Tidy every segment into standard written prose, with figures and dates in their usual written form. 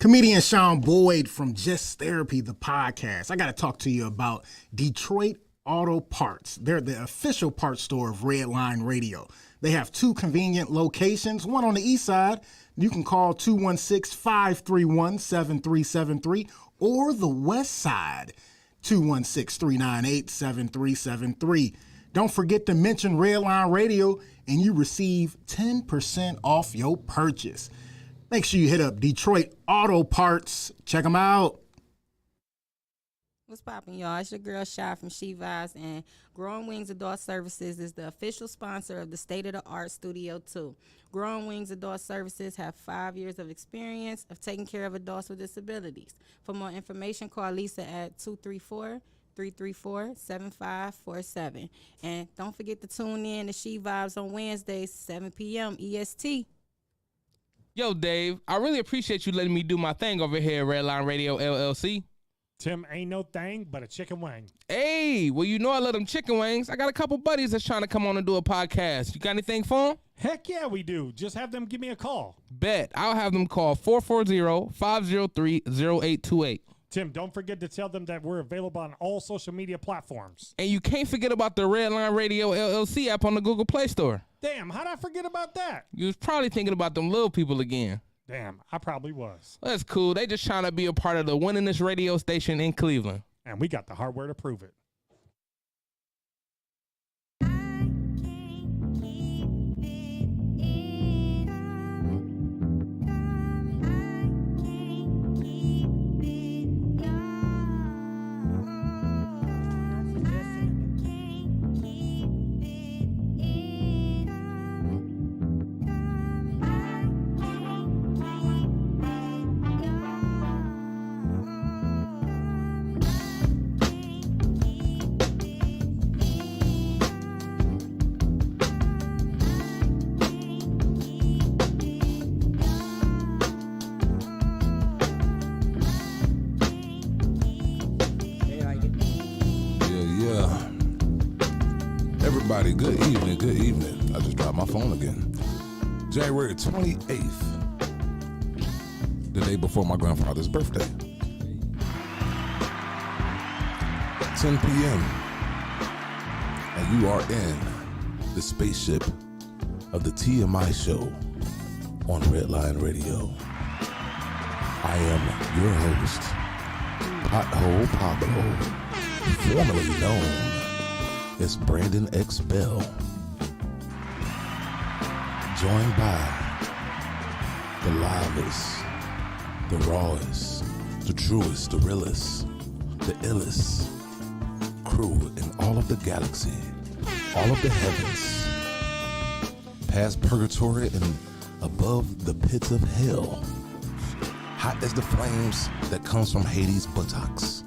Comedian Sean Boyd from Just Therapy, the podcast. I got to talk to you about Detroit Auto Parts. They're the official parts store of Redline Radio. They have two convenient locations, one on the east side. You can call 216-531-7373, or the west side, 216-398-7373. Don't forget to mention Redline Radio and you receive 10% off your purchase. Make sure you hit up Detroit Auto Parts. Check them out. What's poppin', y'all? It's your girl Shy from She Vibes, and Growing Wings Adult Services is the official sponsor of the State-of-the-Art Studio 2. Growing Wings Adult Services have 5 years of experience of taking care of adults with disabilities. For more information, call Lisa at 234-334-7547. And don't forget to tune in to She Vibes on Wednesdays, 7 p.m. EST. Yo, Dave, I really appreciate you letting me do my thing over here at Redline Radio LLC. Tim, ain't no thing but a chicken wing. Hey, well, you know I love them chicken wings. I got a couple buddies that's trying to come on and do a podcast. You got anything for them? Heck yeah, we do. Just have them give me a call. Bet. I'll have them call 440-503-0828. Tim, don't forget to tell them that we're available on all social media platforms. And you can't forget about the Redline Radio LLC app on the Google Play Store. Damn, how'd I forget about that? You was probably thinking about them little people again. Damn, I probably was. That's cool. They just trying to be a part of the winningest radio station in Cleveland. And we got the hardware to prove it. Everybody, good evening, good evening. I just dropped my phone again. January 28th, the day before my grandfather's birthday. 10 p.m. And you are in the spaceship of the TMI show on Redline Radio. I am your host, Pothole Pablo, formerly known as Brandon X. Bell, joined by the livest, the rawest, the truest, the realest, the illest crew in all of the galaxy, all of the heavens, past purgatory and above the pits of hell, hot as the flames that comes from Hades' buttocks.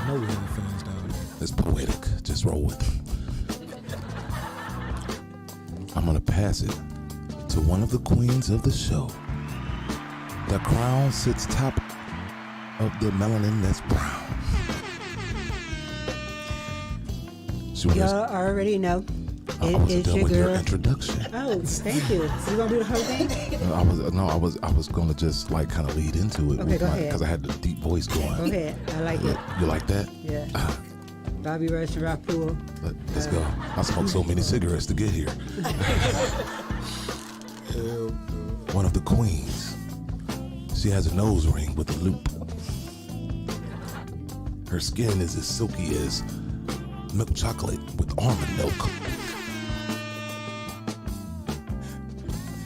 No real fans down there. It's poetic. Just roll with it. I'm gonna pass it to one of the queens of the show. The crown sits top of the melanin that's brown. Y'all already know. I wasn't done with your introduction. Oh, thank you. So you gonna do the whole thing? I was gonna just like kind of lead into it. Okay, go ahead. Because I had the deep voice going. Go ahead. I like it. You like that? Yeah. Bobby Rush and Rapool. Let's go. I smoked so many cigarettes to get here. One of the queens. She has a nose ring with a loop. Her skin is as silky as milk chocolate with almond milk.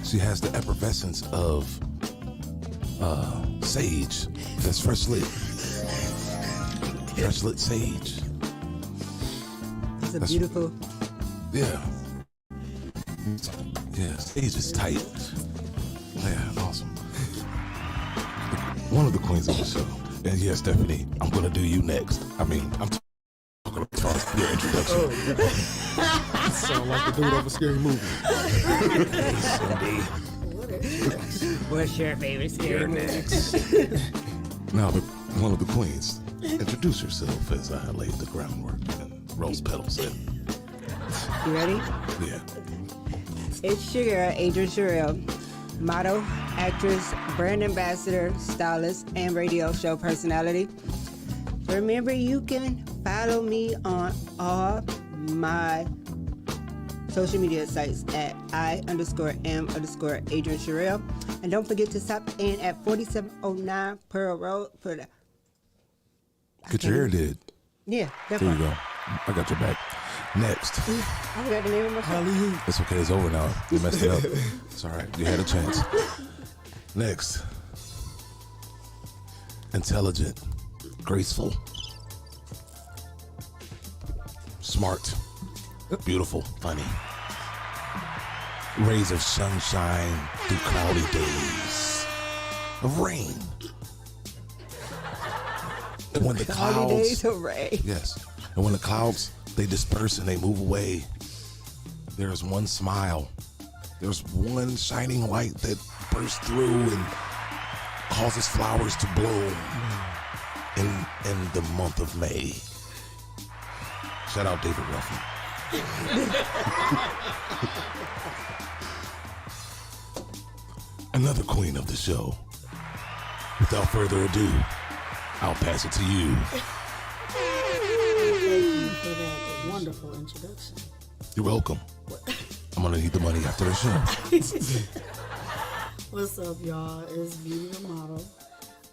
She has the effervescence of sage that's fresh lit. Fresh lit sage. That's beautiful. Yeah. Yeah, stage is tight. Yeah, awesome. One of the queens of the show. And yes, Stephanie, I'm gonna do you next. I'm talking about your introduction. Sound like the dude of a scary movie. What's your favorite scary movie? Now, but one of the queens, introduce yourself as I laid the groundwork and rose petals in. You ready? Yeah. It's your girl, Adrian Sherrill. Motto, actress, brand ambassador, stylist, and radio show personality. Remember, you can follow me on all my social media sites at I_am_Adrian Sherrill. And don't forget to stop in at 4709 Pearl Road for the... Get your hair did. Yeah, There definitely. you go. I got your back. Next. I forgot the name of my show. It's okay. It's over now. You messed it up. It's all right. You had a chance. Next. Intelligent. Graceful. Smart. Beautiful. Funny. Rays of sunshine through cloudy days. Of rain. And when the Cloudy clouds... days of rain. Yes. And when the clouds, they disperse and they move away, there's one smile. There's one shining light that bursts through and causes flowers to bloom in the month of May. Shout out David Ruffin. Another queen of the show. Without further ado, I'll pass it to you. Thank you for that wonderful introduction. You're welcome. I'm gonna need the money after the show. What's up, y'all? It's Beauty the Model.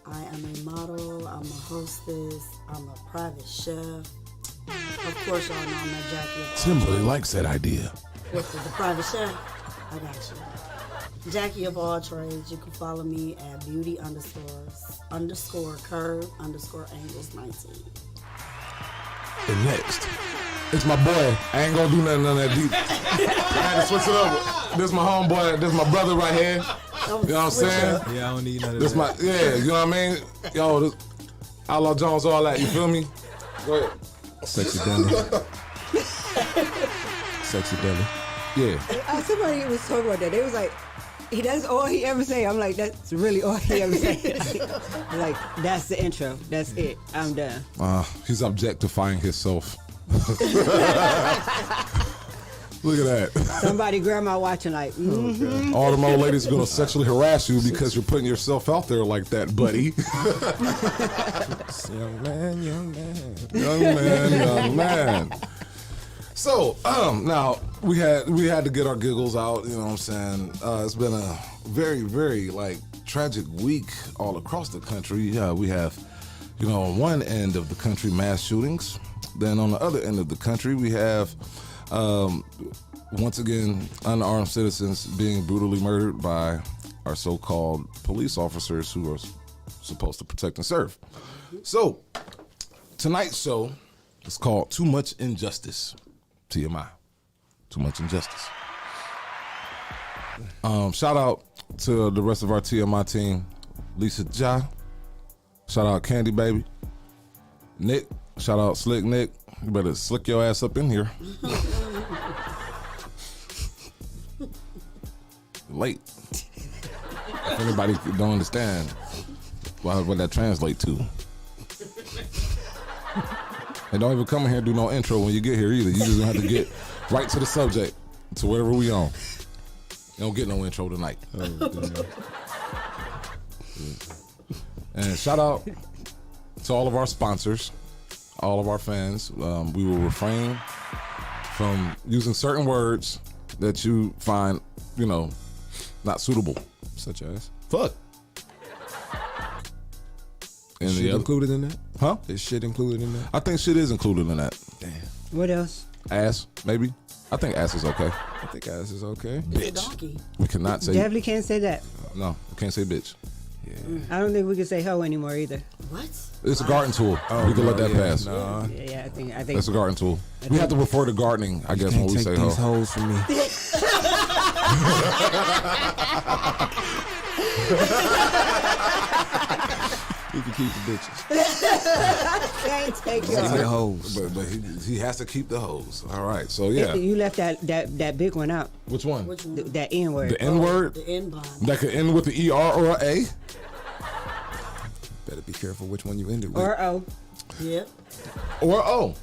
I am a model, I'm a hostess, I'm a private chef. Of course, y'all know I'm a Jackie of Tim all really trades. likes that idea. With the private chef, I got you. Jackie of all trades. You can follow me at beauty_curve_angles19. And next, it's my boy. I ain't gonna do nothing on that deep. I had to switch it up. This my homeboy. This my brother right here. You know what I'm saying? Yeah, I don't need none of This that. you know what I mean? Yo, this Outlaw Jones, all that. You feel me? Go ahead. Sexy Deli. Sexy Deli. Yeah. Somebody was talking about that. They was like, that's all he ever say. I'm like, that's really all he ever say. Like, that's the intro. That's it. I'm done. He's objectifying himself. Look at that. Somebody grandma watching like, All them old ladies are gonna sexually harass you because you're putting yourself out there like that, buddy. Young man, young man. Young man, young man. So, now we had to get our giggles out. You know what I'm saying? It's been a very, very tragic week all across the country. Yeah, we have, on one end of the country, mass shootings. Then on the other end of the country, we have, once again, unarmed citizens being brutally murdered by our so-called police officers who are supposed to protect and serve. So, tonight's show is called Too Much Injustice. TMI. Too much injustice. Shout out to the rest of our TMI team. Lisa Ja. Shout out Candy Baby. Nick. Shout out Slick Nick. You better slick your ass up in here. Late. If anybody don't understand what that translate to. And don't even come in here and do no intro when you get here either. You just gonna have to get right to the subject, to whatever we on. You don't get no intro tonight. And shout out to all of our sponsors, all of our fans. We will refrain from using certain words that you find, not suitable. Such as? Fuck. And Shit the other, included in that? huh? Is shit included in that? I think shit is included in that. Damn. what else? Ass, maybe. I think ass is okay. I think ass is okay. It's a donkey. We cannot say Definitely can't say that. no. We can't say bitch. I don't think we can say hoe anymore either. What? It's a garden tool. We can let that pass. Nah. Yeah, I think It's a garden tool. We have to refer to gardening, I guess, when we Can't say take these hoe. hoes from me. You can keep the bitches. can't take Keep the your. hoes. But he has to keep the hose. All right. So yeah. You left that big one out. Which one? Which one? That N word. The N word The N bond. that could end with the ER or a A Better be careful which one you end it with. Or O. Yep. or O.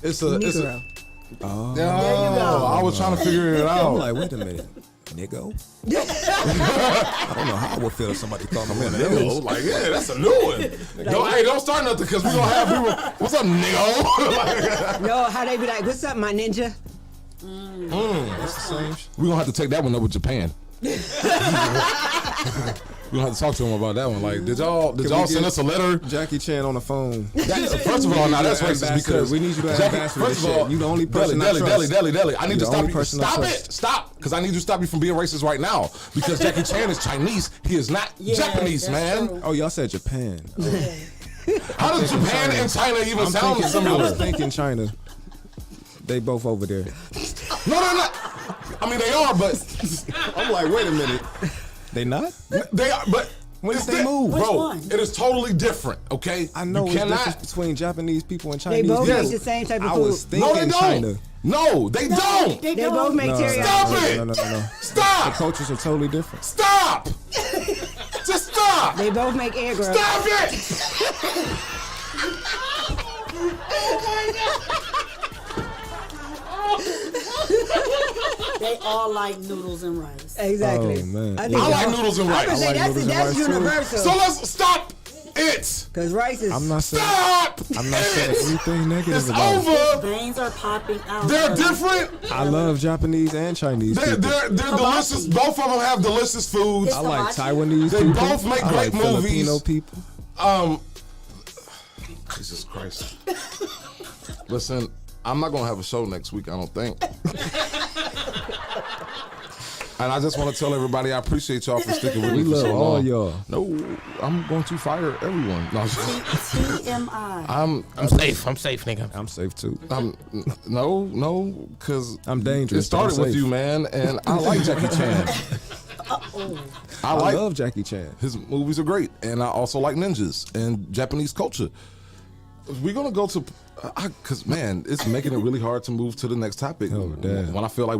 It's a. Negro. Oh. Oh, I was trying to figure it I'm out. like, wait a minute. Nigga. I don't know how I would feel if somebody called me a nigga. Like, yeah, that's a new one. Don't start nothing because we're gonna have people. What's up, nigga? No, how they be like, what's up, my ninja? That's the same shit. We're gonna have to take that one up with Japan. We're gonna have to talk to him about that one. Like, did y'all send us a letter? Jackie Chan on the phone. First of all, now that's racist because we need you to have ambassador first of all, you the only person I trust. Deli. I need to stop you. Stop it. Stop. Because I need to stop you from being racist right now. Because Jackie Chan is Chinese. He is not Japanese, man. True. Oh, y'all said Japan. How does Japan and China even sound I similar? was thinking China. They both over there. No, they're not. I mean, they are, but I'm like, wait a minute. They not? they are, but When it's did they move? Which bro, one? it is totally different, okay? I know you it's cannot. difference between Japanese people and They Chinese both people. make the same type of I food. was No, they thinking don't. China. No, they don't. They They don't. both make No. teriyaki. Stop it. No. The Stop. cultures are totally different. Stop. Just stop. They both make egg rolls. Stop it. They all like noodles and rice. Exactly. Oh, man. I like noodles and I rice. would say I like that's noodles and rice, too. universal. So let's stop it. Because rice is. I'm not saying Stop. I'm not saying anything negative It's about it. over. Veins are popping out. They're different. I love Japanese and Chinese They're people. delicious. Both of them have delicious foods. I like hibachi. Taiwanese They people. both make I great like Filipino movies. people. Jesus Christ. Listen, I'm not gonna have a show next week, I don't think. And I just want to tell everybody I appreciate y'all for sticking with We me for love so all long. y'all. No, I'm going to fire everyone. No, TMI. I'm safe. I'm safe, nigga. I'm safe too. no, because I'm dangerous. it started but I'm with safe. you, man, and I like Jackie Chan. I I love Jackie Chan. his movies are great, and I also like ninjas and Japanese culture. We're gonna go to, cause man, it's making it really hard to move to the next topic. Oh, damn. When I feel like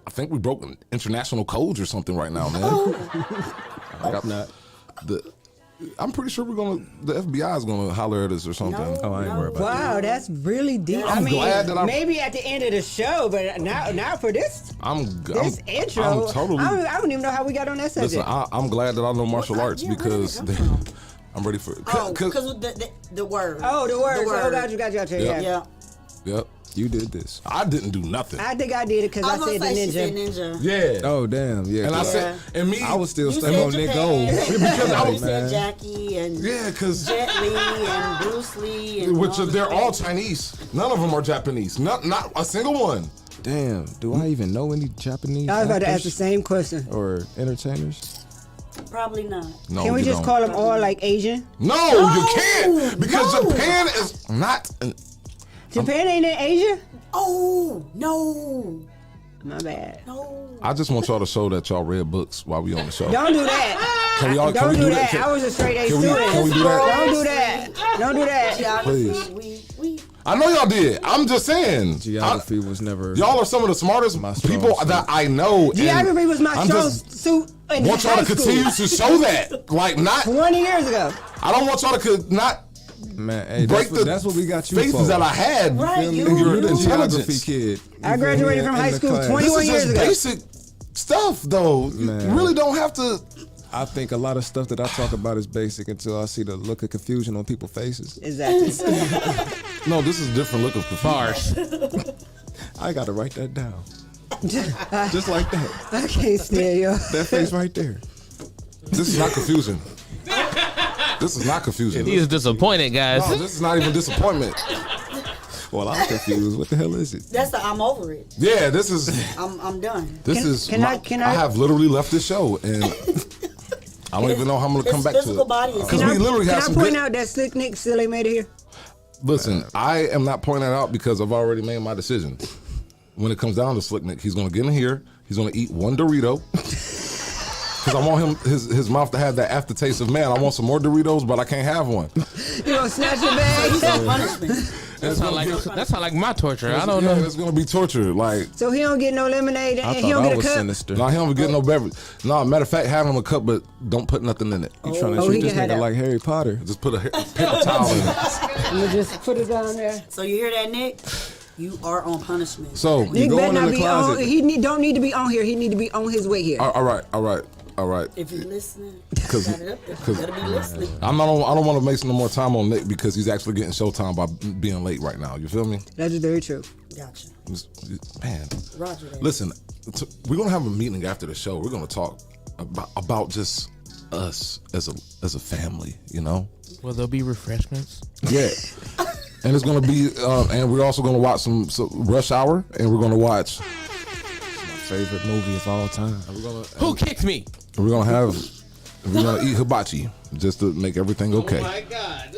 I think we broke international codes or something right now, man. I hope not. I'm pretty sure the FBI is gonna holler at us or something. Oh, I ain't worried about Wow, that's really deep. I'm glad that maybe at the end of the show, but now for this intro, I'm totally. I don't even know how we got on that subject. Listen, I'm glad that I know martial arts yeah, because where did it come from? I'm ready for it. Oh, because the word. Oh, the words. word. Oh, got you. Yeah. Yeah. Yep. You did this. I didn't do nothing. I think I did it because I was said the gonna say she said ninja. ninja. Yeah. Oh damn, yeah. And I said, and me, I was still You stuck said on Nick Japan. Gold. because I You was, said Jackie and yeah, because Jet Li and Bruce Lee and they're all Chinese. None of them are Japanese. Not a single one. Damn, do I even know any Japanese I was about to ask the actors same question. or entertainers? Probably not. No, Can we you just don't. call them all like Asian? No, you can't because Japan is not. Japan ain't in Asia? Oh no, My bad. no. I just want y'all to show that y'all read books while we on the show. Don't do that. Can we all? Don't Can we do that. Can- I was a straight A Can we- student. can we do that? Don't do that. Don't do that. Geography. We I know y'all did. I'm just saying. Geography was never. Y'all are some of the smartest My strong people suit. that I know. and Geography was my I'm strong just suit in want y'all high to continue school. to show that. Like, not. 20 years ago. I don't want y'all to not Man, hey, break that's what we got you faces for. that I had. Right, in you- your You're the geography intelligence. kid. I graduated from high school 21 This is years just ago. basic stuff, though. You Man. really don't have to. I think a lot of stuff that I talk about is basic until I see the look of confusion on people's faces. Exactly. No, this is a different look of confusion. Bars. I gotta write that down. Just like that. I can't stand you. That face right there. This is not confusion. This is not confusion. He is disappointed, guys. No, this is not even disappointment. Well, I'm confused. What the hell is it? That's the I'm over it. Yeah, this is. I'm done. This is. can I- I have literally left this show, and I don't even know how I'm gonna come His back to physical it. body is. Because we literally Can have I some point good. out that Slick Nick still ain't made it here? Listen, I am not pointing that out because I've already made my decision. When it comes down to Slick Nick, he's gonna get in here. He's gonna eat one Dorito. Because I want his mouth to have that aftertaste of, man, I want some more Doritos, but I can't have one. You gonna snatch your bag? He's on punishment. That sound like my torture. I don't know. It's gonna be torture. Like, So he don't get no lemonade I and he thought don't I get a was cup? sinister. no, he don't get no beverage. No, matter of fact, have him a cup, but don't put nothing in it. You trying to Oh, he treat this can have nigga that. like Harry Potter? Just put a paper towel in it. I'm gonna just put it down there. So you hear that, Nick? You are on punishment. So He you go better in not the be closet. on. Don't need to be on here. He need to be on his way here. All right. If you're listening, Because got it up there. You better be listening. I don't want to waste no more time on Nick because he's actually getting showtime by being late right now. You feel me? That is very true. Gotcha. Man, Roger that. listen, we're gonna have a meeting after the show. We're gonna talk about just us as a family. You know? Will there be refreshments? Yeah. And it's gonna be, and we're also gonna watch some Rush Hour, and we're gonna watch. Favorite movie of all time. Who kicked me? We're gonna eat hibachi just to make everything okay. Oh my God.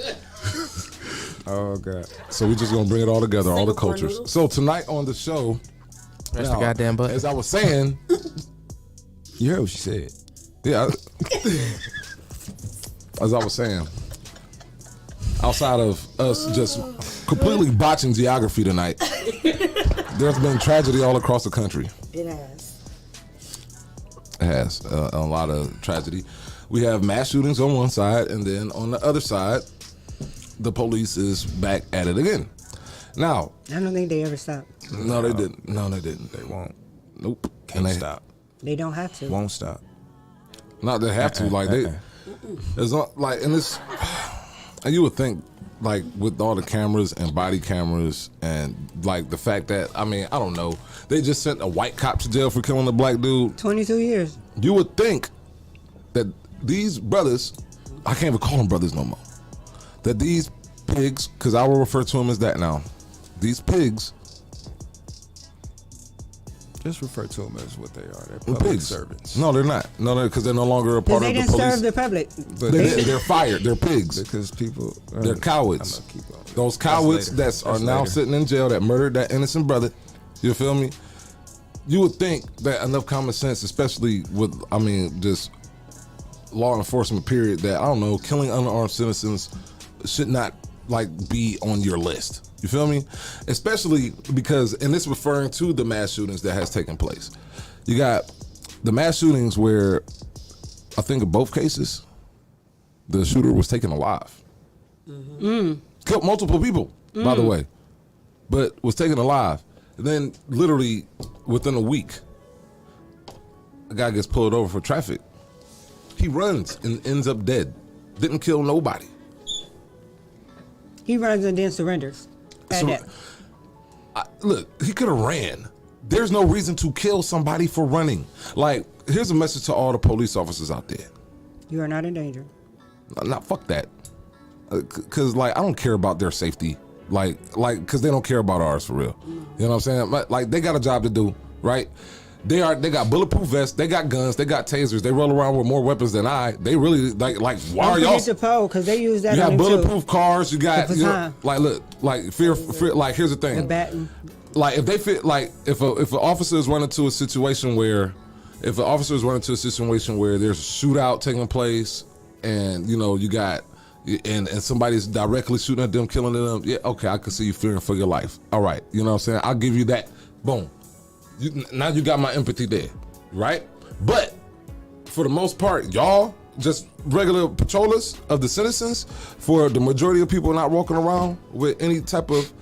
Oh God. So we're just gonna bring it all together, all the Singapore cultures. noodles? So tonight on the show, Press now, the goddamn button. as I was saying, You heard what she said. yeah, as I was saying, outside of us just completely botching geography tonight, there's been tragedy all across the country. It has. It has a lot of tragedy. We have mass shootings on one side, and then on the other side, the police is back at it again. Now, I don't think they ever stop. no, they didn't. No, they didn't. They won't. Nope. Can't And they stop. They don't have to. Won't stop. Not they have to. Like they, it's not like, and it's, and you would think, like with all the cameras and body cameras and like the fact that I don't know, they just sent a white cop to jail for killing a black dude. 22 years. You would think that these brothers, I can't even call them brothers no more, that these pigs, because I will refer to them as that now, these pigs, Just refer to them as what they are. They're are public pigs. servants. No, they're not. No, because they're no longer a Because part they of the didn't police. serve the public. But They're fired. They're pigs. because people. They're cowards. I'm gonna keep on. Those cowards That's that are later. now That's sitting in jail that murdered that innocent brother. You feel me? You would think that enough common sense, especially with, just law enforcement period, that, I don't know, killing unarmed citizens should not, be on your list. You feel me? Especially because, and this referring to the mass shootings that has taken place. You got the mass shootings where, I think in both cases, the shooter was taken alive. Killed multiple people, by the way, but was taken alive. And then literally within a week, a guy gets pulled over for traffic. He runs and ends up dead. Didn't kill nobody. He runs and then surrenders. So- Look, he could have ran. There's no reason to kill somebody for running. Here's a message to all the police officers out there. You are not in danger. Not fuck that. Cause I don't care about their safety. Cause they don't care about ours for real. You know what I'm saying? They got a job to do, right? They got bulletproof vests, they got guns, they got tasers, they roll around with more weapons than I. They really why Don't are y'all? forget the pole, because they use that You on got him bulletproof cars. You got The baton. fear. Here's the too. thing. The baton. If they fit, if an officer is running to a situation where, there's a shootout taking place, and you got, and somebody's directly shooting at them, killing them, yeah, okay, I can see you fearing for your life. All right, you know what I'm saying? I'll give you that. Boom. Now you got my empathy there, right? But for the most part, y'all just regular patrollers of the citizens. For the majority of people not walking around with any type of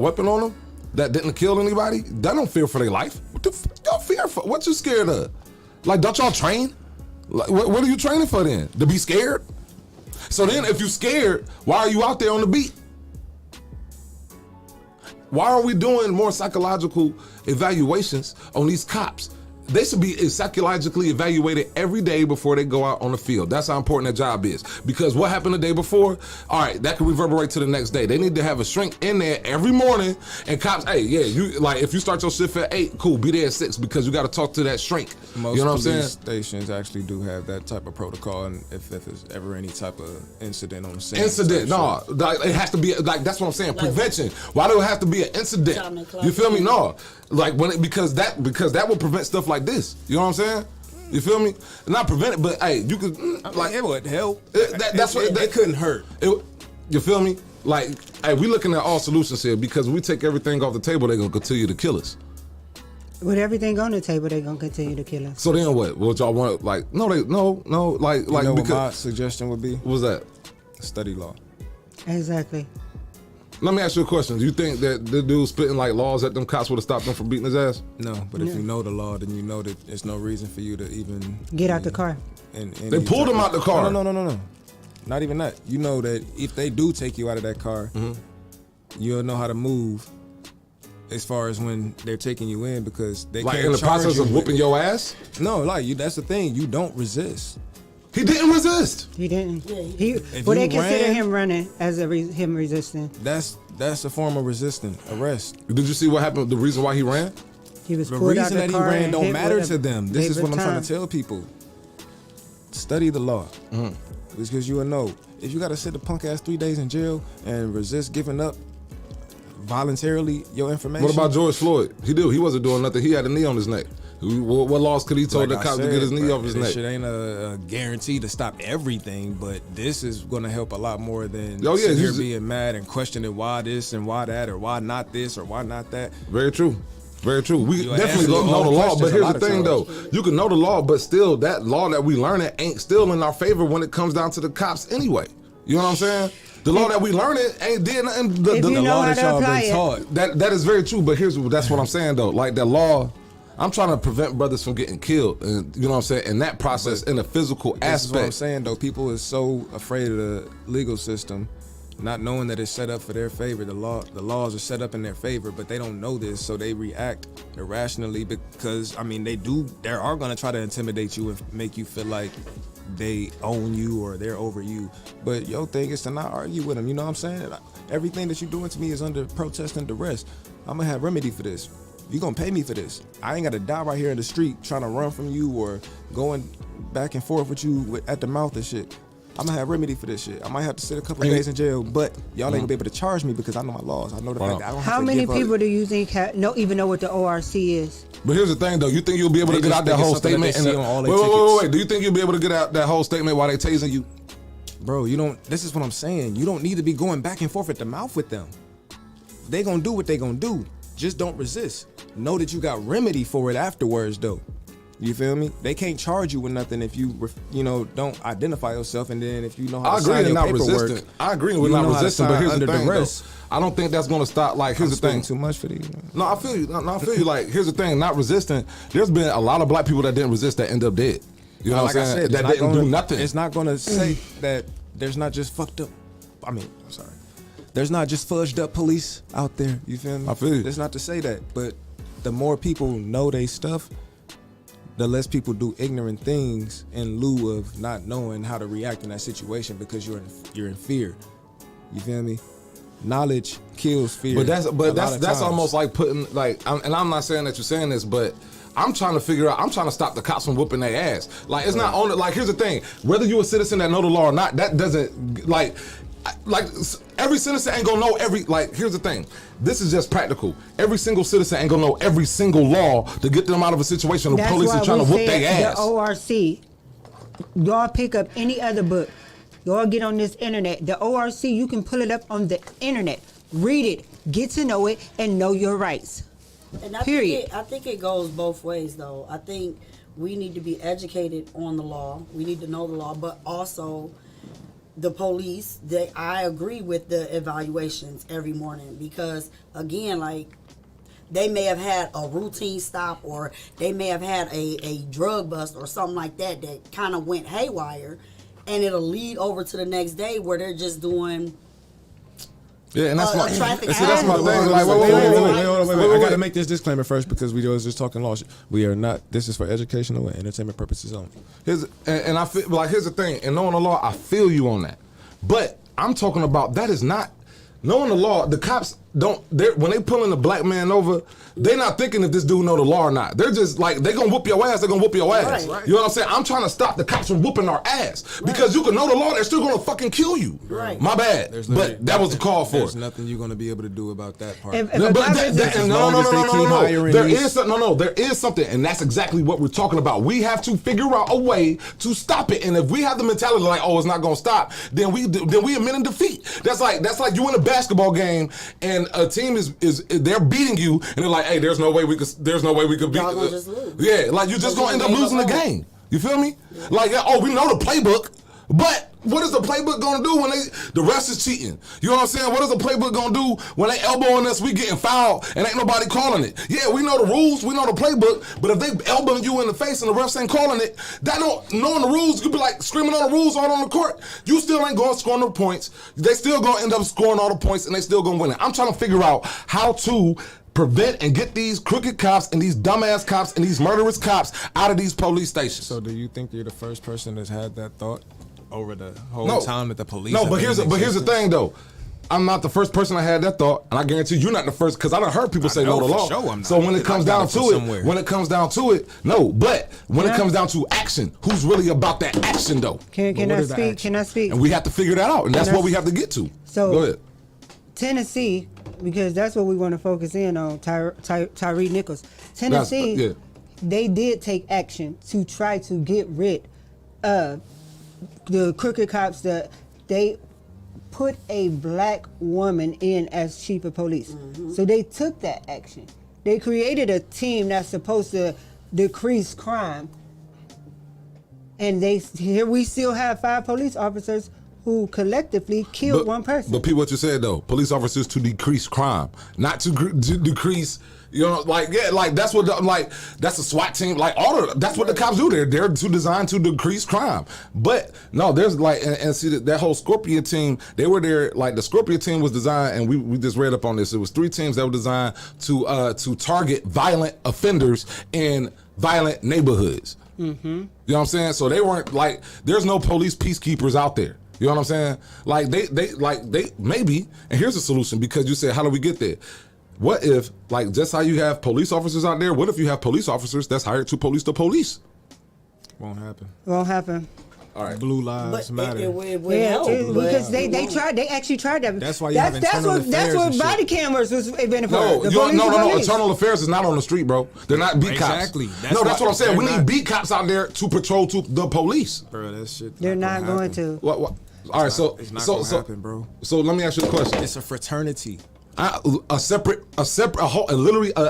weapon on them that didn't kill anybody, that don't fear for their life. What the y'all fear for? What you scared of? Don't y'all train? What are you training for then? To be scared? So then if you scared, why are you out there on the beat? Why are we doing more psychological evaluations on these cops? They should be psychologically evaluated every day before they go out on the field. That's how important that job is. Because what happened the day before, all right, that can reverberate to the next day. They need to have a shrink in there every morning. And cops, hey, yeah, if you start your shift at 8, cool, be there at 6 because you got to talk to that shrink. Most you know what I'm saying? police stations actually do have that type of protocol, and if there's ever any type of incident on the scene. Incident, no, it has to be that's what I'm saying. Prevention. Why do it have to be an incident? You feel me? No, because that will prevent stuff like this. You know what I'm saying? You feel me? Not prevent it, but hey, you could it would help. That's what it couldn't hurt. You feel me? Hey, we looking at all solutions here because we take everything off the table, they're gonna continue to kill us. With everything on the table, they're gonna continue to kill us. So then what? What y'all want? No, What because my suggestion would be? What was that? Study law. Exactly. Let me ask you a question. Do you think that the dude spitting like laws at them cops would have stopped them from beating his ass? No, but if you know the law, then you know that there's no reason for you to even Get out the car. They pulled him out the car. No. Not even that. You know that if they do take you out of that car, you'll know how to move as far as when they're taking you in, because they Like can't in the charge process you of with- whooping your ass? No, like that's the thing. You don't resist. He didn't resist. He didn't. Yeah, Well, you they consider ran- him running as him resisting. That's a form of resisting arrest. Did you see what happened? The reason why he ran? He was The pulled out reason the that he car ran and don't hit matter with a to them. This is what I'm trying baton. to tell people. Study the law. It's because you will know. If you got to sit a punk ass 3 days in jail and resist giving up voluntarily your information. What about George Floyd? He wasn't doing nothing. He had a knee on his neck. What laws could he told Like the I cops to said, get his knee bro, off his this neck? shit ain't a guarantee to stop everything, but this is gonna help a lot more than Oh, yeah, sitting here he's- being mad and questioning why this and why that, or why not this or why not that. Very true. Very true. We You definitely answer don't know all the the law, questions but a here's lot the of thing, times. though. You can know the law, but still, that law that we learning ain't still in our favor when it comes down to the cops anyway. You know what I'm saying? The law that we learning ain't did nothing. If The you know law how that to y'all apply been it. taught. That is very true, but that's what I'm saying, though. Like, the law, I'm trying to prevent brothers from getting killed, and you know what I'm saying, in that process, in a physical This is what I'm aspect. saying, though. People is so afraid of the legal system, not knowing that it's set up for their favor. The laws are set up in their favor, but they don't know this, so they react irrationally because, I mean, they are going to try to intimidate you and make you feel like they own you or they're over you. But your thing is to not argue with them. You know what I'm saying? Everything that you're doing to me is under protest and duress. I'm going to have remedy for this. You're going to pay me for this. I ain't got to die right here in the street trying to run from you or going back and forth with you at the mouth and shit. I'm going to have remedy for this shit. I might have to sit a couple of days in jail, but y'all ain't going to be able to charge me because I know my laws. I know the fact that I don't have How to many give up. people do you think even know what the ORC is? But here's the thing, though. You think you'll be able to They get just out that think it's whole something that statement? they see on all their Wait. tickets. Do you think you'll be able to get out that whole statement while they tasing you? Bro, you don't. This is what I'm saying. You don't need to be going back and forth at the mouth with them. They gonna do what they gonna do. Just don't resist. Know that you got remedy for it afterwards, though. You feel me? They can't charge you with nothing if you don't identify yourself, and then if you know how I to sign agree with your not paperwork. resisting. I agree with you not know how to resisting, but sign here's the under thing, though. duress. I don't think that's going to stop. Like, here's I'm the spending thing. too much for these. No, I feel you. No, I feel you. Like, here's the thing. Not resisting. There's been a lot of black people that didn't resist that end up dead. You know Like what I I'm saying? said, That it's not didn't gonna- do nothing. It's not gonna say that there's not just fucked up. I'm sorry. There's not just fudged up police out there. You feel me? I feel you. It's not to say that, but the more people know they stuff, the less people do ignorant things in lieu of not knowing how to react in that situation because you're in fear. You feel me? Knowledge kills fear. But a lot of that's times. almost like putting and I'm not saying that you're saying this, but I'm trying to figure out. I'm trying to stop the cops from whooping their ass. Like, it's not only like, here's the thing: whether you're a citizen that know the law or not, that doesn't like every citizen ain't gonna know every. Like, here's the thing: this is just practical. Every single citizen ain't gonna know every single law to get them out of a situation where That's police why is trying to we whoop said their ass. the ORC. Y'all pick up any other book. Y'all get on this internet. The ORC, you can pull it up on the internet. Read it, get to know it, and know your rights. And Period. I think it goes both ways, though. I think we need to be educated on the law. We need to know the law, but also the police. I agree with the evaluations every morning because, again, like, they may have had a routine stop or they may have had a drug bust or something like that kind of went haywire, and it'll lead over to the next day where they're just doing Yeah, and that's my traffic see, that's my accident. thing. Like, Wait, I gotta make this disclaimer first because we was just talking law. We are not. This is for educational and entertainment purposes only. And I feel like, here's the thing: and knowing the law, I feel you on that. But I'm talking about that is not knowing the law. The cops don't. When they pulling the black man over, they're not thinking if this dude know the law or not. They're just like, they gonna whoop your ass. They're gonna whoop your ass. Right. You know what I'm saying? I'm trying to stop the cops from whooping our ass because you can know the law. They're still gonna fucking kill you. Right. My bad. But that was the call for There's it. nothing you're gonna be able to do about that part. If No, a but cop that- is- that- as no, long as they keep hiring There these- is there is something, and that's exactly what we're talking about. We have to figure out a way to stop it. And if we have the mentality like, oh, it's not gonna stop, then we admit in defeat. That's like you in a basketball game and a team is they're beating you, and they're like, hey, there's no way we could beat. Y'all gonna just lose. Yeah, like you're just Because gonna you end up gave losing the up. game. You feel me? Like, we know the playbook. But what is the playbook gonna do when the refs is cheating? You know what I'm saying? What is the playbook gonna do when they elbowing us, we getting fouled, and ain't nobody calling it? Yeah, we know the rules, we know the playbook, but if they elbowing you in the face and the refs ain't calling it, that don't knowing the rules, you be like screaming on the rules all on the court. You still ain't going to score no points. They still gonna end up scoring all the points, and they still gonna win it. I'm trying to figure out how to prevent and get these crooked cops and these dumbass cops and these murderous cops out of these police stations. So do you think you're the first person that's had that thought over the whole No. time that the police? No, have but been here's in the existence? thing though. I'm not the first person that had that thought, and I guarantee you're not the first, because I done heard people I say no know to for law. sure I'm not. So when it I comes got down it from to somewhere. it, no. But when it comes down to action, who's really about that action though? Can what I is the speak? action? Can I speak? And we have to figure that out, and that's Can I- what we have to get to. So- Go ahead. Tennessee, because that's what we want to focus in on, Tyree Nichols. Tennessee, yeah. they did take action to try to get rid of the crooked cops. That they put a black woman in as chief of police. So they took that action. They created a team that's supposed to decrease crime. And here we still have 5 police officers who collectively killed one person. But Pete, what you said though, police officers to decrease crime, not to decrease. You know, like that's what that's a SWAT team. Like that's what the cops do. They're designed to decrease crime. But no, there's and see that whole Scorpion team. They were there. Like the Scorpion team was designed, and we just read up on this. It was 3 teams that were designed to target violent offenders in violent neighborhoods. Mm-hmm. You know what I'm saying? So they weren't there's no police peacekeepers out there. You know what I'm saying? Like they maybe, and here's a solution, because you said, how do we get there? What if, just how you have police officers out there, what if you have police officers that's hired to police the police? Won't happen. Won't happen. All right. Blue lives matter. It would Yeah, help, because but they tried. They actually tried that. That's why you have that's internal what that's affairs what and body shit. cameras was invented for. No, The no. police. Internal affairs is not on the street, bro. They're not beat cops. Exactly. That's what I'm saying. they're We not- need beat cops out there to patrol to the police. Bro, that shit. They're not going to. What? All right. So It's not so gonna so happen, bro. So let me ask you a question. It's a fraternity. A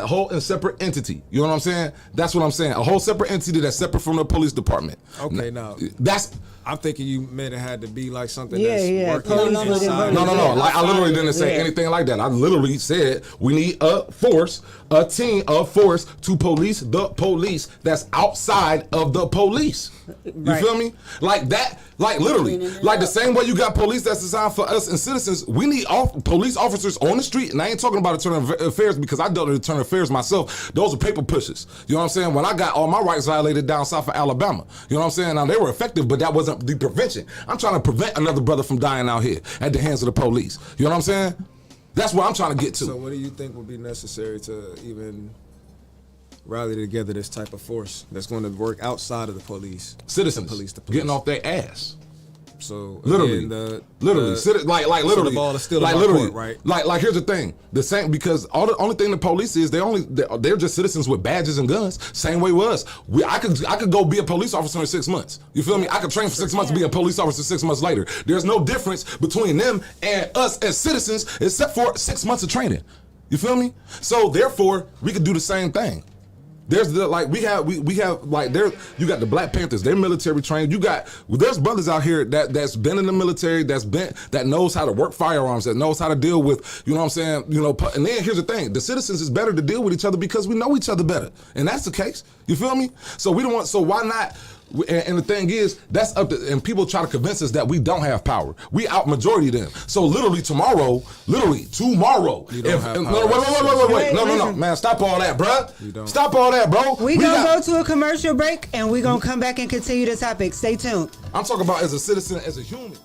whole and separate entity. You know what I'm saying? That's what I'm saying. A whole separate entity that's separate from the police department. Okay, now That's I'm thinking you meant it had to be like something Yeah, that's yeah, working police inside. within police. no. Like I literally didn't say Yeah. anything like that. I literally said we need a team of force to police the police that's outside of the police. You Right. feel me? Like that. Like literally. Like the same way you got police that's designed for us and citizens. We need police officers on the street, and I ain't talking about internal affairs because I dealt with internal affairs myself. Those are paper pushers. You know what I'm saying? When I got all my rights violated down south of Alabama, you know what I'm saying? Now they were effective, but that wasn't the prevention. I'm trying to prevent another brother from dying out here at the hands of the police. You know what I'm saying? That's what I'm trying to get to. So what do you think would be necessary to even rally together this type of force that's going to work outside of the police? Citizens The police. getting off their ass. So Literally, again, literally, like so literally, the ball is still like in my literally, court, right? Like here's the thing, the same, because the only thing the police is they're just citizens with badges and guns. Same way with us. I could go be a police officer in 6 months. You feel me? I could train for 6 months to be a police officer 6 months later. There's no difference between them and us as citizens except for 6 months of training. You feel me? So therefore, we could do the same thing. There's we have there you got the Black Panthers, they're military trained. There's brothers out here that's been in the military, that knows how to work firearms, that knows how to deal with, you know what I'm saying, and then here's the thing, the citizens is better to deal with each other because we know each other better. And that's the case. You feel me? So why not? And the thing is, that's up to, and people try to convince us that we don't have power. We out majority them. So literally tomorrow, You don't have power. wait. No, man, stop all that, bruh. Stop all that, bro. We gonna go to a commercial break and we gonna come back and continue the topic. Stay tuned. I'm talking about as a citizen, as a human.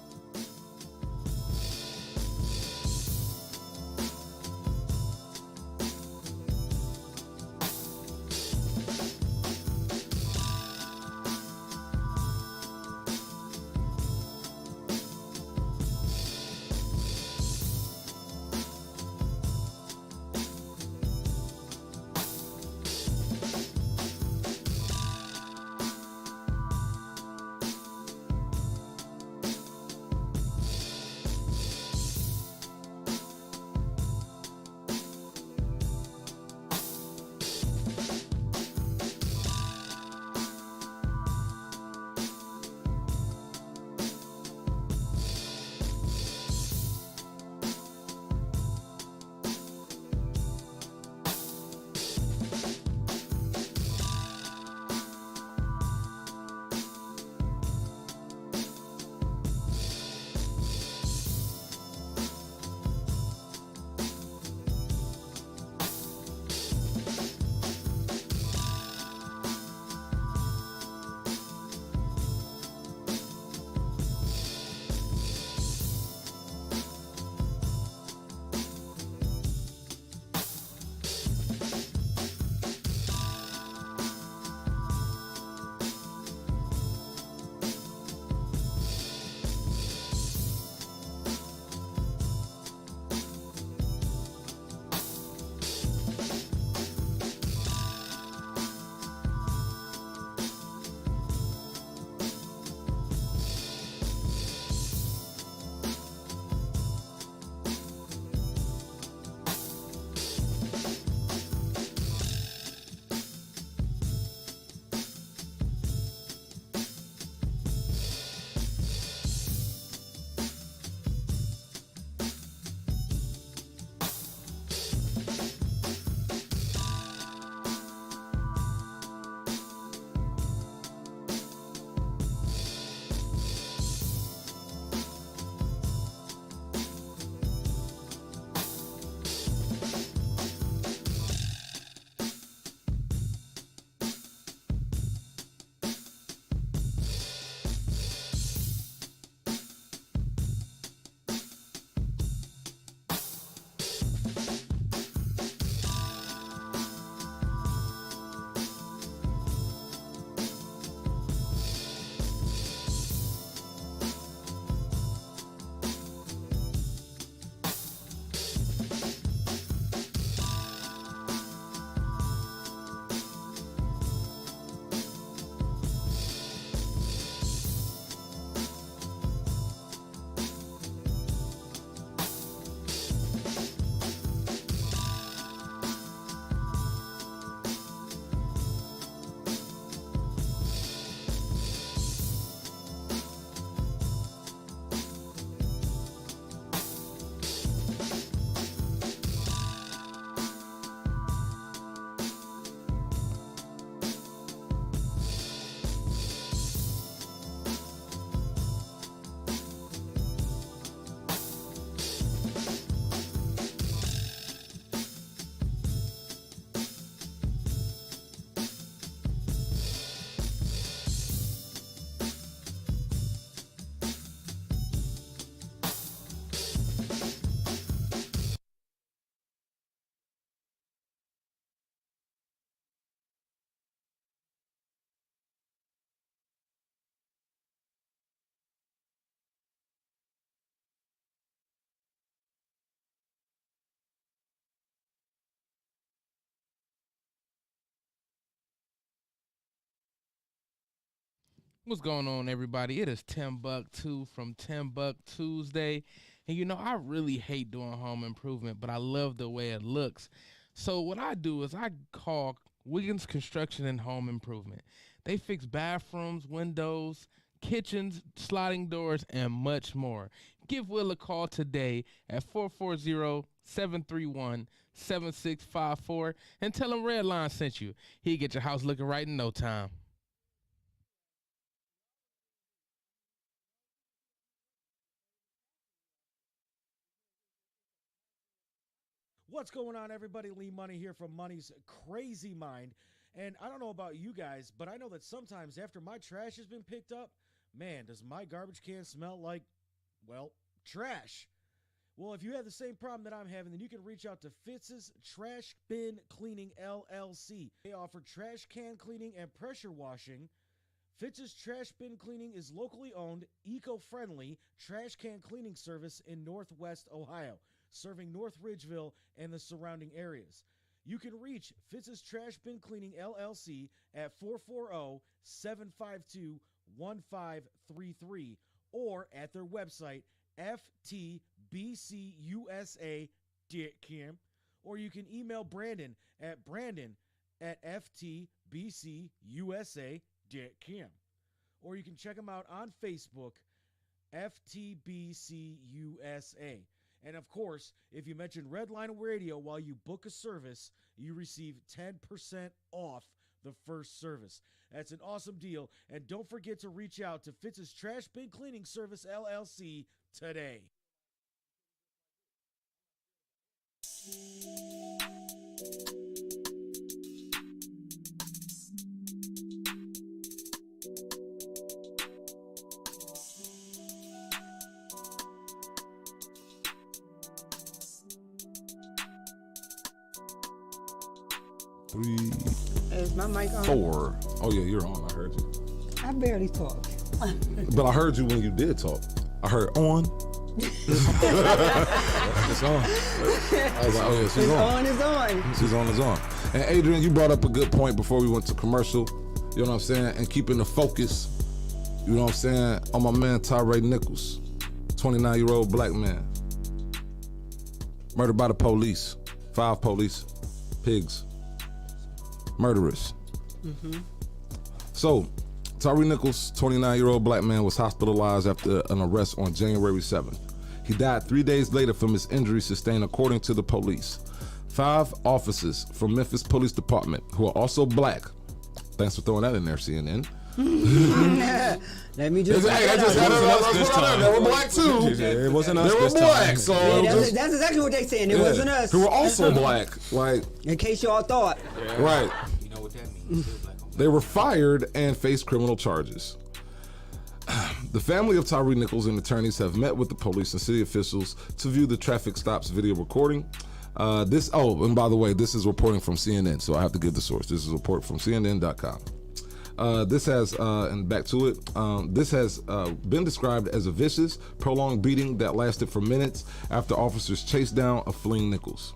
What's going on, everybody? It is Timbuk2 from Timbuk Tuesday. And you know, I really hate doing home improvement, but I love the way it looks. So what I do is I call Wiggins Construction and Home Improvement. They fix bathrooms, windows, kitchens, sliding doors, and much more. Give Will a call today at 440-731-7654 and tell him Redline sent you. He'll get your house looking right in no time. What's going on, everybody? Lee Money here from Money's Crazy Mind. And I don't know about you guys, but I know that sometimes after my trash has been picked up, man, does my garbage can smell like, well, trash. Well, if you have the same problem that I'm having, then you can reach out to Fitz's Trash Bin Cleaning, LLC. They offer trash can cleaning and pressure washing. Fitz's Trash Bin Cleaning is locally owned, eco-friendly trash can cleaning service in Northwest Ohio, serving North Ridgeville and the surrounding areas. You can reach Fitz's Trash Bin Cleaning, LLC at 440-752-1533 or at their website, ftbcusa.com, or you can email Brandon at ftbcusa.com, or you can check them out on Facebook, FTBCUSA. And of course, if you mention Redline Radio while you book a service, you receive 10% off the first service. That's an awesome deal. And don't forget to reach out to Fitz's Trash Bin Cleaning Service, LLC today. Three, Is my mic on? 4. Oh yeah, you're on. I heard you. I barely talk. But I heard you when you did talk. I heard on. It's on. I was like, oh yeah, she's on. It's on. She's on. It's on. And Adrian, you brought up a good point before we went to commercial. You know what I'm saying? And keeping the focus, you know what I'm saying, on my man Tyre Nichols, 29-year-old black man. Murdered by the police. 5 police. Pigs. Murderers. So, Tyre Nichols, 29-year-old black man, was hospitalized after an arrest on January 7th. He died 3 days later from his injuries sustained, according to the police. 5 officers from Memphis Police Department, who are also black. Thanks for throwing that in there, CNN. Let me just. Hey, that just had us this time. They were black too. It wasn't us. They were this black, time. so That's exactly what they saying. It wasn't us. Who were also black, like In case y'all thought. right. You know what that means. Still black on They were fired and faced criminal charges. The family of Tyre Nichols and attorneys have met with the police and city officials to view the traffic stops video recording. And by the way, this is reporting from CNN, so I have to give the source. This is a report from CNN.com. This has, and back to it, this has been described as a vicious, prolonged beating that lasted for minutes after officers chased down a fleeing Nichols.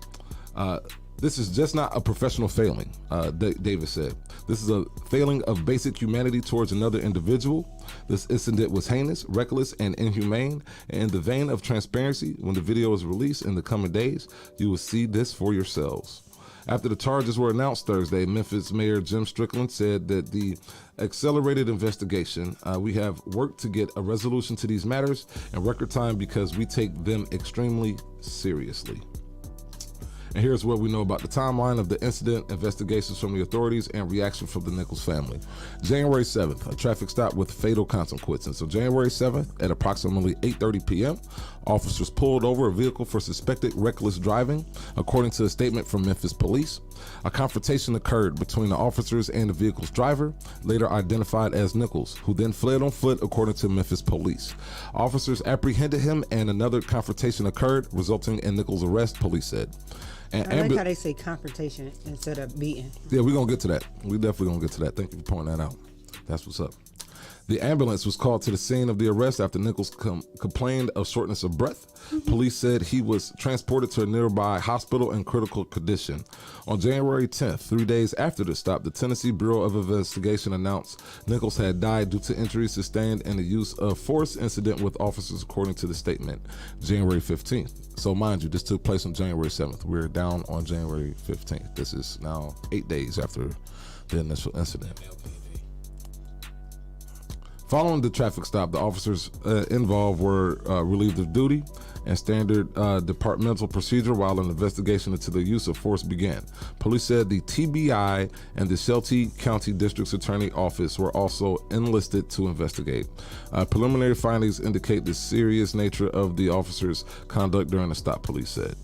This is just not a professional failing, Davis said. This is a failing of basic humanity towards another individual. This incident was heinous, reckless, and inhumane. And in the vein of transparency, when the video is released in the coming days, you will see this for yourselves. After the charges were announced Thursday, Memphis Mayor Jim Strickland said that the accelerated investigation, we have worked to get a resolution to these matters in record time because we take them extremely seriously. And here's what we know about the timeline of the incident, investigations from the authorities, and reaction from the Nichols family. January 7th, a traffic stop with fatal consequences. So January 7th at approximately 8:30 p.m., officers pulled over a vehicle for suspected reckless driving, according to a statement from Memphis police. A confrontation occurred between the officers and the vehicle's driver, later identified as Nichols, who then fled on foot, according to Memphis police. Officers apprehended him and another confrontation occurred, resulting in Nichols' arrest, police said. And I like how they say confrontation instead of beating. Yeah, we're going to get to that. We definitely going to get to that. Thank you for pointing that out. That's what's up. The ambulance was called to the scene of the arrest after Nichols complained of shortness of breath. Police said he was transported to a nearby hospital in critical condition. On January 10th, 3 days after the stop, the Tennessee Bureau of Investigation announced Nichols had died due to injuries sustained in the use of force incident with officers, according to the statement, January 15th. So mind you, this took place on January 7th. We're down on January 15th. This is now 8 days after the initial incident. Following the traffic stop, the officers involved were relieved of duty and standard departmental procedure while an investigation into the use of force began. Police said the TBI and the Shelby County District's Attorney Office were also enlisted to investigate. Preliminary findings indicate the serious nature of the officers' conduct during the stop, police said.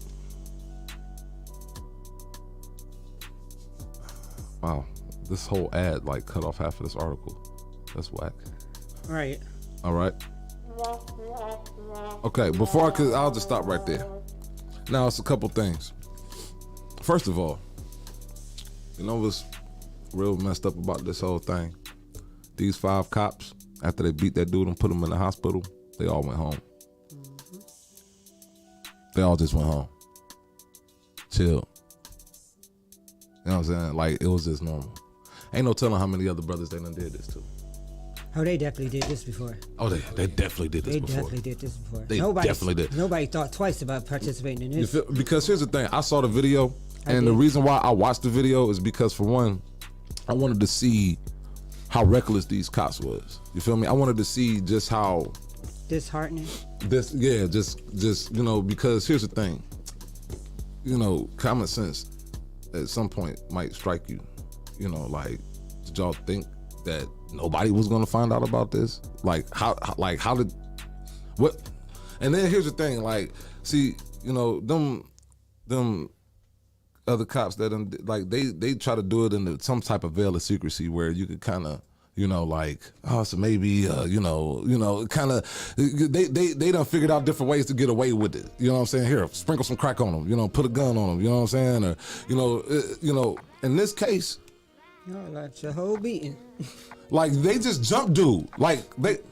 Wow, this whole ad like cut off half of this article. That's whack. Right. All right. Okay, I'll just stop right there. Now it's a couple things. First of all, you know what's real messed up about this whole thing? These 5 cops, after they beat that dude and put him in the hospital, they all went home. They all just went home. Chill. You know what I'm saying? Like, it was just normal. Ain't no telling how many other brothers they done did this to. Oh, they definitely did this before. Oh, they definitely did this before. They definitely did this before. They definitely did. Nobody thought twice about participating in this. Because here's the thing. I saw the video, and the reason why I watched the video is because, for one, I wanted to see how reckless these cops was. You feel me? I wanted to see just how disheartening. Just you know, because here's the thing. You know, common sense at some point might strike you. You know, like, did y'all think that nobody was gonna find out about this? Like, how did what? And then here's the thing, like, see, you know, them other cops that like they try to do it in some type of veil of secrecy where you could kind of, you know, like, oh, so maybe you know, kind of they done figured out different ways to get away with it. You know what I'm saying? Here, sprinkle some crack on them. You know, put a gun on them. You know what I'm saying? Or you know, in this case. You know, like your whole beating. Like, they just jumped dude. Like, they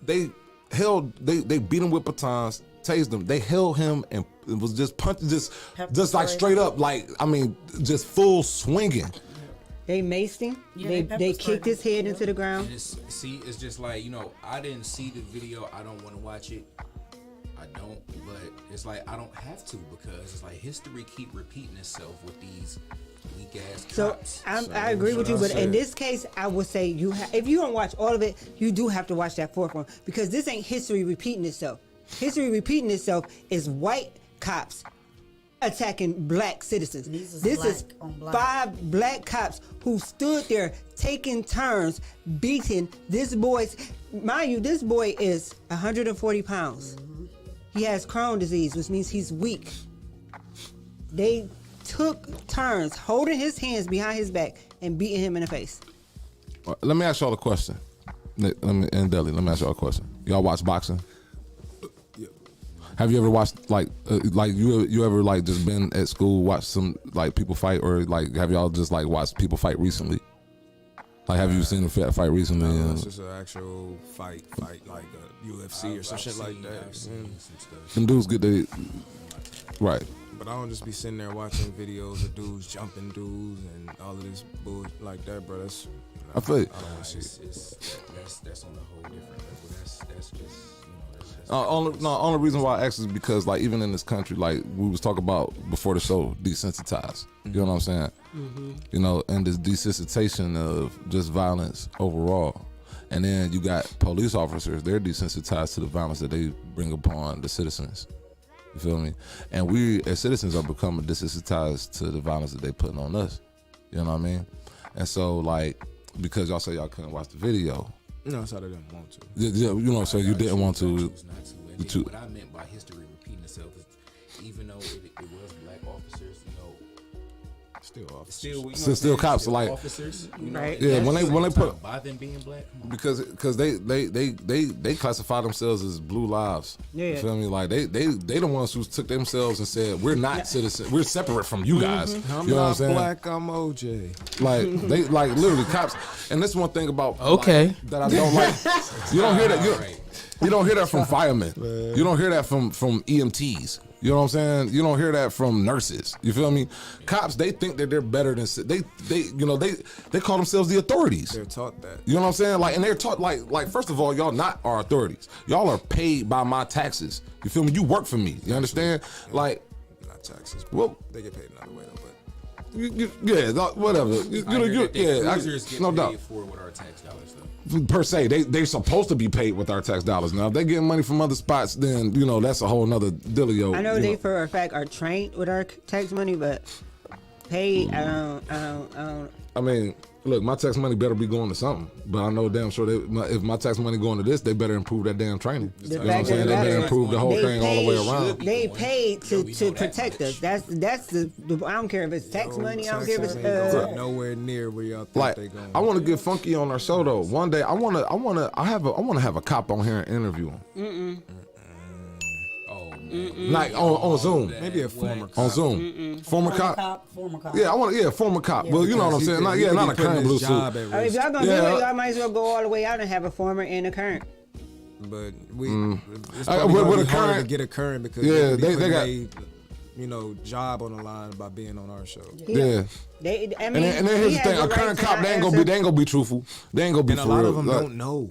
beat him with batons, tased him. They held him and it was just punching, just like straight up. Like, I mean, just full swinging. They maced him. Yeah, they kicked his head into the ground. It's just like, you know, I didn't see the video. I don't want to watch it. I don't, but it's like I don't have to, because it's like history keep repeating itself with these weak ass cops. I agree with you, but in this case, I would say if you don't watch all of it, you do have to watch that fourth one, because this ain't history repeating itself. History repeating itself is white cops attacking black citizens. This is 5 black cops who stood there taking turns beating this boy's. Mind you, this boy is 140 pounds. He has Crohn's disease, which means he's weak. They took turns holding his hands behind his back and beating him in the face. Let me ask y'all a question. And Deli, let me ask y'all a question. Y'all watch boxing? Have you ever watched like you ever like just been at school, watched some like people fight, or like have y'all just like watched people fight recently? Like, have you seen a fight recently? No, it's just an actual fight like a UFC or some shit like that. Them dudes get they right. But I don't just be sitting there watching videos of dudes jumping dudes and all of this bull like that, bro. That's I feel it. I don't want to see it. That's on a whole different level. That's just. Only reason why I asked is because, like, even in this country, like we was talking about before the show, desensitized. You know what I'm saying? Mm-hmm. You know, and this desensitization of just violence overall. And then you got police officers, they're desensitized to the violence that they bring upon the citizens. You feel me? And we as citizens are becoming desensitized to the violence that they putting on us. You know what I mean? And so, like, because y'all say y'all couldn't watch the video. No, so I didn't want to. Yeah, you know, so you didn't want to. What I meant by history repeating itself is, even though it was black officers, you know, Still officers. Still, you know Still what I'm saying? cops, like- officers. You know, Right. Yeah, when they put by them being black. because they classify themselves as blue lives. Yeah. You feel me? Like they the ones who took themselves and said we're not citizens. We're separate from you guys. I'm You know what I'm not saying? black. I'm OJ. Like they like literally cops. And this one thing about Okay. like, that I don't like. You don't hear that. Right. You don't hear that from firemen. You don't hear that from EMTs. You know what I'm saying? You don't hear that from nurses. You feel me? Cops, they think that they're better than they call themselves the authorities. They're taught that. You know what I'm saying? Like, and they're taught like first of all, y'all not our authorities. Y'all are paid by my taxes. You feel me? You work for me. You understand? Like, Not taxes. well, They get paid another way though. But whatever. Cruisers get No paid doubt. for with our tax dollars though. Per se, they're supposed to be paid with our tax dollars. Now, if they getting money from other spots, then that's a whole nother dealio. I know they for a fact are trained with our tax money, but paid, I don't. I mean, look, my tax money better be going to something. But I know damn sure if my tax money going to this, they better improve that damn training. The You know what I'm fact saying? of They the better matter improve the whole they thing all the way paid- around. They paid Yeah, we to know that protect us. much. That's the I don't care if it's tax money. I don't care if it's Taxes ain't going nowhere near where y'all think Like, they going. I want to get funky on our show though. One day, I want to have a cop on here and interview him. Oh man. Like on Zoom. Maybe a former cop. On Zoom. Former cop. Former cop. Yeah, former cop. Well, you know what I'm saying. Not a current blue suit. I mean, if y'all gonna do Yeah. it, y'all might as well go all the way out and have a former and a current. But it's with probably gonna a be harder current- to get a current because Yeah, they they got- job on the line by being on our show. Yeah. They, I And mean, then here's he the has thing: a right current to cop, not they ain't answer. gonna be truthful. They ain't gonna be And a for lot real. of them Like, don't know.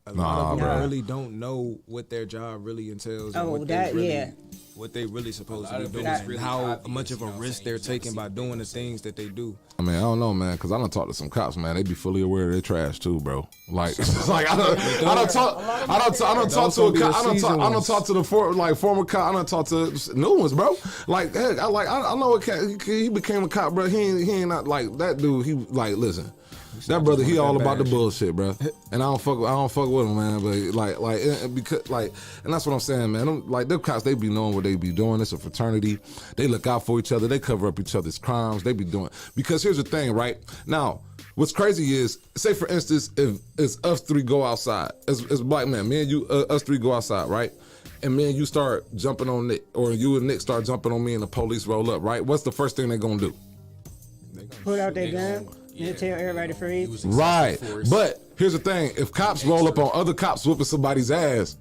A lot of them really don't know what their job really entails. And Oh, what that- they really, yeah. What they really supposed A lot to of be it doing, is and really how obvious, much of you a know what I'm risk saying? they're You just gotta taking see by what doing they the say. things that they do. I mean, I don't know, man, because I done talked to some cops, man. They be fully aware of their trash too, bro. Like, it's like I don't talk to a cop. I don't talk to the former cop. I don't talk to new ones, bro. Like, heck, I know a cat. He became a cop, bro. He ain't not like that dude. He like, listen. That brother, he all about the bullshit, bro. And I don't fuck with him, man. But because and that's what I'm saying, man. Them cops, they be knowing what they be doing. It's a fraternity. They look out for each other. They cover up each other's crimes. They be doing because here's the thing, right? Now, what's crazy is, say for instance, if it's us three go outside, as black men, me and you, us three go outside, right? And me and you start jumping on Nick, or you and Nick start jumping on me, and the police roll up, right? What's the first thing they gonna do? Pull out their gun and tell everybody to freeze. Right. But here's the thing. If cops roll up on other cops whooping somebody's ass,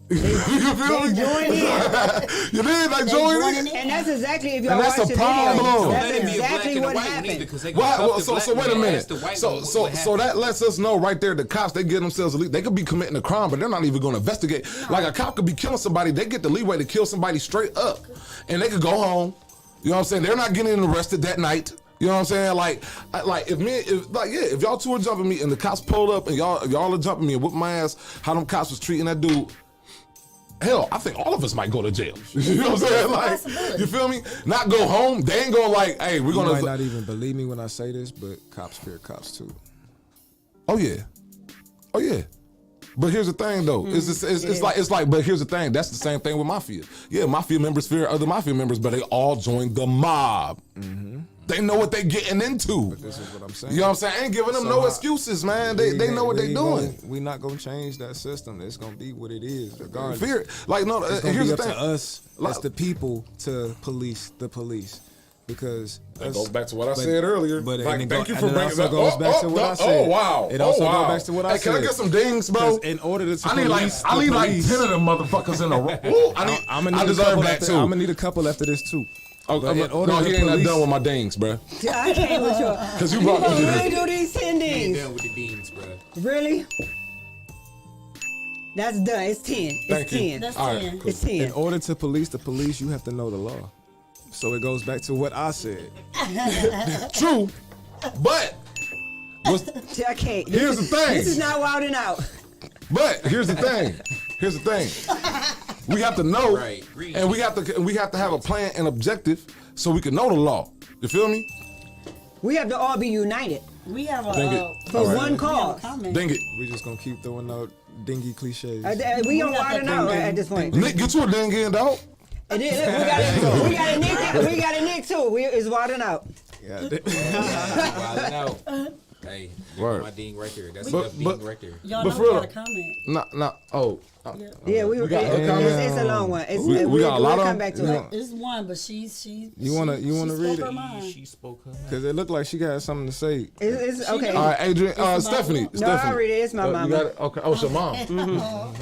you feel me? Join in. You did? Like join in? And that's exactly, if y'all And that's watch a the video, problem. that's Let it be a black exactly and a what white one happened. either, 'cause they Why? got Well, the so black wait a man minute. asked the white So one so what so happened. that lets us know right there the cops, they get themselves elite. They could be committing a crime, but they're not even going to investigate. Like a cop could be killing somebody. They get the leeway to kill somebody straight up, and they could go home. You know what I'm saying? They're not getting arrested that night. You know what I'm saying? Like if y'all two are jumping me and the cops pulled up and y'all are jumping me and whipping my ass, how them cops was treating that dude. Hell, I think all of us might go to jail. You know what I'm saying? Like, you feel me? Not go home. They ain't gonna like, hey, we're You gonna. might not even believe me when I say this, but cops fear cops too. Oh yeah. But here's the thing, though. It's like. But here's the thing. That's the same thing with mafia. Yeah, mafia members fear other mafia members, but they all join the mob. Mm-hmm. They know what they getting into. But this is what I'm saying. You know what I'm saying? I ain't giving them no excuses, man. They know what they doing. We not gonna change that system. It's gonna be what it is, regardless. Fear, like no. It's gonna Here's be the up thing. to us as the people to police the police. Because that goes back to what I said earlier. But like, thank you for bringing that. that. Goes back to what I said. Oh wow! It also wow. goes back to what I said. Can I get some dings, bro? In order to I need like 10 of them motherfuckers in a row. Ooh, I deserve that too. I'm gonna need a couple after this too. Oh, no, he ain't not done with my dings, bro. I can't with you. Cause you brought You really do these 10 He ain't dings. done with the beans, bro. Really? That's done. It's 10. It's Thank you. 10. That's All right, 10. cool. It's 10. In order to police the police, you have to know the law. So it goes back to what I said. True, but I can't. Here's the thing. This is not wilding out. here's the thing. We have to know, Right. and we have to have a plan and objective so we can know the law. You feel me? We have to all be united We have a Dang it. for All right. one cause. comment. Dang it, We just gonna keep throwing out dingy cliches. We don't got wilding that out ding, at this point. Nick, get you a ding in, dog. And then look, we got a Nick too. It's wilding out. Yeah. Wilding out. Hey, Word. my ding right there. That's But- enough but- ding right there. Y'all But know for we real- got a comment. Yeah, we got- it's a long one. We got a lot we'll of come back to them. it. It's one, but she You wanna read spoke her it? mind. She spoke her mind. Because it looked like she got something to say. It's okay. All right, Adrian, Stephanie. No, I read it. It's my You mama. got it? Okay. Oh, it's your mom. Hey, Mom.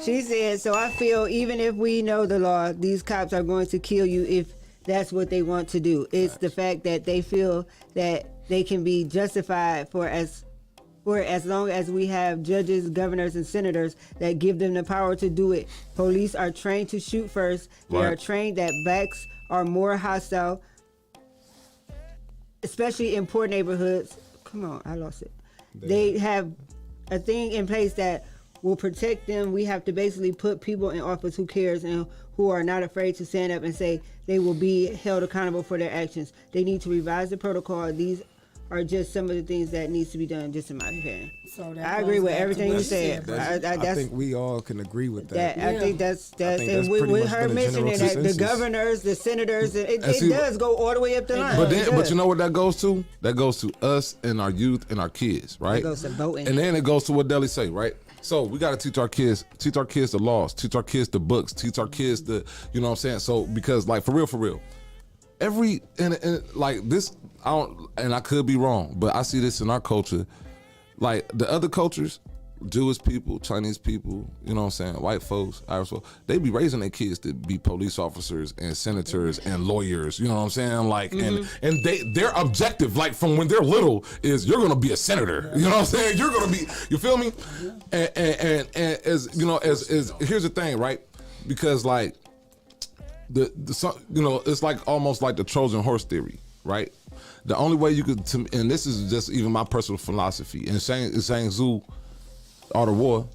She said, so I feel even if we know the law, these cops are going to kill you if that's what they want to do. It's the fact that they feel that they can be justified for as long as we have judges, governors, and senators that give them the power to do it. Police are trained to shoot first. They Right. are trained that blacks are more hostile, especially in poor neighborhoods. Come on, I lost it. They have a thing in place that will protect them. We have to basically put people in office who cares and who are not afraid to stand up and say they will be held accountable for their actions. They need to revise the protocol. These are just some of the things that needs to be done, just in my opinion. So that I agree goes with back to everything what you she said. I think we all can agree with that. I think that's think and that's with pretty much her been a mentioning general that the consensus. governors, the senators, it see- does go all the way up the line. But It then, but does. you know what that goes to? That goes to us and our youth and our kids, right? It goes to voting. And then it goes to what Deli say, right? So we got to teach our kids the laws, teach our kids the books, teach our kids the, you know what I'm saying? So because like for real, every and like this, I could be wrong, but I see this in our culture, like the other cultures, Jewish people, Chinese people, you know what I'm saying, white folks, Irish folks, they be raising their kids to be police officers and senators and lawyers, you know what I'm saying? Like, and their objective, like from when they're little, is you're gonna be a senator, you know what I'm saying? You're gonna be, you feel me? And as you know, as here's the thing, right? Because like you know, it's like almost like the Trojan horse theory, right? The only way you could, and this is just even my personal philosophy, in Shang Tzu, Art of War,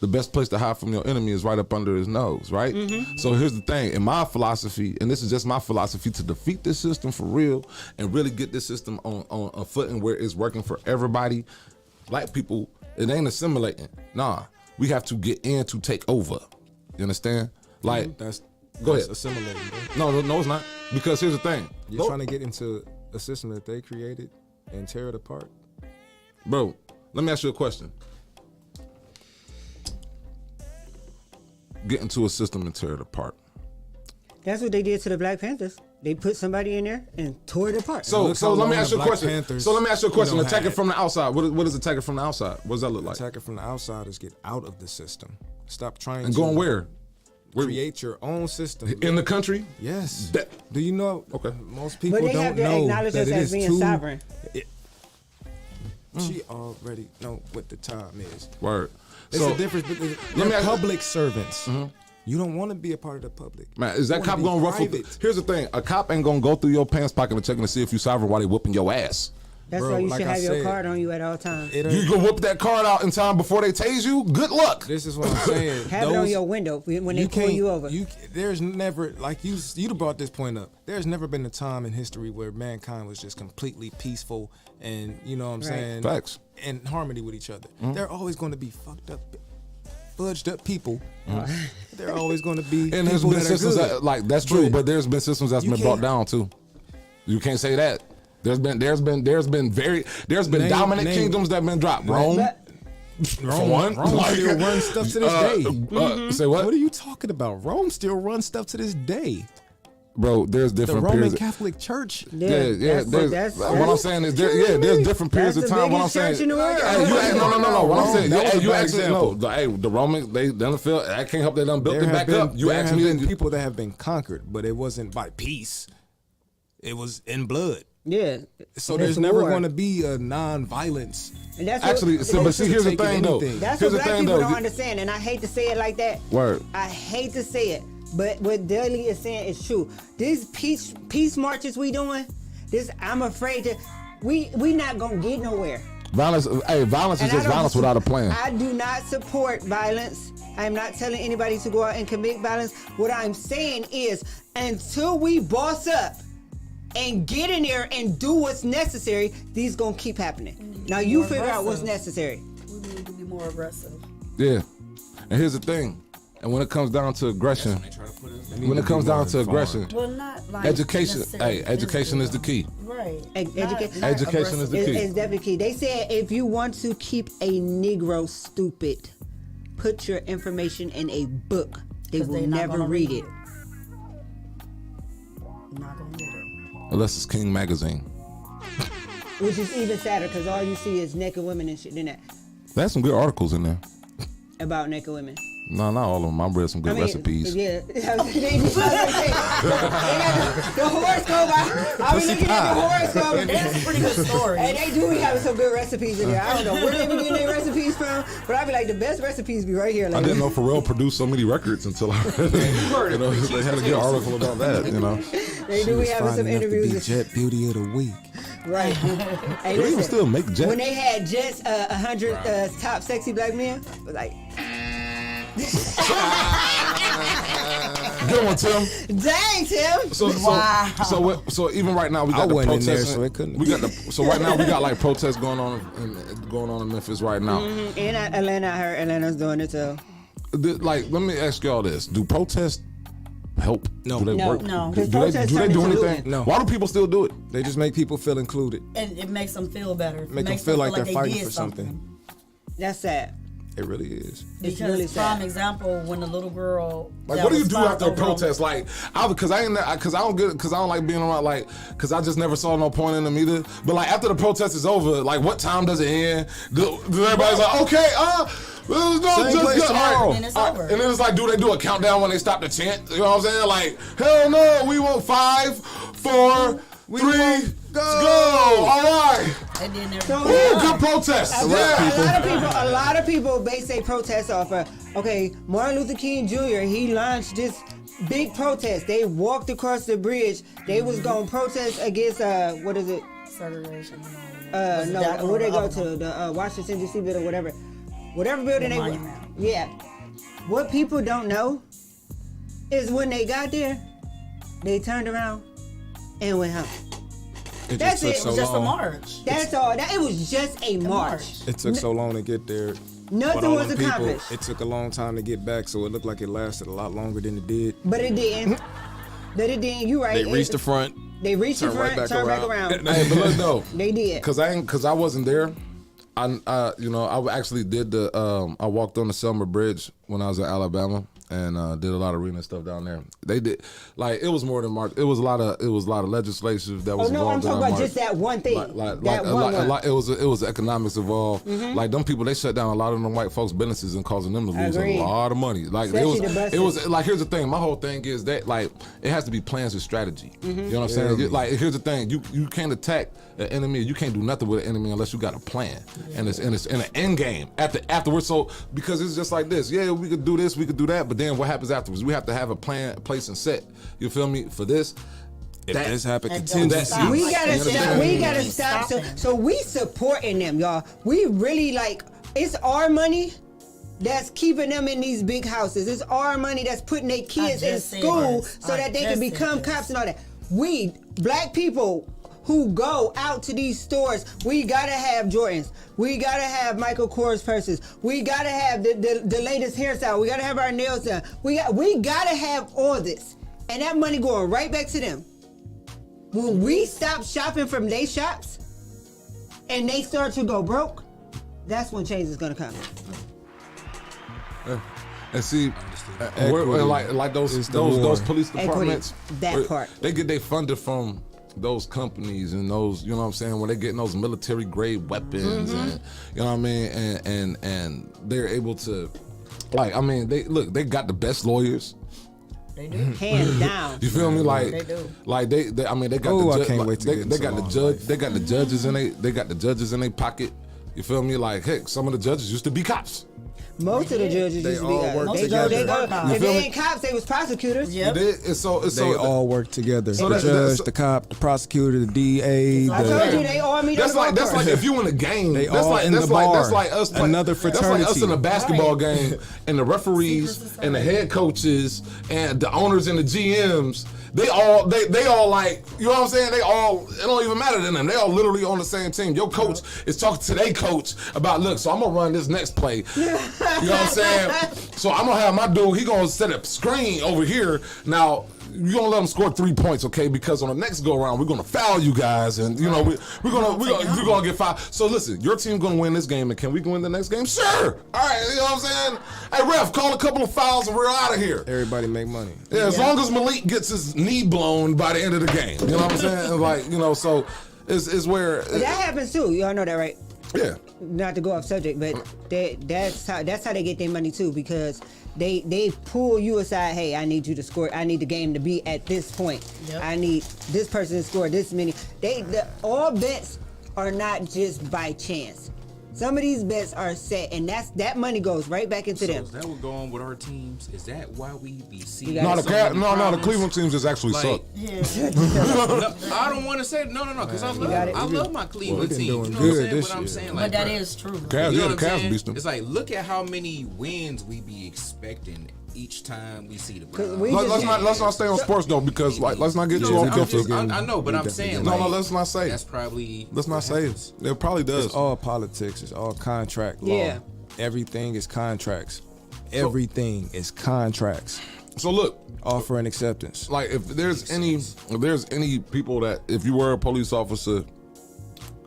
the best place to hide from your enemy is right up under his nose, right? So here's the thing, in my philosophy, and this is just my philosophy, to defeat this system for real and really get this system on a footing where it's working for everybody, black people, it ain't assimilating. Nah, we have to get in to take over. You understand? Like, go ahead. Assimilating, bro. No, it's not. Because here's the thing. You're trying to get into a system that they created and tear it apart. Bro, let me ask you a question. Get into a system and tear it apart. That's what they did to the Black Panthers. They put somebody in there and tore it apart. So Look how let me long ask you a the Black question. Panthers, So let me ask you a question. you know, Attack it had. from the outside. What is attacking from the outside? What does that look like? Attacking from the outside is get out of the system. Stop trying And to going where? create your own system. In the country? Yes. That- Do you know? Okay. Most people But they don't have to know acknowledge that us it as is being too. sovereign. She already know what the time is. Word. There's So a difference. let me They're ask- public servants. You don't want to be a part of the public. man, is that You cop wanna be gonna ruffle? private. Here's the thing: a cop ain't gonna go through your pants pocket and checking to see if you sovereign while they whooping your ass. That's Bro, why you like should I have your said, card on you at all times. It You ain't- gonna whip that card out in time before they tase you? Good luck. This is what I'm saying. Have it on your window when they pull can't- you over. There's never, like you'd brought this point up. There's never been a time in history where mankind was just completely peaceful and, you know what I'm Right. saying, Facts. in harmony with each other. They're always going to be fucked up, fudged up people. They're always going to be And there's people been that are systems good. that, like that's true, but there's been systems that's you been brought can't- down too. You can't say that. There's been dominant name- kingdoms that have been dropped. Rome, for one, Rome like, still runs stuff to this day. Say what? What are you talking about? Rome still runs stuff to this day. Bro, there's The different Roman periods. Catholic Church. Yeah. What I'm saying is, there's different periods of That's the time. What I'm biggest saying, church in the world. Hey, no. What I'm saying, That was a you bad actually example. no. The Romans, they done feel. I can't help they done built There it have back been, up. You there asked have me, been then people that have been conquered, but it wasn't by peace. It was in blood. Yeah. So That's there's never war. going to be a non-violence. And that's actually, what, but see, here's the taking thing though. anything. that's Here's what the black thing people though. don't understand, and I hate to say it like that. Word. I hate to say it, but what Dudley is saying is true. These peace marches we doing, I'm afraid to. We not gonna get nowhere. Violence. Hey, violence is And I just don't violence without a plan. I do not support violence. I'm not telling anybody to go out and commit violence. What I'm saying is, until we boss up and get in there and do what's necessary, these gonna keep happening. Now you More figure out what's aggressive. necessary. We need to be more aggressive. Yeah. And here's the thing. And when it comes down to aggression, when it comes down to aggression, Well, not like education. necessarily Hey, education is the key. Right. Education is the key. It's definitely key. They said if you want to keep a Negro stupid, put your information in a book. They 'Cause will they not never gonna read read it. Not gonna read it. Unless it's King Magazine. Which is even sadder because all you see is naked women and shit in that There's some good articles in there. about naked women. No, not all of them. I read some good recipes. Yeah. They got the horoscope. I be looking at the horoscope. That's a pretty good story. And they do be having some good recipes in there. I don't know where they be getting their recipes from, but I be like, the best recipes be right here. I Like, didn't know Pharrell produced so many records until I read it. You know, they had a good article about that, you know. they do be having some interviews. Jet Beauty of the Week. Right. Hey, Do they even listen, still make Jet? when they had Jet's 100 top sexy black men, like, Good one, Tim. dang, Tim. So even right now we I got the wasn't in there, protests. so it couldn't We got so right now we got like protests going on in Memphis right now. And Atlanta, I heard Atlanta's doing it too. Like, let me ask y'all this: do protests help? No. Do they No. work? No. Do Protests they turn do into anything? looting. No. Why do people still do it? They just make people feel included. And it makes them feel better. Make them Makes feel like they're they fighting did for something. That's sad. It really is. It's Because, really prime sad. example, when the little girl. Like, that what do you was do found after a over on- protest? Like, because I don't like being around. Like, because I just never saw no point in them either. But like after the protest is over, like, what time does it end? Do everybody's like, okay, Same place tomorrow. And it's over. And then it's like, do they do a countdown when they stop the chant? You know what I'm saying? Like, hell no, we want 5, 4, 3, go. All right. And then they're So, Ooh, yeah. good protest. A Yeah. lot of people base their protests off of, okay, Martin Luther King Jr., he launched this big protest. They walked across the bridge. They was going to protest against, what is it? segregation. No, where they go to? The Washington, D.C. building, whatever. Whatever building The they went. monument. Yeah. What people don't know is when they got there, they turned around and went home. It That's just took it. It so was just a long. march. That's all. It was just a march. It took so long to get there. Nothing But all was them people, accomplished. it took a long time to get back, so it looked like it lasted a lot longer than it did. But it didn't. But it didn't. You right. They reached the front. They reached the Turn right front, back turned back around. around. Hey, but look though, They did. cause I wasn't there. I actually did I walked on the Selma Bridge when I was in Alabama and did a lot of arena stuff down there. They did it was more than march. It was a lot of legislation that Oh was no, I'm involved in talking that about march. just that one thing. Like that one. it was economics involved. Like them people, they shut down a lot of them white folks' businesses and causing them to lose Agreed. a lot of money. Like Especially the buses. it was like, here's the thing. My whole thing is that like it has to be plans and strategy. You know what I'm saying? Like here's the thing. You can't attack an enemy. You can't do nothing with an enemy unless you got a plan and it's in an end game afterwards. So because it's just like this. Yeah, we could do this, we could do that, but then what happens afterwards? We have to have a plan, place, and set. You feel me? For this. If this happened, And contingency. don't We Like, gotta you stop. understand? We gotta stop. So we supporting them, y'all. We really like. It's our money that's keeping them in these big houses. It's our money that's putting their kids in just said school this. so I that they just can said become this. cops and all that. We black people who go out to these stores, we gotta have Jordans. We gotta have Michael Kors purses. We gotta have the latest hairstyle. We gotta have our nails done. We gotta have all this, and that money going right back to them. When we stop shopping from their shops, and they start to go broke, that's when change is gonna come. And see, Equity like those is the war. those police departments, that part. they get they funded from those companies and those, you know what I'm saying, when they getting those military grade weapons and you know what I mean, and they're able to, like, I mean, they got the best lawyers. They do. Hands down. You feel me? Like They do. Like they I mean, they got Oh, the I can't wait to they, get they into got the law judge life. they got the judges in they got the judges in their pocket. You feel me? Like, heck, some of the judges used to be cops. Most of the judges They used to be all guys. work They together. go. You If feel they me? ain't cops, they was prosecutors. Yep. You did? And so They all work together. So the that- judge, so- the cop, the prosecutor, the DA. I told you they all meet That's on the like golf course. if you in a game. They that's all like in that's the like bar. that's like us. Another That's like us in a fraternity. basketball game, and the referees and the head coaches and the owners and the GMs. They all like, you know what I'm saying? It don't even matter to them. They all literally on the same team. Your coach is talking to their coach about, look, so I'm gonna run this next play. You know what I'm saying? So I'm gonna have my dude, he gonna set a screen over here. Now, you're gonna let them score 3 points, okay? Because on the next go around, we're gonna foul you guys, and you're gonna get fouled. So listen, your team gonna win this game, and can we win the next game? Sure. All right, you know what I'm saying? Hey, ref, call a couple of fouls, and we're out of here. Everybody make money. Yeah, as long as Malik gets his knee blown by the end of the game, you know what I'm saying? Like, you know, so it's where But that happens too. Y'all know that, right? Yeah. Not to go off subject, but that's how they get their money too, because they pull you aside. Hey, I need you to score. I need the game to be at this point. Yep. I need this person to score this many. All bets are not just by chance. Some of these bets are set, and that money goes right back into them. Is that what go on with our teams? Is that why we be seeing? The Cleveland teams just actually suck. Yeah. No, I don't want to say no, because I love my Cleveland team. You know what I'm saying? But I'm saying, like, but that is true. Cavs, you know the Cavs beast them. It's like, look at how many wins we be expecting each time we see the Browns. Let's not stay on sports though, because like let's not get too off topic. I know, but I'm saying no, let's not say. That's probably. Let's not say it. It probably does. It's all politics. It's all contract law. Yeah. Everything is contracts. Everything is contracts. So look, offer and acceptance. Like if there's any people that, if you were a police officer,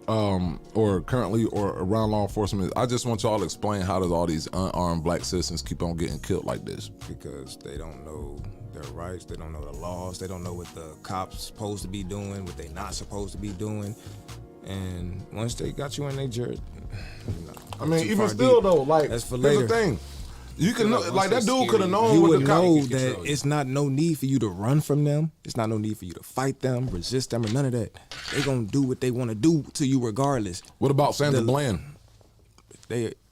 or currently or around law enforcement, I just want y'all to explain how does all these unarmed black citizens keep on getting killed like this? Because they don't know their rights, they don't know the laws, they don't know what the cops supposed to be doing, what they not supposed to be doing, and once they got you in their jury, I mean, even still though, like that's for here's later. the thing. You can know, like that dude could have known. He what would the know cop that it's not no need for you to run from them. It's not no need for you to fight them, resist them, or none of that. They gonna do what they want to do to you regardless. What about Sandra Bland?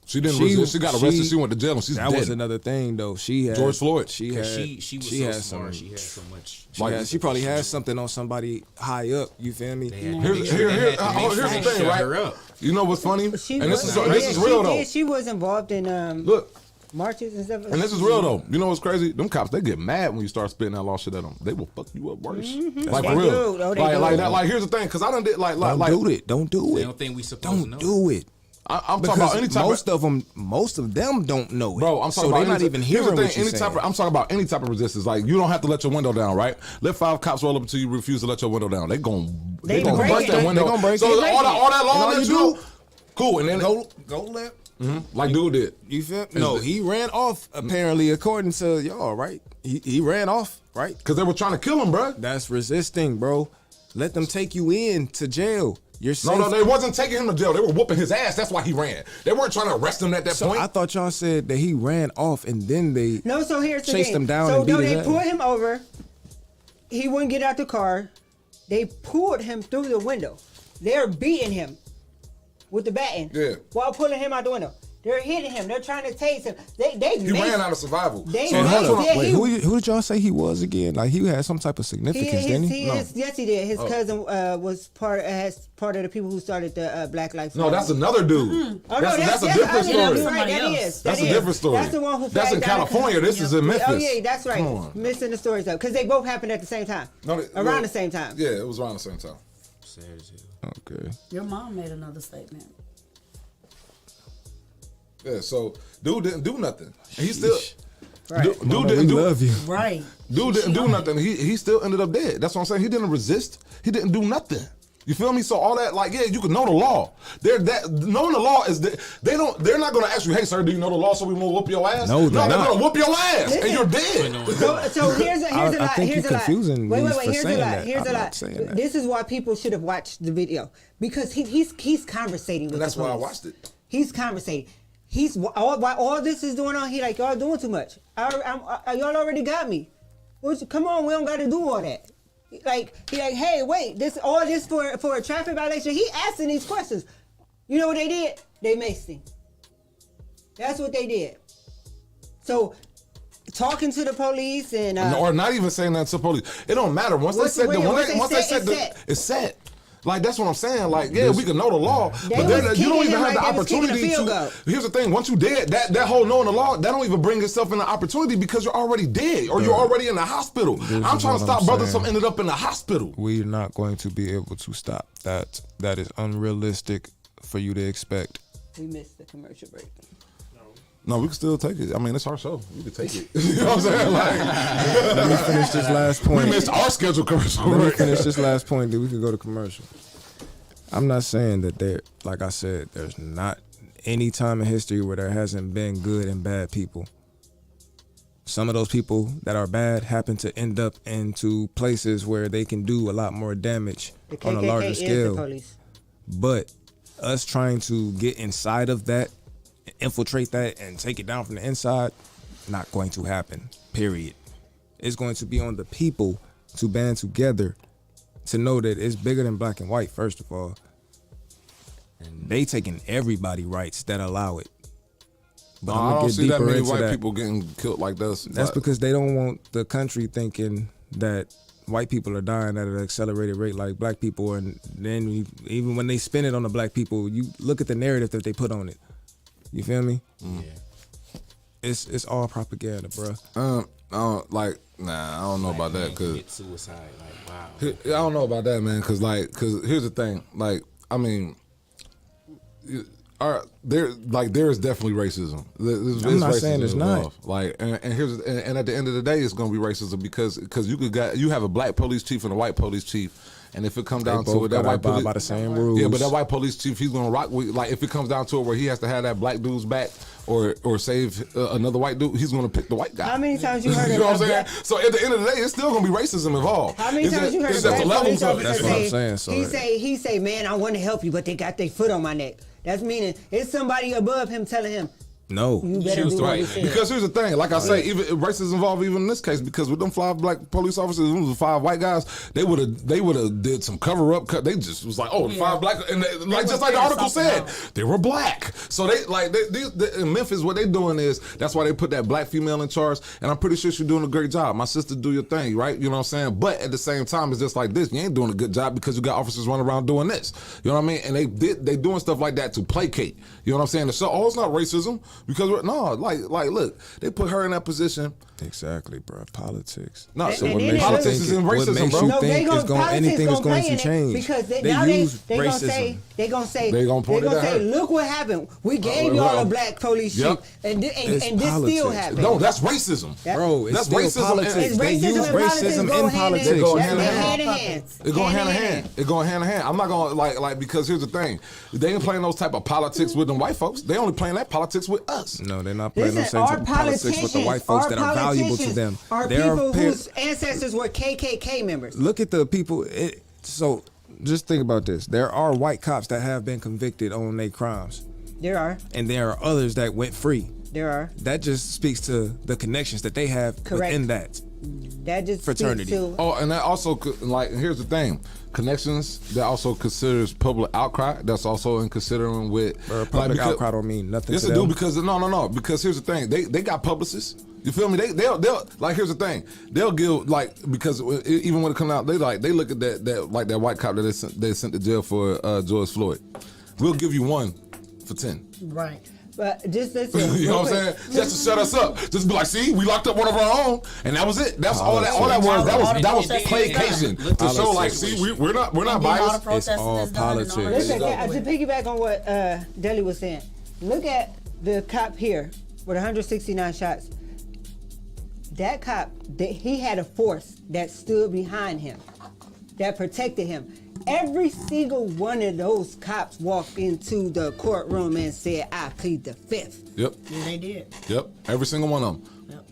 She didn't resist. She got arrested. She went to jail, and she's dead. That was another thing, though. She had George Floyd. She was so smart. She had so much. She probably had something on somebody high up. You feel me? Here's the thing, right? You know what's funny? This is real though. She was involved in look. Marches and stuff. And this is real though. You know what's crazy? Them cops, they get mad when you start spitting that law shit at them. They will fuck you up worse. Mm-hmm. Like for real. Like that. Like here's the thing, because I done did like do it. Don't do it. They don't think we supposed to know. Don't do it. I'm talking about any type most of them don't know it. Bro, I'm talking about they're not even hearing what you're saying. I'm talking about any type of resistance. Like you don't have to let your window down, right? Let 5 cops roll up until you refuse to let your window down. They gonna break that window. They gonna break so it. all that law that you do, cool. And then go left. Mm-hmm. Like dude did. You feel? No, he ran off. Apparently, according to y'all, right? He ran off, right? Because they were trying to kill him, bro. That's resisting, bro. Let them take you in to jail. You're safe. No, they wasn't taking him to jail. They were whooping his ass. That's why he ran. They weren't trying to arrest him at that point. I thought y'all said that he ran off and then they So here's the chased thing. him down and beat his they ass. pulled him over. He wouldn't get out the car. They pulled him through the window. They're beating him with the baton. Yeah. While pulling him out the window. They're hitting him. They're trying to tase him. He ran out of survival. Who did y'all say he was again? Like he had some type of significance, didn't he? Yes, he did. His cousin was part of the people who started the Black Lives Matter. No, that's another dude. Mm-hmm. That's a different story. Right, that's a different story. That's the one who. That's in California. This is in Memphis. Oh yeah, that's right. Missing the stories up because they both happened at the same time. Around the same time. Yeah, it was around the same time. Okay. Your mom made another statement. Yeah, so dude didn't do nothing. He still right. Dude didn't do love you. Right. Dude didn't do nothing. He still ended up dead. That's what I'm saying. He didn't resist. He didn't do nothing. You feel me? So all that, like, yeah, you can know the law. Knowing the law is they're not gonna ask you, hey sir, do you know the law so we won't whoop your ass? No, they're gonna not. whoop your ass and you're dead. So here's a lot. I think you're confusing me for Here's saying a lot. that. Here's I'm a not lot. saying that. This is why people should have watched the video because he's conversating with. And that's the why I police. watched it. He's conversating. He's while all this is going on, he like y'all doing too much. Y'all already got me. Come on, we don't got to do all that. He like, hey, wait, all this for a traffic violation. He asking these questions. You know what they did? They maced him. That's what they did. So, talking to the police and or not even saying that to the police. It don't matter. Once they said it's set. Like that's what I'm saying. Like we can know the law, They but was then you don't kicking even him have like the they was kicking a opportunity field to. goal. Here's the thing: once you dead, that whole knowing the law, that don't even bring itself in the opportunity because you're already dead or you're already in the hospital. I'm trying to stop brothers from ended up in the hospital. We're not going to be able to stop that. That is unrealistic for you to expect. We missed the commercial break. No, we can still take it. I mean, it's our show. We can take it. You know what I'm saying? Like, Let me finish this last point. we missed our scheduled commercial. Let me break. finish this last point, then we can go to commercial. I'm not saying that there, like I said, there's not any time in history where there hasn't been good and bad people. Some of those people that are bad happen to end up into places where they can do a lot more damage The on a KKK larger is the scale. police. But us trying to get inside of that, infiltrate that, and take it down from the inside, not going to happen, period. It's going to be on the people to band together to know that it's bigger than black and white, first of all. And they taking everybody rights that allow it. But I don't see that deeper many into white that. people getting killed like this. That's but- because they don't want the country thinking that white people are dying at an accelerated rate like black people, and then even when they spin it on the black people, you look at the narrative that they put on it. You feel me? Yeah. It's all propaganda, bro. I don't know about that because Commit suicide. Like, wow. I don't know about that, man. Because here's the thing. Like, I mean, there is definitely racism. I'm not saying there's not. Like, and at the end of the day, it's gonna be racism because you have a black police chief and a white police chief. And if it comes down to it, that white police by the same rules. Yeah, but that white police chief, he's gonna rock with. Like, if it comes down to it, where he has to have that black dude's back or save another white dude, he's gonna pick the white guy. How many times you heard you know what I'm of saying? black- So at the end of the day, it's still gonna be racism involved. How many It's times just- you heard it's a just black the levels police of it. officer That's what I'm saying. he say, man, I want to help you, but they got their foot on my neck. That's meaning it's somebody above him telling him, No. you better do what we say. Because here's the thing, like I say, even racism involved even in this case, because with them 5 black police officers, them was 5 white guys, they would have did some cover up. They just was like, oh, the 5 black, and like just like the article said, they were black. So they in Memphis, what they doing is that's why they put that black female in charge, and I'm pretty sure she's doing a great job. My sister, do your thing, right? You know what I'm saying? But at the same time, it's just like this. You ain't doing a good job because you got officers running around doing this. You know what I mean? And they doing stuff like that to placate. You know what I'm saying? So, it's not racism because look, they put her in that position. Exactly, bro. Politics. No, And- so and what then makes they politics look- is in What racism, makes bro. you No, think they it's gonna, gonna- politics anything is gonna going play to in it change. because They now use they gonna racism. say They gonna point they it gonna at say, her. look what happened. We gave well, y'all a black police chief, yep. and It's this still politics. happened. No, that's racism. Bro, it's That's still racism. politics. It's They racism use and politics racism go in hand in politics. They go That's hand in hand hand. in hand. It go hand in hand. It go hand in hand. I'm not gonna like because here's the thing. They ain't playing those type of politics with them white folks. They only playing that politics with us. No, they're not playing Listen, those same our type of politics with the white folks that are valuable to them. Are There are people par- whose ancestors were KKK members. Look at the people. So just think about this. There are white cops that have been convicted on their crimes, There are. and there are others that went free. There are. That just speaks to the connections that they have Correct. within that. That just Fraternity. speaks to Oh, and that also here's the thing. Connections that also considers public outcry. That's also in considering with Public outcry don't mean nothing Yes, to it them. do because no. Because here's the thing. They got publicists. You feel me? They'll like here's the thing. They'll give because even when it comes out, they look at that white cop that they sent to jail for George Floyd. We'll give you 1 for 10. Right. But just listen. You know what I'm real saying? quick. Just to shut us up. Just be like, see, we locked up one of our own, and that was it. That's all that was. That was placation to show like, see, we're not biased. It's all politics. Listen, to piggyback on what Deli was saying, look at the cop here with 169 shots. That cop, he had a force that stood behind him, that protected him. Every single one of those cops walked into the courtroom and said, I plead the 5th. Yep. Yeah, they did. Yep. Every single one of them. Yep.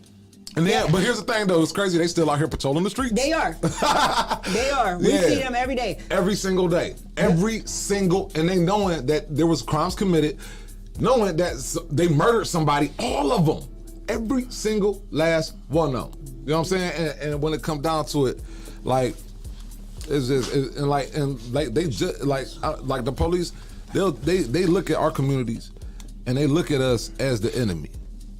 And then, but here's the thing though, it's crazy. They still out here patrolling the streets. They are. They are. We Yeah. see them every day. Every single day. Every single, and they knowing that there was crimes committed, knowing that they murdered somebody, all of them. Every single last one of them. You know what I'm saying? And when it comes down to it, like, it's just they just like the police, they look at our communities and they look at us as the enemy.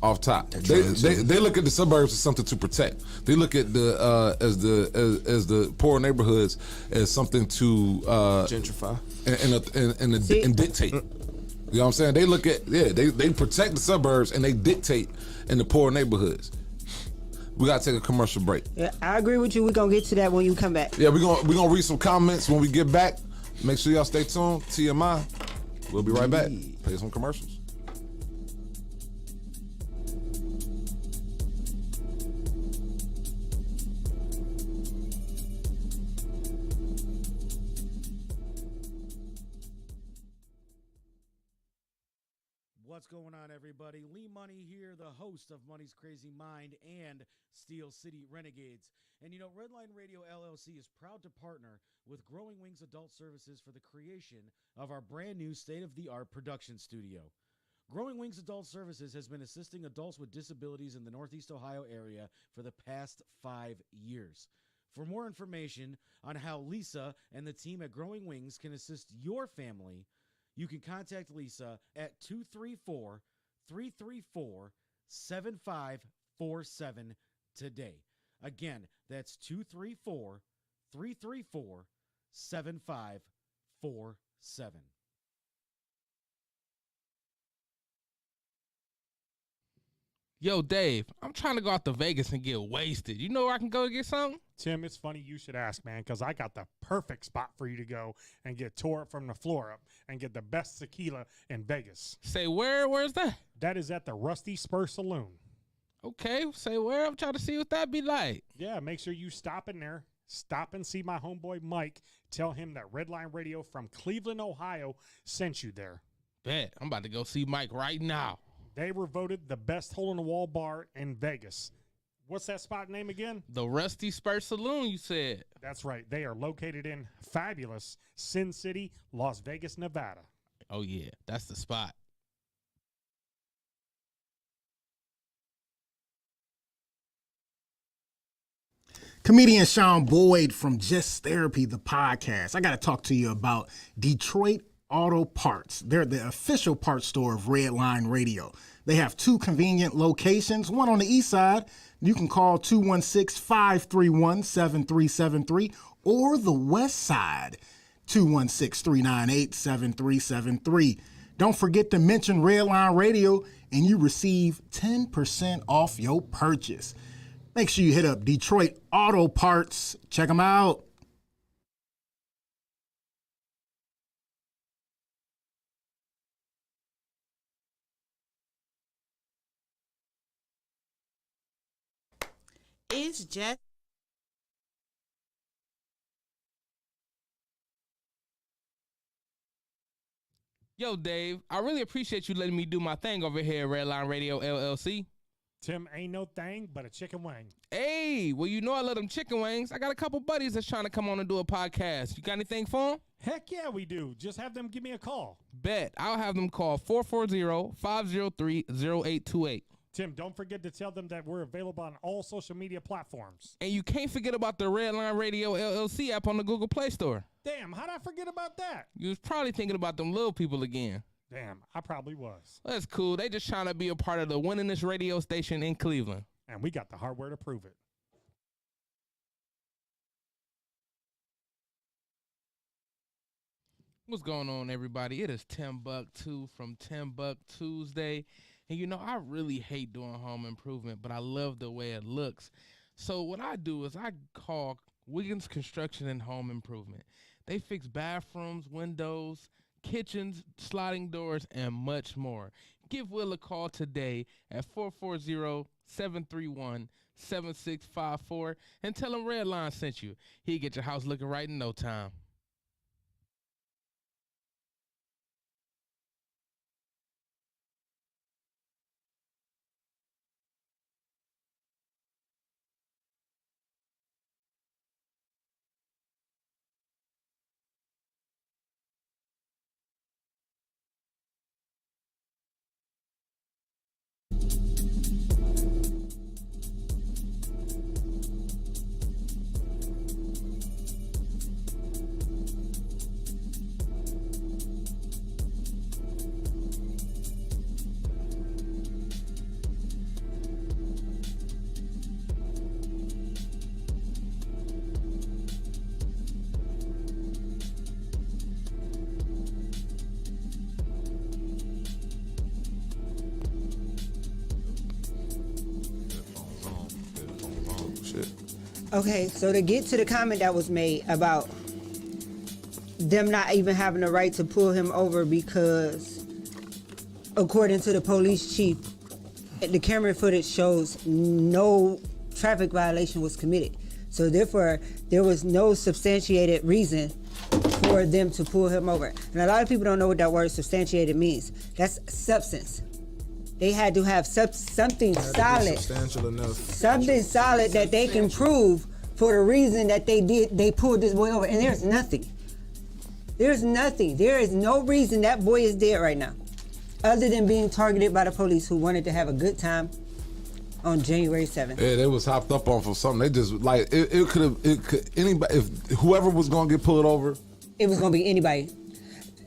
off top. They look at the suburbs as something to protect. They look at the as the poor neighborhoods as something to gentrify and dictate. You know what I'm saying? They look at they protect the suburbs and they dictate in the poor neighborhoods. We gotta take a commercial break. Yeah, I agree with you. We're gonna get to that when you come back. Yeah, we're gonna read some comments when we get back. Make sure y'all stay tuned. TMI. We'll be right back. Play some commercials. What's going on, everybody? Lee Money here, the host of Money's Crazy Mind and Steel City Renegades. And you know, Redline Radio LLC is proud to partner with Growing Wings Adult Services for the creation of our brand new state-of-the-art production studio. Growing Wings Adult Services has been assisting adults with disabilities in the Northeast Ohio area for the past 5 years. For more information on how Lisa and the team at Growing Wings can assist your family, you can contact Lisa at 234-334-7547 today. Again, that's 234-334-7547. Yo, Dave, I'm trying to go out to Vegas and get wasted. You know where I can go get something? Tim, it's funny you should ask, man, because I got the perfect spot for you to go and get tore up from the floor up and get the best tequila in Vegas. Say where? Where's that? That is at the Rusty Spur Saloon. Okay, say where? I'm trying to see what that be like. Yeah, make sure you stop in there. Stop and see my homeboy Mike. Tell him that Redline Radio from Cleveland, Ohio sent you there. Bet. I'm about to go see Mike right now. They were voted the best hole-in-the-wall bar in Vegas. What's that spot name again? The Rusty Spur Saloon, you said. That's right. They are located in fabulous Sin City, Las Vegas, Nevada. Oh, yeah. That's the spot. Comedian Sean Boyd from Just Therapy, the podcast. I got to talk to you about Detroit Auto Parts. They're the official parts store of Redline Radio. They have 2 convenient locations, one on the east side. You can call 216-531-7373, or the west side, 216-398-7373. Don't forget to mention Redline Radio and you receive 10% off your purchase. Make sure you hit up Detroit Auto Parts. Check them out. It's just Yo, Dave, I really appreciate you letting me do my thing over here at Redline Radio LLC. Tim, ain't no thing but a chicken wing. Hey, well, you know I love them chicken wings. I got a couple buddies that's trying to come on and do a podcast. You got anything for them? Heck yeah, we do. Just have them give me a call. Bet. I'll have them call 440-503-0828. Tim, don't forget to tell them that we're available on all social media platforms. And you can't forget about the Redline Radio LLC app on the Google Play Store. Damn, how'd I forget about that? You was probably thinking about them little people again. Damn, I probably was. That's cool. They just trying to be a part of the winningest radio station in Cleveland. And we got the hardware to prove it. What's going on, everybody? It is Timbuk2 from Timbuk Tuesday. And you know, I really hate doing home improvement, but I love the way it looks. So what I do is I call Wiggins Construction and Home Improvement. They fix bathrooms, windows, kitchens, sliding doors, and much more. Give Will a call today at 440-731-7654 and tell him Redline sent you. He'll get your house looking right in no time. Okay, so to get to the comment that was made about them not even having the right to pull him over because, according to the police chief, the camera footage shows no traffic violation was committed. So therefore, there was no substantiated reason for them to pull him over. And a lot of people don't know what that word substantiated means. That's substance. They had to have something solid. Substantial enough. Something solid that they can prove for the reason that they pulled this boy over. And there's nothing. There's nothing. There is no reason that boy is dead right now, other than being targeted by the police who wanted to have a good time on January 7th. Yeah, they was hopped up on for something. They just like it could anybody, if whoever was gonna get pulled over, It was gonna be anybody.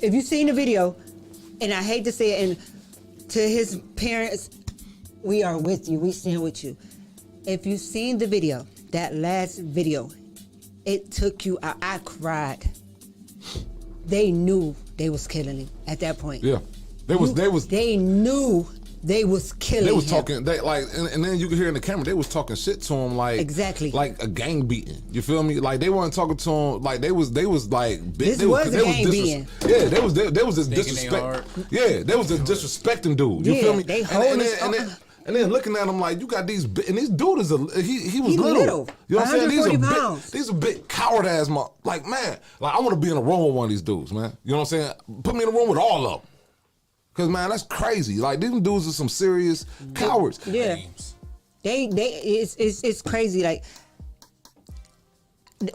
If you've seen the video, and I hate to say it, and to his parents, we are with you. We stand with you. If you've seen the video, that last video, it took you out. I cried. They knew they was killing him at that point. yeah, they knew they was killing him. They was talking, and then you could hear in the camera, they was talking shit to him like exactly like a gang beating. You feel me? Like they weren't talking to him like they was like this was a gang beating. Yeah, they was just Thinking disrespect. Yeah, they was just disrespecting dude. You feel me? They holding and then looking at him like you got these, and this dude is he was He's little. You know what I'm saying? 140 pounds. These are big coward ass like man. Like I want to be in a room with one of these dudes, man. You know what I'm saying? Put me in a room with all of them. Cause man, that's crazy. Like these dudes are some serious cowards. Yeah, it's crazy. Like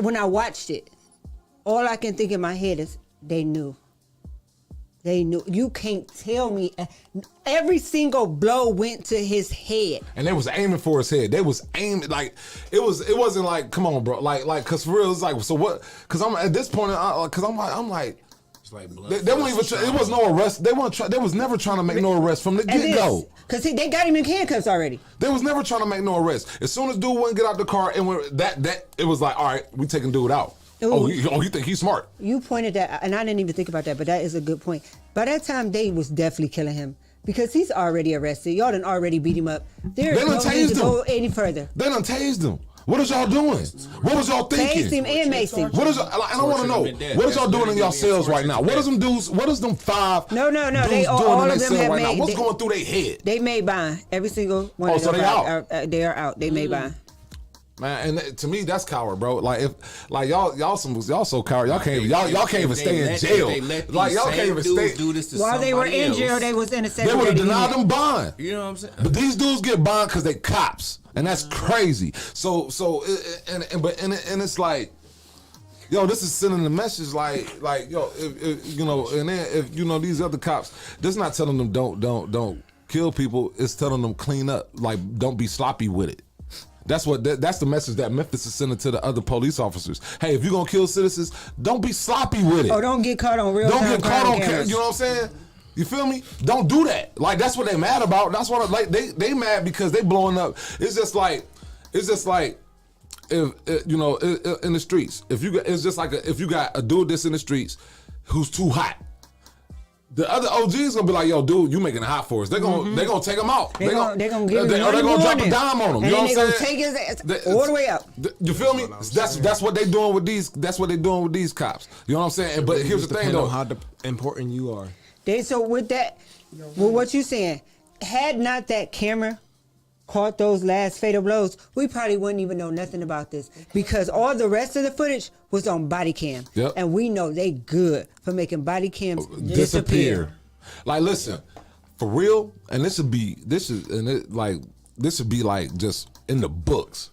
when I watched it, all I can think in my head is they knew. They knew. You can't tell me. Every single blow went to his head, and they was aiming for his head. They was aiming like it wasn't like come on, bro. Like cause for real, it's like so what? Cause I'm at this point, cause I'm like. Like they weren't even. It was no arrest. They weren't. They was never trying to make no arrest from the get go. Cause they got him in handcuffs already. They was never trying to make no arrest. As soon as dude wouldn't get out the car, and when it was like, all right, we taking dude out. Ooh. You think he's smart? You pointed that, and I didn't even think about that, but that is a good point. By that time, they was definitely killing him because he's already arrested. Y'all done already beat him up. There is no need to go any further. They done tased him. What is y'all doing? What was y'all thinking? Tased him and maced him. What is? I don't want to know. What is y'all doing in y'all cells right now? What is them dudes? What is them five? No. Dudes They all doing in of their them cell have right made. now? What's going through their head? They made bond. Every single one. of so them they out. They are out. They made bond. Man, and to me that's coward, bro. Like if y'all so coward, y'all can't even stay in jail. Like y'all can't even stay. While they were in jail, they was in a They would have denied them bond. You know what I'm saying? But these dudes get bond because they cops, and that's crazy. So it's like, yo, this is sending the message like yo, if you know, and then if you know these other cops, this not telling them don't kill people. It's telling them clean up, like don't be sloppy with it. That's the message that Memphis is sending to the other police officers. Hey, if you're gonna kill citizens, don't be sloppy with it. Oh, don't get caught on real time. Don't get caught on camera. cameras. You know what I'm saying? You feel me? Don't do that. Like that's what they mad about. That's what like they mad because they blowing up. It's just like if you know in the streets. It's just like if you got a dude that's in the streets who's too hot. The other OG's gonna be like, "Yo, dude, you making it hot for us." They're gonna take him out. They're gonna give him they're gonna drop a dime on him. You know what I'm saying? Gonna take his ass all the way up. You feel me? That's what they doing with these. That's what they doing with these cops. You know what I'm saying? But here's the thing, though. On how important you are. So with that, with what you saying, had not that camera caught those last fatal blows, we probably wouldn't even know nothing about this because all the rest of the footage was on body cam. Yep. And we know they good for making body cams disappear. Like, listen, for real, and this would be like just in the books.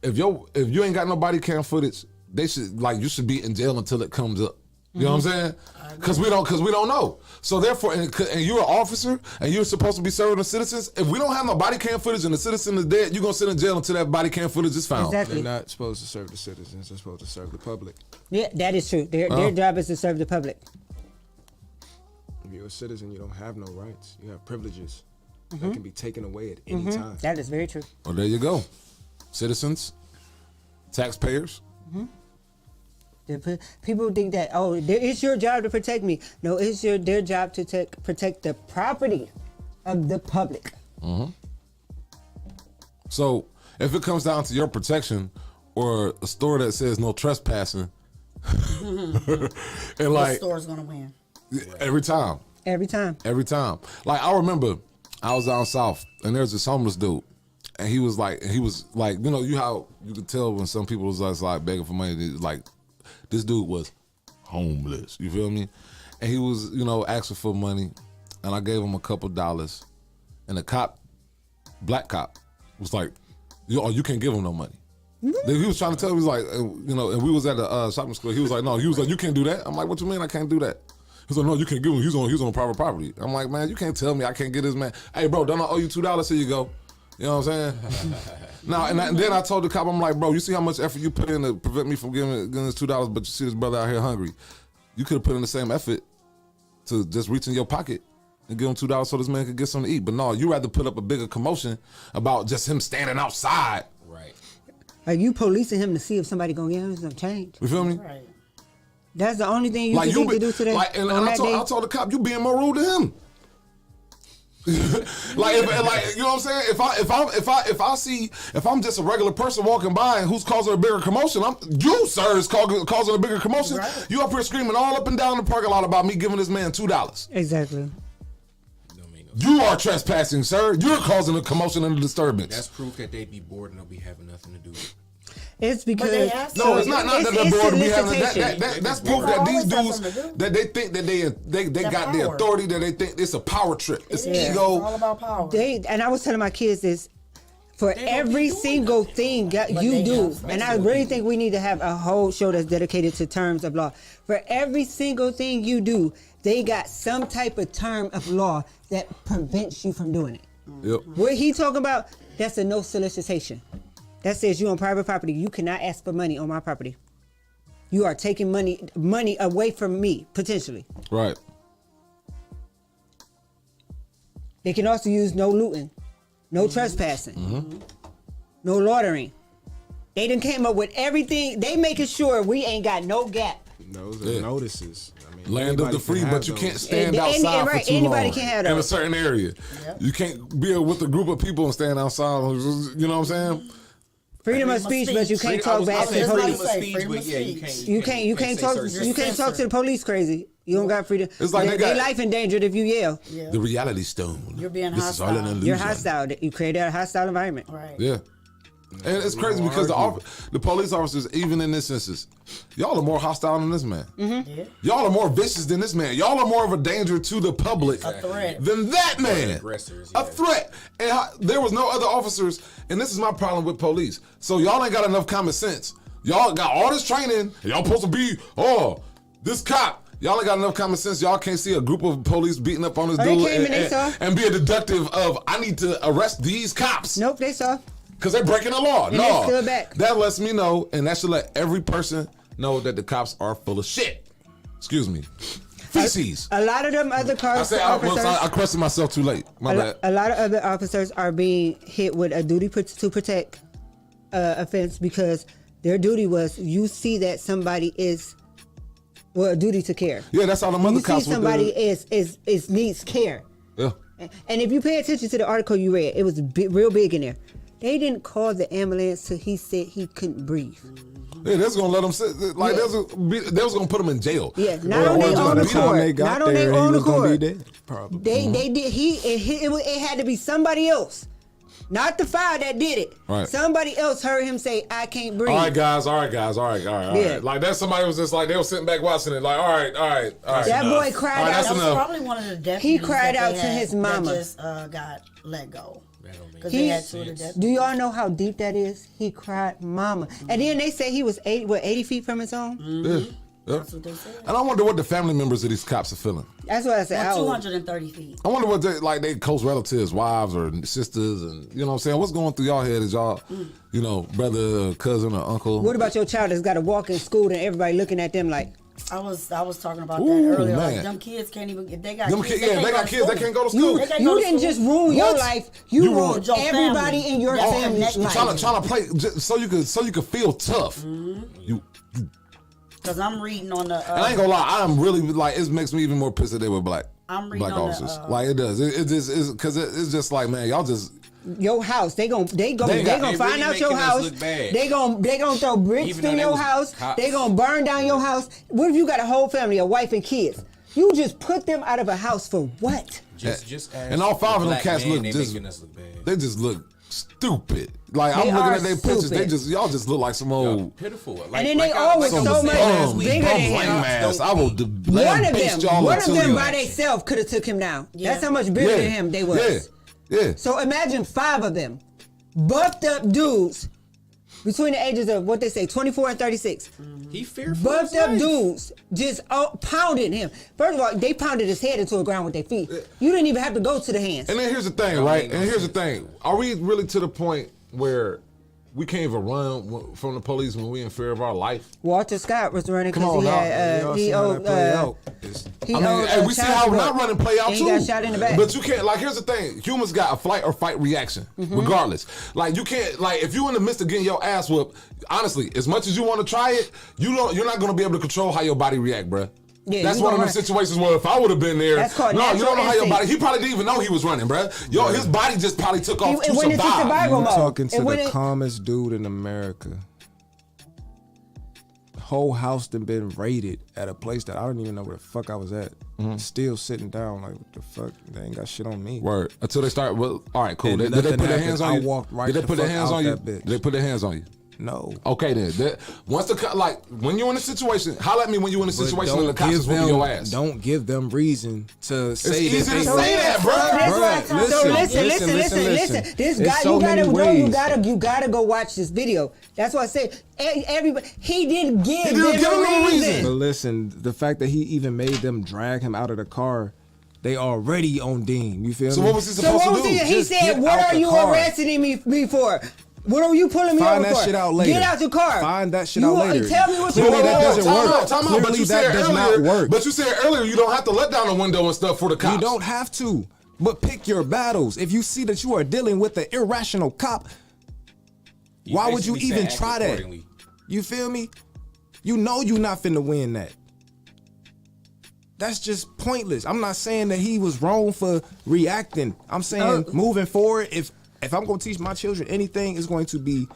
If you ain't got no body cam footage, you should be in jail until it comes up. You know what I'm saying? Because we don't know. So therefore, and you're an officer and you're supposed to be serving the citizens. If we don't have no body cam footage and the citizen is dead, you're gonna sit in jail until that body cam footage is found. Exactly. They're not supposed to serve the citizens. They're supposed to serve the public. Yeah, that is true. Their job is to serve the public. If you're a citizen, you don't have no rights. You have privileges that can be taken away at any time. That is very true. Well, there you go. Citizens, taxpayers. People think that, it's your job to protect me. No, it's their job to protect the property of the public. So if it comes down to your protection, or a store that says no trespassing, and The like store's gonna win. every time. Every time. Every time. Like I remember I was down south and there's this homeless dude. And he was like, you know, how you could tell when some people was just like begging for money, like this dude was homeless. You feel me? And he was, you know, asking for money, and I gave him a couple dollars. And the cop, black cop, was like, you can't give him no money. He was trying to tell me, he was like, you know, and we was at the shopping school. He was like, no, you can't do that. I'm like, what you mean I can't do that? He's like, no, you can't give him. He's on private property. I'm like, man, you can't tell me I can't get this man. Hey, bro, don't I owe you $2? Here you go. You know what I'm saying? Now, and then I told the cop, I'm like, bro, you see how much effort you put in to prevent me from getting this $2, but you see this brother out here hungry. You could have put in the same effort to just reach in your pocket and give him $2 so this man could get something to eat. But no, you rather put up a bigger commotion about just him standing outside. Right. Are you policing him to see if somebody gonna give him some change? You feel me? Right. That's the only thing you Like think to do today. Like, and on I that day? told the cop, you being more rude to him. like you know what I'm saying? If I'm just a regular person walking by and who's causing a bigger commotion, you sir is causing a bigger commotion. Right. You up here screaming all up and down the parking lot about me giving this man $2. Exactly. You are trespassing, sir. You're causing a commotion and a disturbance. That's proof that they be bored and they'll be having nothing to do. It's because no, it's not that they're bored. That's proof that these dudes that they think that they got the authority, that they think it's a power trip. It's ego. It's all about power. And I was telling my kids this. For every single thing that you do, and I really think we need to have a whole show that's dedicated to terms of law. For every single thing you do, they got some type of term of law that prevents you from doing it. Yep. What he talking about, that's a no solicitation. That says you on private property. You cannot ask for money on my property. You are taking money away from me, potentially. Right. They can also use no looting, no trespassing, no loitering. They done came up with everything. They making sure we ain't got no gap. Those are notices. I mean, land of the free, but you can't stand And outside for too anybody long can have in a those. certain area. Yep. You can't be with a group of people and stand outside. You know what I'm saying? Freedom of speech, but you can't talk back to the police. You can't talk to the police crazy. You don't got freedom. It's like their life endangered if you yell. Yeah. The reality stone. You're being this hostile. Is all an illusion. You're hostile. You created a hostile environment. Right. Yeah. And it's crazy because the police officers, even in this instance, y'all are more hostile than this man. Mm-hmm. Yeah. Y'all are more vicious than this man. Y'all are more of a danger to the public than that man. A threat. And there was no other officers, and this is my problem with police. So y'all ain't got enough common sense. Y'all got all this training, and y'all supposed to be, this cop. Y'all ain't got enough common sense. Y'all can't see a group of police beating up on this dude and be a deductive of, I need to arrest these cops. Nope, they saw. Because they're breaking the law. And no, still back. That lets me know, and that should let every person know that the cops are full of shit. Excuse me. Feces. A lot of them other officers. I questioned myself too late. My bad. A lot of other officers are being hit with a duty to protect offense because their duty was, you see that somebody is, a duty to care. Yeah, that's all the other cops. You see somebody is needs care. Yeah. And if you pay attention to the article you read, it was real big in there. They didn't call the ambulance till he said he couldn't breathe. Yeah, that's gonna let them sit. Like they was gonna put him in jail. Yeah, not on their own accord. Not on their own accord. They did. It had to be somebody else, not the fire that did it. Right. Somebody else heard him say, "I can't breathe." All right, guys. All right. Like that, somebody was just like they were sitting back watching it. Like, all right. That boy cried out. That was probably one of the deputies. He cried out to his mama. That just got let go. They had two of the deputies. Do y'all know how deep that is? He cried, "Mama," and then they say he was 80 feet from his home. Yeah. That's what they said. And I wonder what the family members of these cops are feeling. That's what I said. 230 feet. I wonder what they close relatives, wives or sisters, and you know what I'm saying. What's going through y'all head? Is y'all, brother, cousin, or uncle? What about your child that's got to walk in school and everybody looking at them like? I was talking about that earlier. Like, them kids can't even. If they got kids, they got kids. They can't go to school. You didn't just ruin your life. You ruined everybody in your family's life. Trying to play so you could feel tough. Mm-hmm. Because I'm reading on the. And I ain't gonna lie, I'm really like it makes me even more pissed that they were black. I'm reading black on officers. the. Like it does. It just because it's just like, man, y'all just your house. They gonna They find really out your making us house. look bad. They gonna throw bricks Even through though they your was house. cops. They gonna burn down your house. What if you got a whole family, a wife and kids? You just put them out of a house for what? Just And all 5 of them black cats man, look they just, making us look bad. they just look stupid. Like They I'm looking are at their pictures, they stupid. y'all just look like some old. Pitiful. Like, And then they all was so much bigger than him. I will One of paste them, y'all one up of to them you. by themselves could have took him down. Yeah. That's how much bigger than him they was. Yeah. So imagine 5 of them, buffed up dudes, between the ages of what they say, 24 and 36. He fearful. Buffed up dudes just pounded him. First of all, they pounded his head into the ground with their feet. You didn't even have to go to the hands. And then here's the thing, right? And here's the thing: are we really to the point where we can't even run from the police when we in fear of our life? Walter Scott was running Come because on he now. had Y'all see how that play out. he I mean, owed, hey, we see child how support. not running play out And too. he got shot in the back. But you can't. Like, here's the thing: humans got a flight or fight reaction, regardless. Like, you can't. Like, if you in the midst of getting your ass whooped, honestly, as much as you want to try it, you're not going to be able to control how your body react, bruh. Yeah, that's you one of gonna them run. situations where if I would have been there, That's called no, you don't know natural how your body. instinct. He probably didn't even know he was running, bruh. Yo, his body just probably took off to it went into survive. survival You mode. talking to It went the in- calmest dude in America. Whole house done been raided at a place that I don't even know where the fuck I was at. Still sitting down like, what the fuck? They ain't got shit on me. Word. Until they start. Well, all right, cool. And Did they nothing put their happened. hands on I you? walked right Did they the put their fuck hands out on you? that bitch. Did they put their hands on you? No. Okay then. Once like when you're in a situation, holler at me when you're in a But situation and the cops is whooping your ass. Don't give them reason to say easy that to they say that, bro. That's why. Bruh, Listen. This There's guy, so you gotta many go. You ways. gotta go watch this video. That's why I said everybody. He didn't give He didn't them give him no a reason. reason. But listen, the fact that he even made them drag him out of the car, they already on Dean. You feel So me? what was he So supposed what to was do? he? He Just said, get "What out are the you car. arresting me for? What are you pulling me Find over that for? shit out later. Get out the car. Find that shit You out want- later. Tell me what's Clearly going that on. doesn't work. Time out. But Clearly you that said does earlier. not work. But you said earlier you don't have to let down the window and stuff for the cops. You don't have to. But pick your battles. If you see that you are dealing with an irrational cop, why would you basically even said try act that? accordingly. You feel me? You know you not finna win that. That's just pointless. I'm not saying that he was wrong for reacting. I'm saying moving forward, if I'm gonna teach my children anything, it's going to be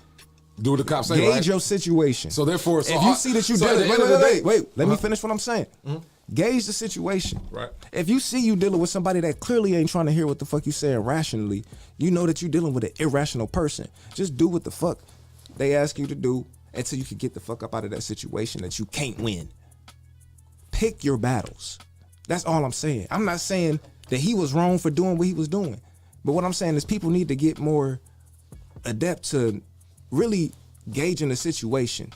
do what the cops say. gauge Right? your situation. So therefore, if you see that you so at dealing, the end of the day, wait, let me finish what I'm saying. Gauge the situation. Right. If you see you dealing with somebody that clearly ain't trying to hear what the fuck you saying rationally, you know that you dealing with an irrational person. Just do what the fuck they ask you to do until you can get the fuck up out of that situation that you can't win. Pick your battles. That's all I'm saying. I'm not saying that he was wrong for doing what he was doing. But what I'm saying is people need to get more adept to really gauging the situation.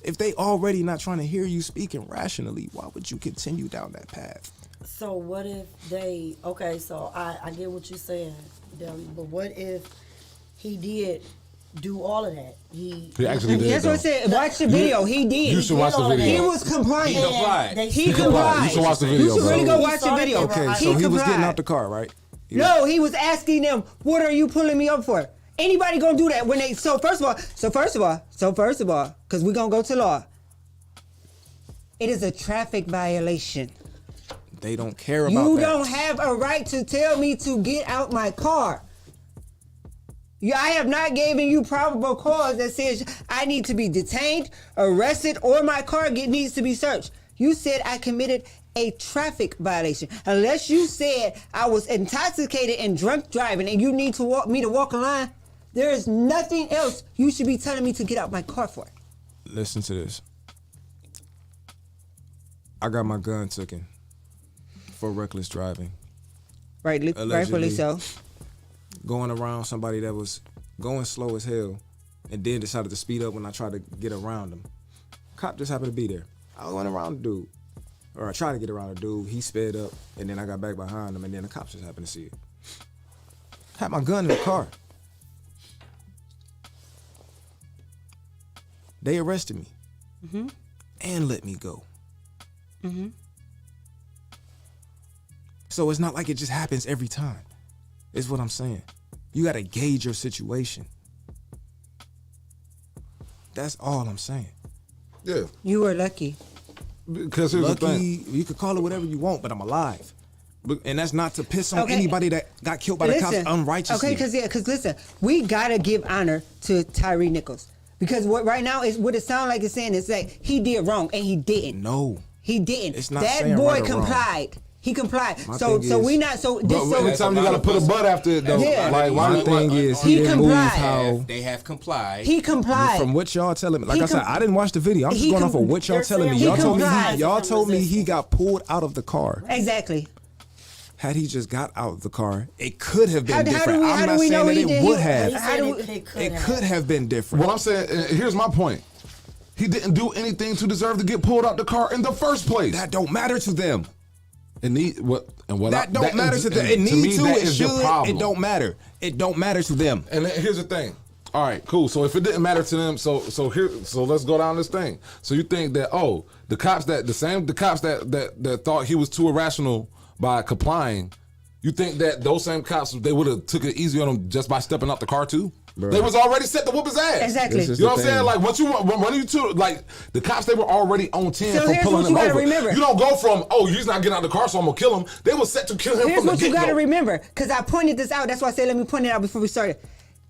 If they already not trying to hear you speaking rationally, why would you continue down that path? So what if they? Okay, so I get what you're saying, Deli, but what if he did do all of that? He actually did. That's what I said. Watch the video. He did. You should watch the all of that. video. He was compliant. He complied. They He still- complied. You should watch the video, You should really bro. go watch the video. Okay, He so he was getting complied. out the car, right? No, he was asking them, "What are you pulling me up for?" Anybody gonna do that when they? So first of all, because we gonna go to law. It is a traffic violation. They don't care about You that. don't have a right to tell me to get out my car. I have not given you probable cause that says I need to be detained, arrested, or my car needs to be searched. You said I committed a traffic violation. Unless you said I was intoxicated and drunk driving and you need to walk a line, there is nothing else you should be telling me to get out my car for. Listen to this. I got my gun taken for reckless driving. Rightfully so. Going around somebody that was going slow as hell and then decided to speed up when I tried to get around him. Cop just happened to be there. I went around the dude. Or I tried to get around the dude. He sped up and then I got back behind him and then the cops just happened to see it. Had my gun in the car. They arrested me. And let me go. So it's not like it just happens every time. Is what I'm saying. You gotta gauge your situation. That's all I'm saying. Yeah. You were lucky. Because here's the thing. Lucky, you could call it whatever you want, but I'm alive. And that's not to piss on Okay. anybody that got killed by the cops unrighteously. Okay, because listen, we gotta give honor to Tyree Nichols because what right now is what it sounds like it's saying is that he did wrong and he didn't. No, he didn't. It's not that saying boy right or wrong. complied. He complied. My So thing we is- not so. But This, so every time you gotta put a butt after it, though. Yeah. Like, why? My thing is, He he didn't move complied. how. They have complied. he complied. From what y'all telling me, like He I said, com- I didn't watch the video. I'm just he going off com- of what y'all They're telling me. saying Y'all he told me complied. y'all told me he got pulled out of the car. Exactly. Had he just got out of the car, it could have been How do different. we- I'm how do not we saying know that he it did- would he- have. He How said do it It could have been different. What I'm saying, here's my point. He didn't do anything to deserve to get pulled out the car in the first place. That don't matter to them. That That don't matter is- to them. and It to me, needs to. that It is the should. problem. It don't matter. It don't matter to them. And then here's the thing. All right, cool. So if it didn't matter to them, so let's go down this thing. So you think that the cops that thought he was too irrational by complying, you think that those same cops they would have took it easy on him just by stepping out the car too? Bro. They was already set to whoop his ass. Exactly. This is You know the what I'm saying? thing. Like once when you two like the cops, they were already on 10 So from here's pulling what him you gotta over. remember. You don't go from he's not getting out of the car, so I'm gonna kill him. They were set to kill him Here's from the what you get-go. got to remember, because I pointed this out. That's why I said let me point it out before we started.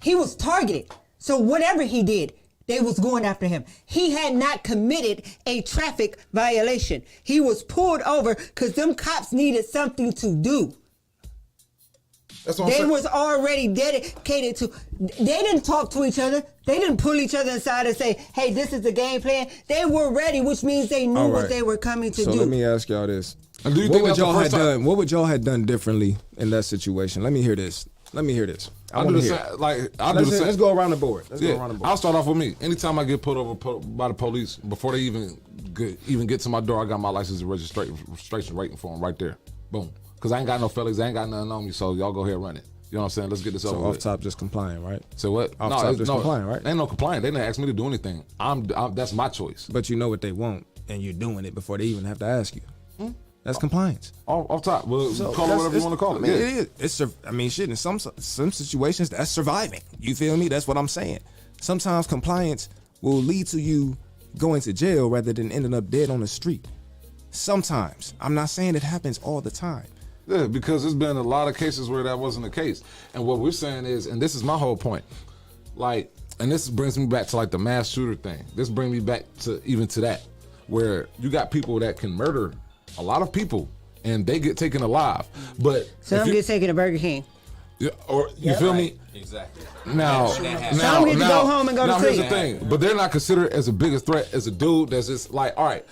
He was targeted. So whatever he did, they was going after him. He had not committed a traffic violation. He was pulled over because them cops needed something to do. That's what I'm They saying. was already dedicated to. They didn't talk to each other. They didn't pull each other aside and say, "Hey, this is the game plan." They were ready, which means they knew All what right. they were coming to So do. let me ask y'all this: And do you What think would that's the y'all have first time- done? What would y'all have done differently in that situation? Let me hear this. I I do wanna the hear same. it. Like I do the same. Let's go around the board. Let's go around the board. I'll start off with me. Anytime I get pulled over by the police, before they even get to my door, I got my license and registration waiting for them right there. Boom. Because I ain't got no fellas, I ain't got nothing on me, so y'all go ahead and run it. You know what I'm saying? Let's get this So over off with. top, just complying, right? So what? Off top, just complying, right? Ain't no complying. They didn't ask me to do anything. That's my choice. But you know what they want, and you're doing it before they even have to ask you. That's compliance. Off top. Well, So call it that's- whatever you want to call it. I mean, Yeah. it is. Shit. In some situations, that's surviving. You feel me? That's what I'm saying. Sometimes compliance will lead to you going to jail rather than ending up dead on the street. Sometimes. I'm not saying it happens all the time. Yeah, because there's been a lot of cases where that wasn't the case. And what we're saying is, and this is my whole point, like, and this brings me back to like the mass shooter thing. This brings me back to even to that, where you got people that can murder a lot of people and they get taken alive. But Some if you- get taken to Burger King. yeah, or you feel me? Exactly. Now, Some get to go home and go to now here's sleep. the thing, but they're not considered as a bigger threat as a dude that's just like, all right,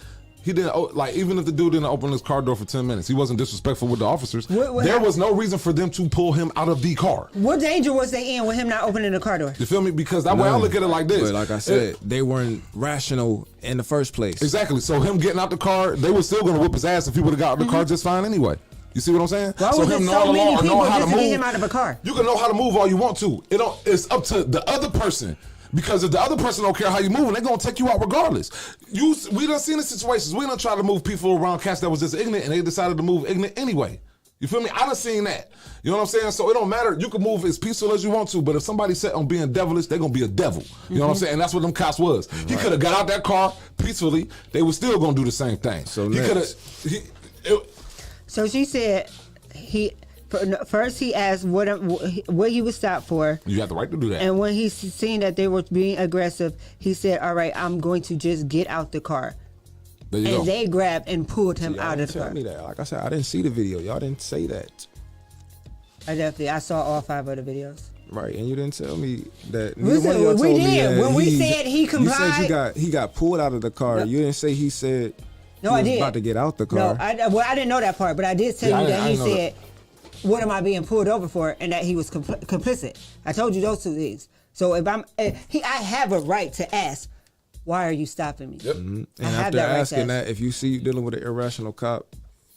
he didn't like even if the dude didn't open his car door for 10 minutes, he wasn't disrespectful with the officers. There was no reason for them to pull him out of the car. What danger was they in with him not opening the car door? You feel me? Because that way I look at it like this. But like I said, they weren't rational in the first place. Exactly. So him getting out the car, they were still going to whip his ass if he would have got out the car just fine anyway. You see what I'm saying? Why was so there him so knowing the many law or people knowing how to just to get move, him out of a car? you can know how to move all you want to. It's up to the other person. Because if the other person don't care how you move, they're gonna take you out regardless. We done seen the situations. We done tried to move people around cats that was just ignorant, and they decided to move ignorant anyway. You feel me? I done seen that. You know what I'm saying? So it don't matter. You can move as peaceful as you want to, but if somebody's set on being devilish, they're gonna be a devil. You know what I'm saying? And that's what them cops was. He could have got out that car peacefully. They were still gonna do the same thing. So he could have. So she said first he asked what he was stopped for. You have the right to do that. And when he seen that they were being aggressive, he said, "All right, I'm going to just get out the car." There you and go. they grabbed and pulled him Y'all out of didn't the tell car. me that. Like I said, I didn't see the video. Y'all didn't say that. I saw all 5 of the videos. Right, and you didn't tell me that. Listen, neither one of y'all we told me did. that When we said he You complied- said he got pulled out of the car. You didn't say he said No, he I was did. about to get out the No, car. I didn't know that part, but I did tell Yeah, you I that he didn't know said, "What am I being pulled over for?" and that he was complicit. I told you those 2 things. So if I have a right to ask, "Why are you stopping me?" Yep. And I have after that right to asking ask. that, if you see you dealing with an irrational cop,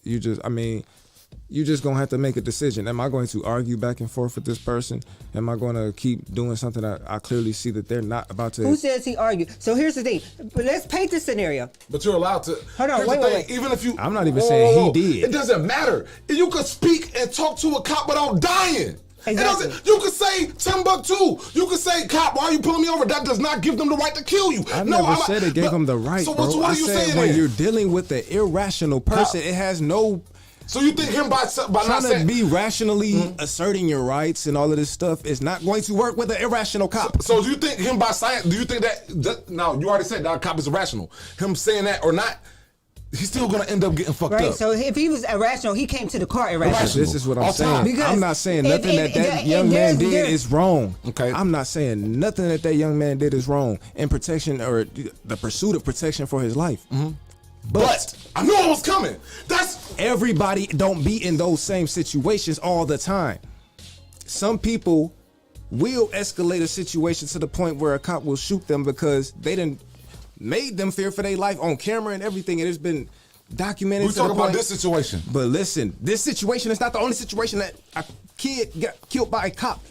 you just gonna have to make a decision. Am I going to argue back and forth with this person? Am I going to keep doing something that I clearly see that they're not about to? Who says he argued? So here's the thing. But let's paint the scenario. But you're allowed to. Hold on, Here's wait, the wait, thing, Even if you, I'm not even saying he did. It doesn't matter. You could speak and talk to a cop without dying. It Exactly. doesn't. You could say Timbuktu. You could say, "Cop, why are you pulling me over?" That does not give them the right to kill you. I No, never I'm said it gave but- him the right, So bro. what I are you said saying when then? you're dealing with the irrational person, it has no So you think him by not trying to saying be rationally asserting your rights and all of this stuff is not going to work with an irrational cop? So do you think him by saying? Do you think that? Now you already said that a cop is irrational. Him saying that or not, he's still gonna end up getting fucked Right. up. So if he was irrational, he came to the car irrational. This is what I'm All saying. time. Because I'm not saying if- nothing if- that if young man there's- did is wrong. Okay. I'm not saying nothing that young man did is wrong in protection or the pursuit of protection for his life. But I knew it was coming. That's Everybody don't be in those same situations all the time. Some people will escalate a situation to the point where a cop will shoot them because they done made them fear for their life on camera and everything. It has been documented. we to the talking about point- this situation. But listen, this situation is not the only situation that a kid got killed by a cop.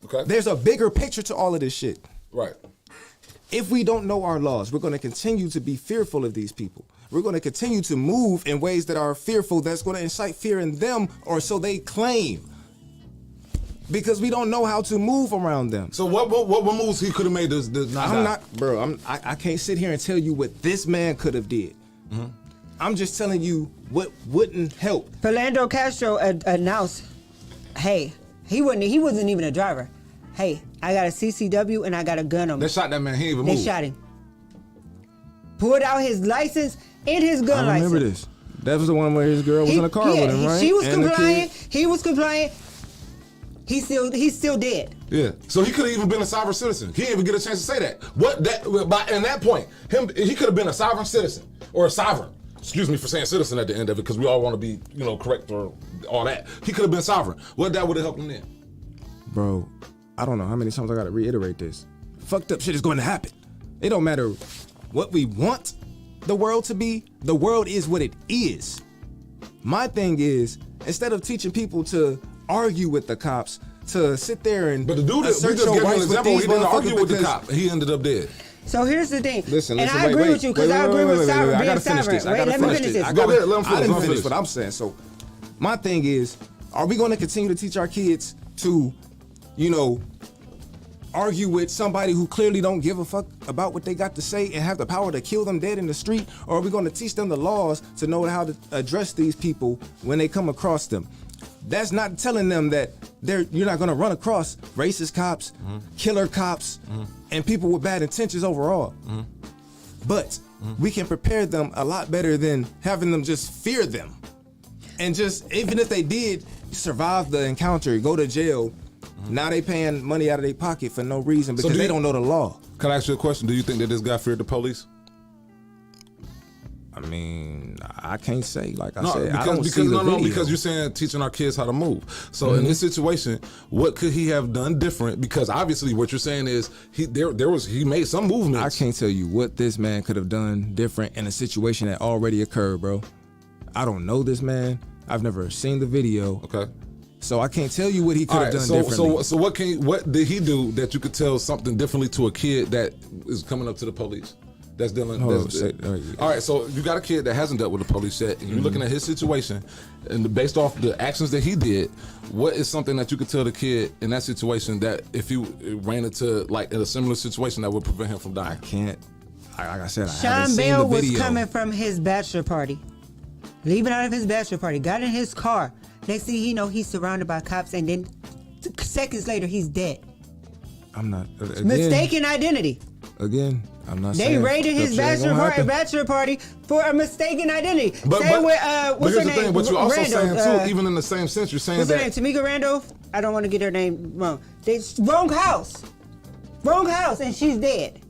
Okay. There's a bigger picture to all of this shit. Right. If we don't know our laws, we're going to continue to be fearful of these people. We're going to continue to move in ways that are fearful, that's going to incite fear in them, or so they claim. Because we don't know how to move around them. So what moves he could have made this not I'm die? not, bro. I can't sit here and tell you what this man could have did. I'm just telling you what wouldn't help. Philando Castro announced, "Hey, he wasn't even a driver. Hey, I got a CCW and I got a gun on me." They shot that man. He ain't even They moved. shot him. Pulled out his license and his gun I remember license. this. That was the one where his girl was in the car with him, right? She was And the kid. compliant. He was compliant. He's still dead. Yeah. So he could have even been a sovereign citizen. He didn't even get a chance to say that. In that point, he could have been a sovereign citizen or a sovereign. Excuse me for saying citizen at the end of it, because we all want to be, correct or all that. He could have been sovereign. What that would have helped him then? Bro, I don't know how many times I gotta reiterate this. Fucked up shit is going to happen. It don't matter what we want the world to be. The world is what it is. My thing is, instead of teaching people to argue with the cops, to sit there and But the dude, we assert just your gave him an rights with example. these He didn't motherfuckers argue with the because- cop. He ended up dead. So here's the thing. Listen, and I wait, agree wait, with you because wait, I wait, agree wait, with wait, sovereign I being gotta finish sovereign. this. I Wait, gotta let me finish finish this. this. Go ahead, let him I finish, didn't let him finish finish. what I'm saying. So my thing is, are we going to continue to teach our kids to, argue with somebody who clearly don't give a fuck about what they got to say and have the power to kill them dead in the street? Or are we going to teach them the laws to know how to address these people when they come across them? That's not telling them that you're not going to run across racist cops, killer cops, and people with bad intentions overall. But we can prepare them a lot better than having them just fear them. And just, even if they did survive the encounter, go to jail, now they paying money out of their pocket for no reason because they don't know the law. Can I ask you a question? Do you think that this guy feared the police? I mean, I can't say. Like I No, said, I because, don't because see the no, video. because you're saying teaching our kids how to move. So in this situation, what could he have done different? Because obviously, what you're saying is he made some movements. I can't tell you what this man could have done different in a situation that already occurred, bro. I don't know this man. I've never seen the video. Okay. So I can't tell you what he could All have right, done so differently. so what did he do that you could tell something differently to a kid that is coming up to the police? That's dealing. Oh, that's, say- all right, so you got a kid that hasn't dealt with the police yet, and you're looking at his situation, and based off the actions that he did, what is something that you could tell the kid in that situation that if he ran into like in a similar situation that would prevent him from dying? Can't. Like I said, I haven't Sean seen Bell the was video. coming from his bachelor party, leaving out of his bachelor party, got in his car. Next thing you know, he's surrounded by cops, and then seconds later, he's dead. I'm not. Again, Mistaken identity. Again, I'm not They saying raided his that shit ain't bachelor party for a mistaken identity. But Same with but what's here's her the name? thing. But you're also Randolph, saying too, even in the same sense, you're saying what's her that name? Tamika Randolph. I don't want to get her name wrong. Wrong house, and she's dead.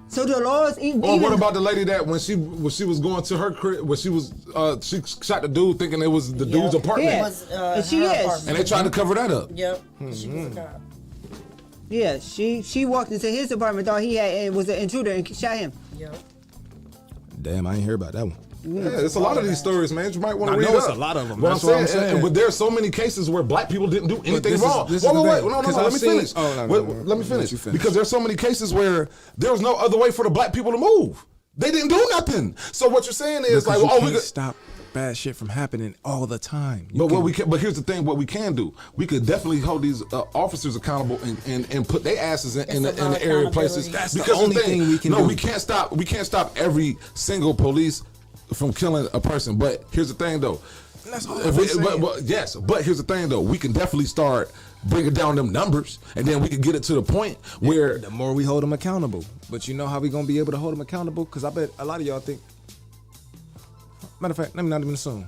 So the laws even. Or what about the lady that when she was going to her crib, when she shot the dude thinking it was the dude's apartment, Yeah. Was, She her is. apartment. and they tried to cover that up. Yep. She was a cop. Yeah, she walked into his apartment, thought he was an intruder, and shot him. Yep. Damn, I ain't hear about that one. Yeah, it's a lot of these stories, man. You might want I to read know it's up. a lot of them. But That's what I'm saying. But there's so many cases where black people didn't do anything this is- wrong. this is Wait, the wait, thing. no, 'Cause let I've me seen- finish. oh, no, Wait, no, no. let me Let finish. you finish. Because there's so many cases where there was no other way for the black people to move. They didn't do nothing. So what you're saying is Because like, you oh, we can't could. stop bad shit from happening all the time. But here's the thing. What we can do, we could definitely hold these officers accountable and put their asses in the area places. That's the because only thing we can no, do. we can't stop. We can't stop every single police from killing a person. But here's the thing, though. That's all But here's the thing, though. We can definitely start bringing down them numbers, and then we can get it to the point where the more we hold them accountable. But you know how we gonna be able to hold them accountable? Because I bet a lot of y'all think. Matter of fact, let me not even assume.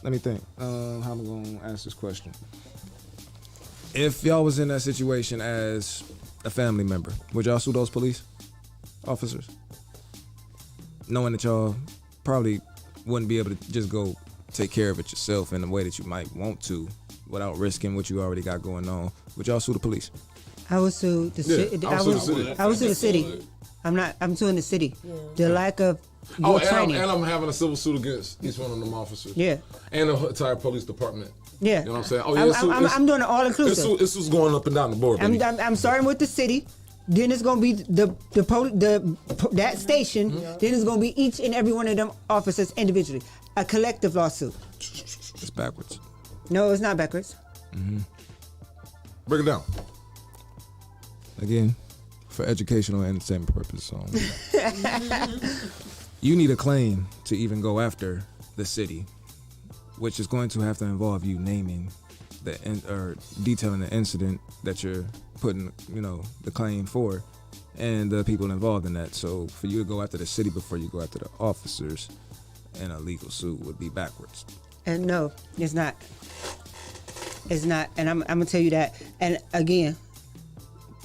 Let me think. How am I gonna ask this question? If y'all was in that situation as a family member, would y'all sue those police officers, knowing that y'all probably wouldn't be able to just go take care of it yourself in the way that you might want to, without risking what you already got going on? Would y'all sue the police? I would sue the city. I would sue the city. I'm suing the city. The lack of your training. And I'm having a civil suit against each one of them officers. Yeah. And the entire police department. Yeah. You know what I'm saying? Oh, yeah, I'm doing it all inclusive. It's just going up and down the board. I'm starting with the city. Then it's gonna be that station. Then it's gonna be each and every one of them officers individually. A collective lawsuit. It's backwards. No, it's not backwards. Break it down. Again, for educational and entertainment purposes only. You need a claim to even go after the city, which is going to have to involve you naming or detailing the incident that you're putting, the claim for, and the people involved in that. So for you to go after the city before you go after the officers in a legal suit would be backwards. And no, it's not. It's not. And I'm gonna tell you that. And again,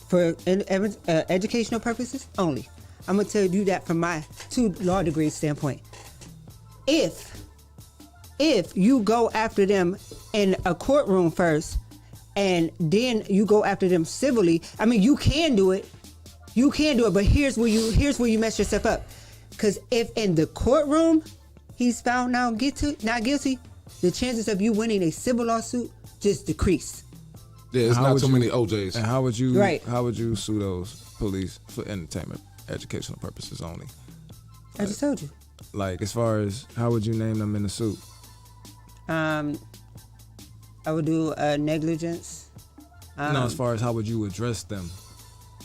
for educational purposes only, I'm gonna tell you that from my 2 law degree standpoint. If you go after them in a courtroom first, and then you go after them civilly, I mean, you can do it. You can do it, but here's where you mess yourself up. Because if in the courtroom he's found not guilty, the chances of you winning a civil lawsuit just decrease. Yeah, it's not too many OJs. And how would you Right. How would you sue those police for entertainment, educational purposes only? I just told you. Like, as far as how would you name them in the suit? I would do negligence. No, as far as how would you address them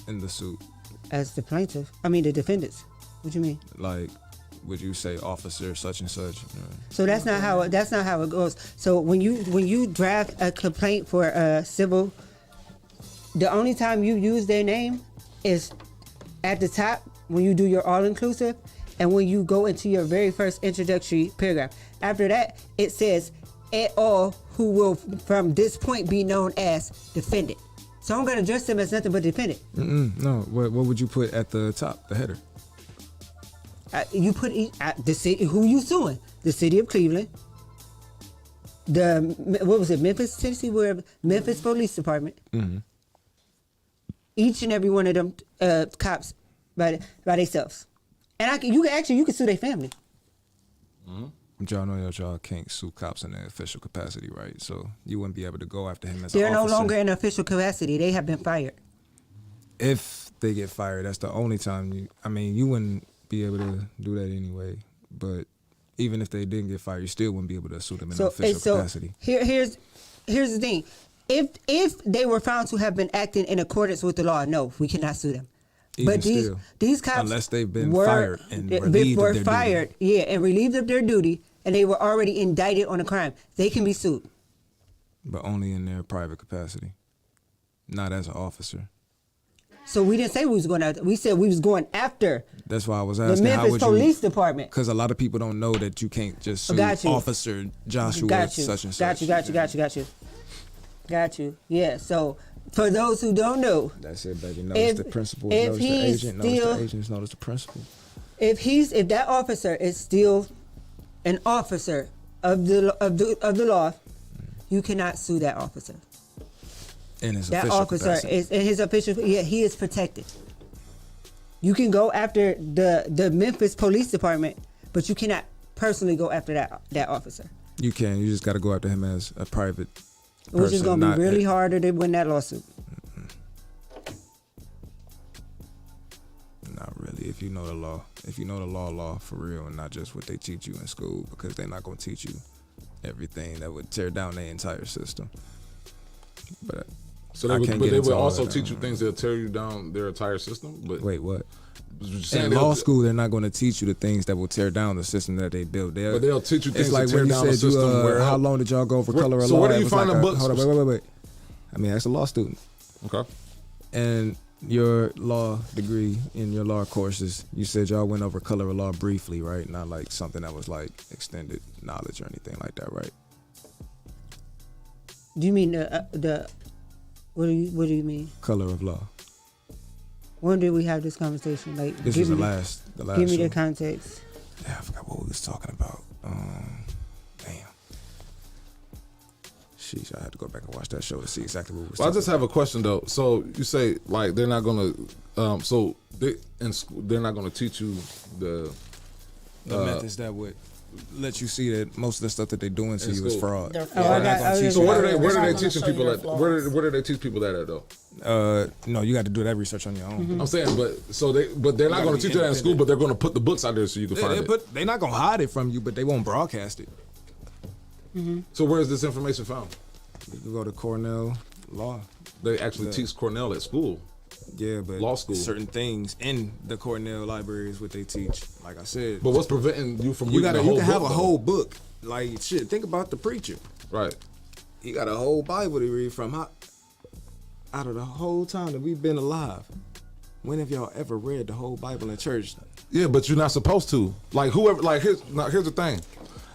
in the suit? As the plaintiff, the defendants. What do you mean? Like, would you say officer such and such? So that's not how it goes. So when you draft a complaint for a civil, the only time you use their name is at the top when you do your all inclusive, and when you go into your very first introductory paragraph. After that, it says et al. Who will from this point be known as defendant. So I'm gonna address them as nothing but defendant. No, what would you put at the top, the header? You put the city. Who you suing? The city of Cleveland. Memphis, Tennessee, where Memphis Police Department. Mm-hmm. Each and every one of them cops by themselves, and you can sue their family. Mm-hmm. Y'all know y'all can't sue cops in an official capacity, right? So you wouldn't be able to go after him as an officer. They're no longer in official capacity. They have been fired. If they get fired, that's the only time you wouldn't be able to do that anyway. But even if they didn't get fired, you still wouldn't be able to sue them in an official capacity. Here's the thing. If they were found to have been acting in accordance with the law, no, we cannot sue them. Even but these cops, unless they've been fired and relieved of their duty. Yeah, and relieved of their duty, and they were already indicted on a crime, they can be sued. But only in their private capacity, not as an officer. So we didn't say we was going after. We said we was going after. That's why I was asking. The Memphis Police Department. Because a lot of people don't know that you can't just sue Officer Joshua such and such. Got you. Yeah. So for those who don't know, that's it, baby. Notice the principal. Notice the agent. Notice the agents. Notice the principal. If that officer is still an officer of the law, you cannot sue that officer. In his that official officer capacity. is in his official. Yeah, he is protected. You can go after the Memphis Police Department, but you cannot personally go after that officer. You can. You just got to go after him as a private person. Which is going to be really harder to win that lawsuit. Not really. If you know the law. If you know the law for real, and not just what they teach you in school, because they're not going to teach you everything that would tear down their entire system. But they would also teach you things that'll tear you down their entire system. But wait, what? In law school, they're not going to teach you the things that will tear down the system that they built. But they'll teach you things it's like to tear when you down the said system. how long did y'all go for color of law? So where do It you was find like the books? Hold on, wait. I mean, that's a law student. Okay. And your law degree in your law courses, you said y'all went over color of law briefly, right? Not like something that was like extended knowledge or anything like that, right? Do you mean the what do you mean? Color of law. When did we have this conversation? Like, This was the last Give me show. the context. Yeah, I forgot what we was talking about. Damn. Sheesh, I had to go back and watch that show to see exactly what we was Well, I talking just have a question though. So you say like they're not gonna, so they in school they're not gonna teach you the methods that would let you see that most of the stuff that they're doing to you is fraud. So where do they teaching people at? Where do they teach people that at though? No, you got to do that research on your own. I'm saying, but they're not going to teach you that in school, but they're going to put the books out there so you can find it. They're not going to hide it from you, but they won't broadcast it. So where is this information found? You can go to Cornell Law. They actually teach Cornell at school. Yeah, but law school. Certain things in the Cornell library is what they teach. Like I said. But what's preventing you from you reading gotta, the whole you can book? have a though? whole book. Like shit, think about the preacher. Right. He got a whole Bible to read from. Out of the whole time that we've been alive, when have y'all ever read the whole Bible in church? Yeah, but you're not supposed to. Like whoever. Like here's the thing.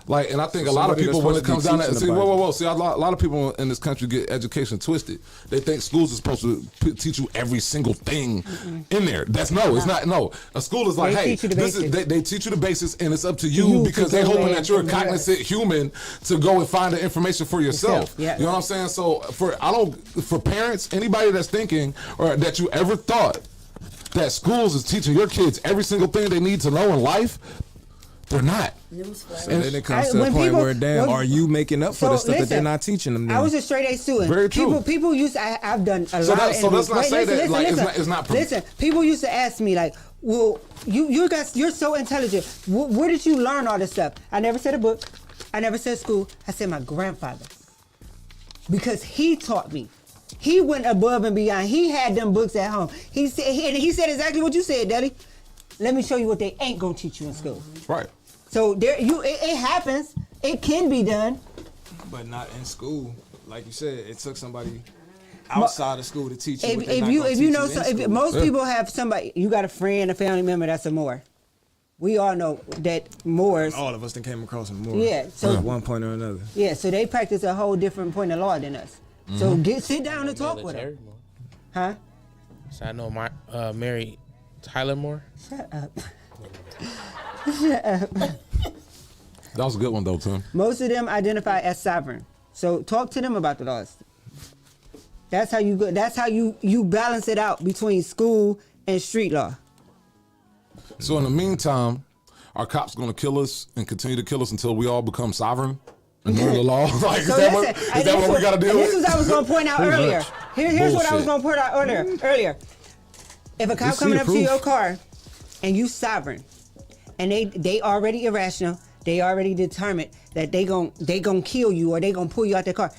Like, and I think a lot of Somebody people, that's when it supposed comes to be down to teaching see, the whoa, Bible. see, a lot of people in this country get education twisted. They think schools are supposed to teach you every single thing in there. That's it's not. No, a school is like, They hey, teach you the this is basics. they teach you the basics, and it's up to you You because to they go hoping in that you're a and figure it out. cognizant human to go and find the information for yourself. Yes. You know what I'm saying? So for parents, anybody that's thinking or that you ever thought that schools is teaching your kids every single thing they need to know in life, they're not. And then it comes to a point where, damn, are you making up for the stuff that they're not teaching them? I was a straight A student. Very true. People used to, I've done a So lot that- of so let's interviews. not say that, listen, like, it's listen, not- it's not- Listen, people used to ask me like, well, you guys, you're so intelligent. Where did you learn all this stuff? I never said a book. I never said school. I said my grandfather. Because he taught me. He went above and beyond. He had them books at home. He said exactly what you said, Daddy. Let me show you what they ain't gonna teach you in school. Right. So it happens. It can be done. But not in school. Like you said, it took somebody outside of school to teach you. If most people have somebody, you got a friend, a family member that's a Moor. We all know that Moors. All of us that came across them more. Yeah, so- at one point or another. Yeah, so they practice a whole different point of law than us. So sit down and talk with them. Huh? So I know Mary Tyler Moore. Shut up. Shut up. That was a good one though, Tim. Most of them identify as sovereign. So talk to them about the laws. That's how you go. That's how you balance it out between school and street law. So in the meantime, our cops going to kill us and continue to kill us until we all become sovereign and know the law. Like, So is that listen, what we got to deal This with? is what I was going to point out Pretty earlier. much. Here's what I was Bullshit. going to point out earlier. If a cop see coming the up to proof. your car and you sovereign, and they already irrational, they already determined that they gon' kill you or they gonna pull you out their car.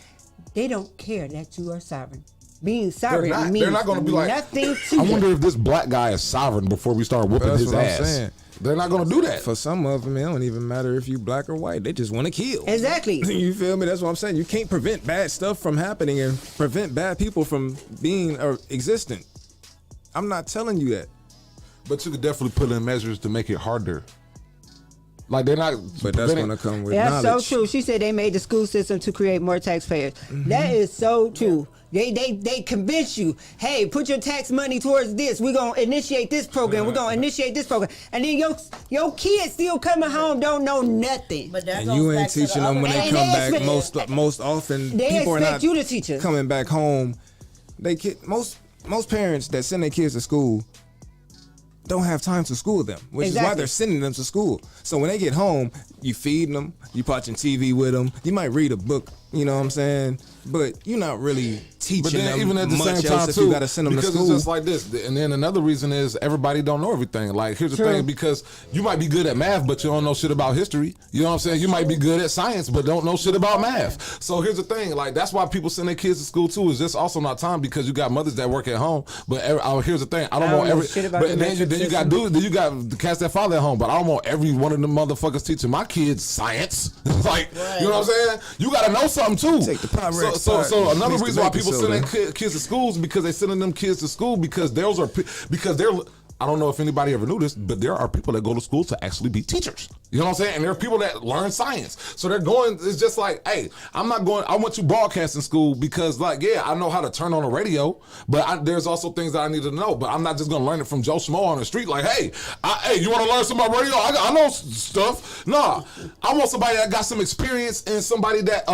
They don't care that you are sovereign. Being sovereign means They're not going to be like, nothing to I you. wonder if this black guy is sovereign before we start whooping That's his what I'm ass. saying. They're not going to do that. For some of them, it don't even matter if you black or white. They just want to kill. Exactly. You feel me? That's what I'm saying. You can't prevent bad stuff from happening and prevent bad people from being or existing. I'm not telling you that. But you could definitely put in measures to make it harder. Like they're not. But that's going to come with That's knowledge. so true. She said they made the school system to create more taxpayers. That is so true. They convince you, hey, put your tax money towards this. We're gonna initiate this program. We're gonna initiate this program, and then your kids still coming home don't know nothing. But that And goes you back ain't to the teaching them other when they thing. come back. expect- Most often, They people are expect not you to teach us. coming back home. Most parents that send their kids to school don't have time to school them, which is why Exactly. they're sending them to school. So when they get home, you feeding them, you watching TV with them, you might read a book, you know what I'm saying? But you're not really teaching But then them even at the much same else time if too, you got to send them to because school. it's just like this. And then another reason is everybody don't know everything. Like here's the True. thing, because you might be good at math, but you don't know shit about history. You know what I'm saying? You might be good at science, but don't know shit about math. So here's the thing, like that's why people send their kids to school too. Is just also not time because you got mothers that work at home. But here's the thing, I don't want know every. shit about But the then you metric got system. then you got the cats that father at home. But I don't want every one of them motherfuckers teaching my kids science. Like you know what I'm saying? You got to know something too. Take the Pyrex So part, another mix the reason why baking people soda. send their kids to schools because they sending them kids to school because they're I don't know if anybody ever knew this, but there are people that go to school to actually be teachers. You know what I'm saying? And there are people that learn science. So they're going, it's just like, hey, I went to broadcasting school because like, yeah, I know how to turn on a radio, but there's also things that I need to know, but I'm not just going to learn it from Joe Schmo on the street. Like, hey, you want to learn something about radio? I know stuff. Nah, I want somebody that got some experience and somebody that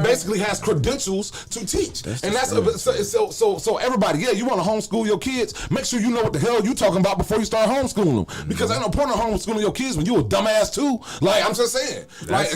basically has credentials to teach. So everybody, yeah, you want to homeschool your kids, make sure you know what the hell you talking about before you start homeschooling them. Because ain't no point in homeschooling your kids when you a dumbass too. Like I'm just saying. That's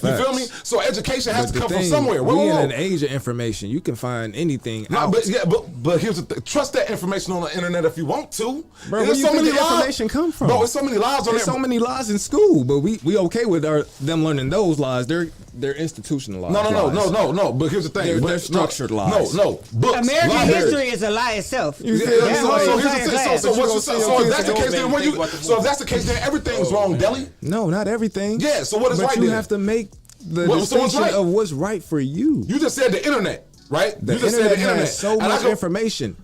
You feel me? facts. So education has But to the come from thing, somewhere. We Whoa, in whoa. an age of information. You can find anything No, out. but here's the thing. Trust that information on the internet if you want to. Bro, where There's you think the information come from? Bro, there's so many lies on There's there. so many lies in school, but we okay with them learning those lies. They're institutionalized. No. But here's the thing. They're structured lies. No. Books. American libraries. history is a lie itself. You Yeah, feel me? That whole so entire here's the class. thing. So if that's the case, then So if that's the case, then everything's wrong, Deli. No, not everything. Yeah. So what is But right you then? have to make the So what's distinction right? of what's right for you. You just said the internet, right? The you just internet said the internet. has so And I much go- information.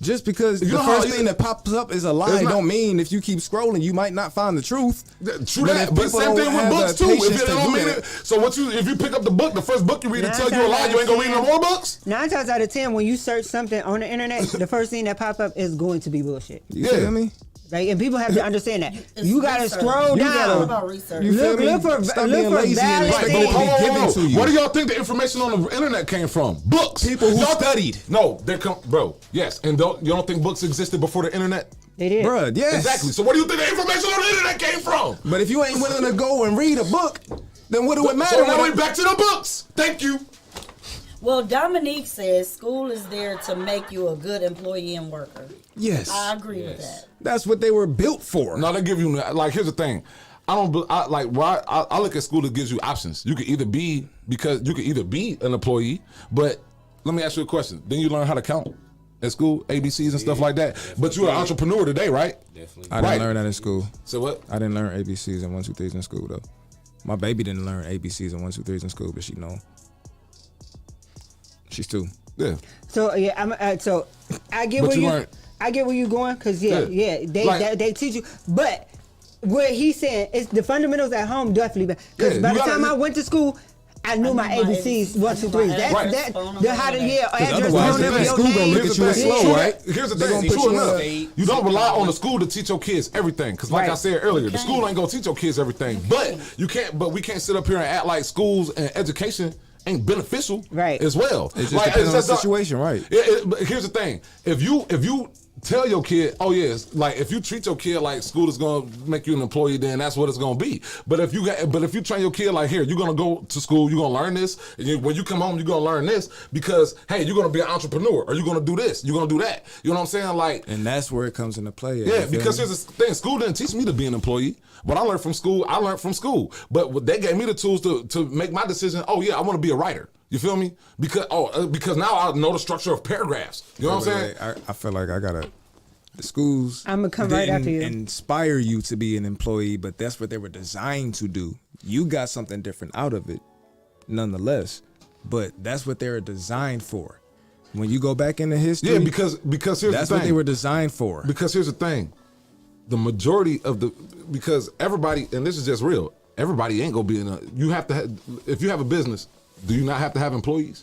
Just because You the know how first you- thing that pops up is a lie It's not- don't mean if you keep scrolling you might not find the truth. True But that, if but people same don't thing with have books the too. If patience it to don't do mean that- it, so if you pick up the book, the first book you read to tell you a lie, you ain't gonna read no more books. 9 times out of 10, when you search something on the internet, the first thing that pop up is going to be bullshit. You feel me? Like, and people have to understand that. It's You gotta research. scroll You down. gotta- What about research? You feel me? Look for Stop look being for lazy and valid expect it to things. be given to you. What do y'all think the information on the internet came from? Books. People who Y'all studied. No, they come, bro. Yes, and you don't think books existed before the internet? They did. Bruh, yes. Exactly. So what do you think the information on the internet came from? But if you ain't willing to go and read a book, then what do it matter? So now what we back to the books. Thank you. Well, Dominique says school is there to make you a good employee and worker. Yes. I agree with that. That's what they were built for. No, they give you like. Here's the thing. I look at school that gives you options. You could either be an employee, but let me ask you a question. Then you learn how to count at school, ABCs and stuff like that. But you're an entrepreneur today, right? Definitely. I didn't learn that in school. So what? I didn't learn ABCs and 1, 2, 3s in school though. My baby didn't learn ABCs and 1, 2, 3s in school, but she know. She's 2. Yeah. So yeah, so I get But where you you learned- I get where you going because Yeah. they teach you, but what he's saying is the fundamentals at home definitely because Yeah, by you the gotta- time I went to school. I knew my ABCs, 1, 2, 3. That's Right. that. The how to address, otherwise phone number, the your school gonna name. look at you as Here's slow, the thing. right? Here's the They thing. gonna put True you enough. in You don't rely on the school to teach your kids everything. Because like I said earlier, the school ain't gonna teach your kids everything. But we can't sit up here and act like schools and education ain't beneficial as well. It just depends on the situation, right? But here's the thing. If you tell your kid, oh yes, like if you treat your kid like school is gonna make you an employee, then that's what it's gonna be. But if you train your kid like, here, you're gonna go to school, you're gonna learn this, and when you come home, you're gonna learn this because hey, you're gonna be an entrepreneur, or you're gonna do this, you're gonna do that. You know what I'm saying? Like, And that's where it comes into play. yeah, because here's the thing: school didn't teach me to be an employee. What I learned from school, I learned from school. But they gave me the tools to make my decision. Oh yeah, I want to be a writer. You feel me? Because now I know the structure of paragraphs. You know what I'm saying? I feel like the schools I'm gonna come right didn't after you. inspire you to be an employee, but that's what they were designed to do. You got something different out of it, nonetheless. But that's what they were designed for. When you go back into history, Yeah, because here's the that's thing. what they were designed for. Because here's the thing, the majority of because everybody, and this is just real, everybody ain't gonna be you have to have, if you have a business, do you not have to have employees?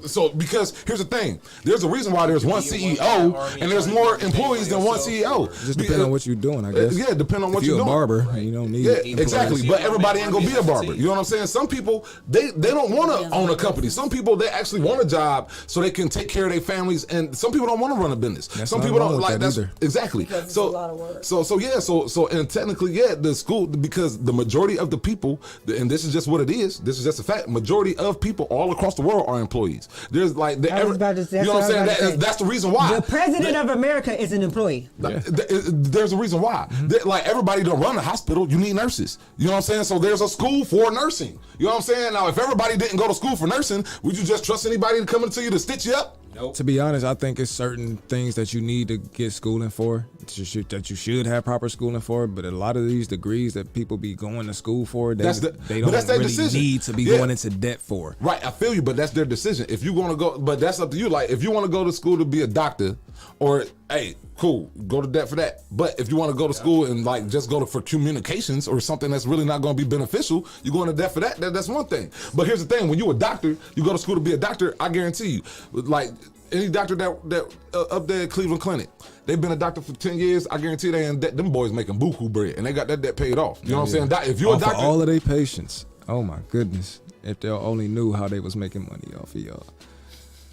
So because here's the thing, there's a reason why there's one CEO and there's more employees than one CEO. Just depending on what you're doing, I guess. Yeah, depending on what if you're you're doing. a barber, you don't need. Yeah, exactly. But everybody ain't gonna be a barber. You know what I'm saying? Some people they don't want to own a company. Some people they actually want a job so they can take care of their families, and some people don't want to run a business. Some people don't like that either. Exactly. Because it's a lot of work. So and technically, yeah, the school, because the majority of the people, and this is just what it is. This is just a fact. Majority of people all across the world are employees. There's like you know what I'm saying? That's the reason why. The president of America is an employee. There's a reason why. Like everybody don't run a hospital. You need nurses. You know what I'm saying? So there's a school for nursing. You know what I'm saying? Now, if everybody didn't go to school for nursing, would you just trust anybody to come into you to stitch you up? Nope. To be honest, I think it's certain things that you need to get schooling for, that you should have proper schooling for. But a lot of these degrees that people be going to school for, they don't really need to be going into debt for. Right, I feel you, but that's their decision. If you want to go, but that's up to you. Like, if you want to go to school to be a doctor, or hey, cool, go to debt for that. But if you want to go to school and like just go for communications or something that's really not going to be beneficial, you go into debt for that. That's one thing. But here's the thing: when you're a doctor, you go to school to be a doctor. I guarantee you, like any doctor that up there at Cleveland Clinic, they've been a doctor for 10 years. I guarantee they ain't them boys making buku bread, and they got that debt paid off. You know what I'm saying? If you're a doctor, all of their patients. Oh my goodness! If they only knew how they was making money off of y'all.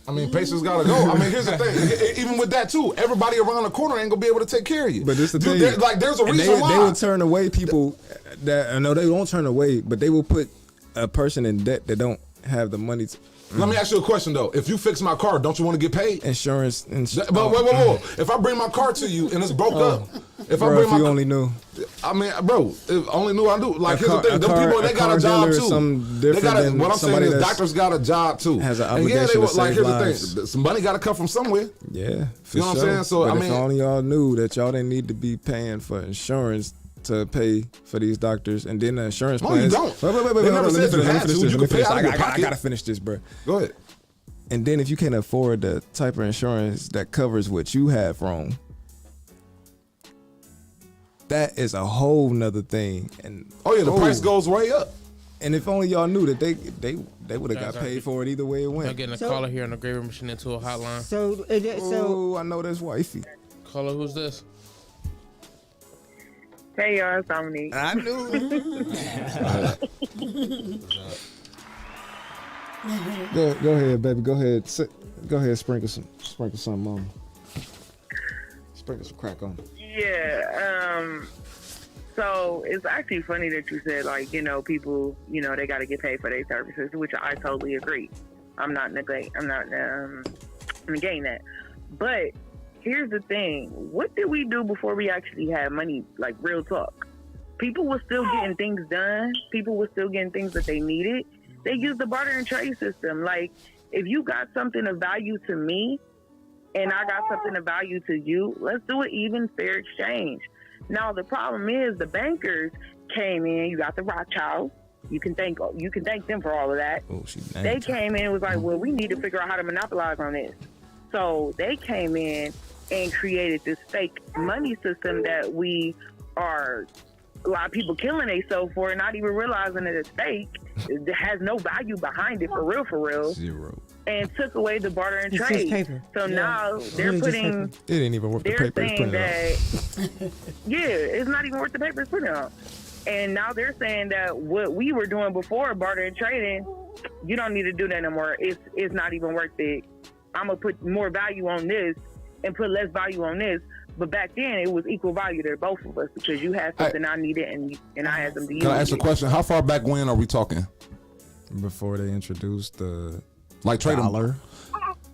I mean, patients gotta go. I mean, here's the thing. Even with that too, everybody around the corner ain't gonna be able to take care of you. But this the thing. There's a reason why they will turn away people that I know they won't turn away, but they will put a person in debt that don't have the money to. Let me ask you a question though. If you fix my car, don't you want to get paid? Insurance. But wait. If I bring my car to you and it's broke up, if I bring you only knew. I mean, bro, if only knew I do. Like, here's the thing: them people, they got a job too. They got what I'm saying is, doctors got a job too. Has an obligation to save here's lives. the thing: some money got to come from somewhere. Yeah, for you know what I'm sure. saying? So but I mean, if only y'all knew that y'all didn't need to be paying for insurance to pay for these doctors, and then the insurance plans. No, you don't. Wait. They never said you had to. You can pay out of your I pocket. gotta finish this, bro. Go ahead. And then if you can't afford the type of insurance that covers what you have wrong, that is a whole nother thing. And the price goes way up. And if only y'all knew that they would have got paid for it either way it went. I'm getting a caller here on the gravy machine into a hotline. So I know that's wifey. Caller, who's this? Hey y'all, it's Dominique. I knew. Go ahead, baby. Go ahead. Go ahead. Sprinkle some on. Sprinkle some crack on. Yeah. So it's actually funny that you said, like, you know, people, you know, they got to get paid for their services, which I totally agree. I'm not negating that. But here's the thing: what did we do before we actually had money? Like, real talk. People were still getting things done. People were still getting things that they needed. They used the barter and trade system. Like, if you got something of value to me and I got something of value to you, let's do an even, fair exchange. Now, the problem is the bankers came in. You got the Rothschilds. You can thank them for all of that. They came in and was like, well, we need to figure out how to monopolize on this. So they came in and created this fake money system that we are a lot of people killing themselves for, not even realizing that it's fake. It has no value behind it, for real. Zero. And took away the barter and trade. So now they're putting. It ain't even worth the paper it's printed on. Yeah, it's not even worth the paper it's printed on. And now they're saying that what we were doing before, barter and trading, you don't need to do that no more. It's not even worth it. I'm gonna put more value on this and put less value on this. But back then, it was equal value to both of us because you had something I needed and I had something you Can I needed. ask a question? How far back when are we talking? Before they introduced the dollar.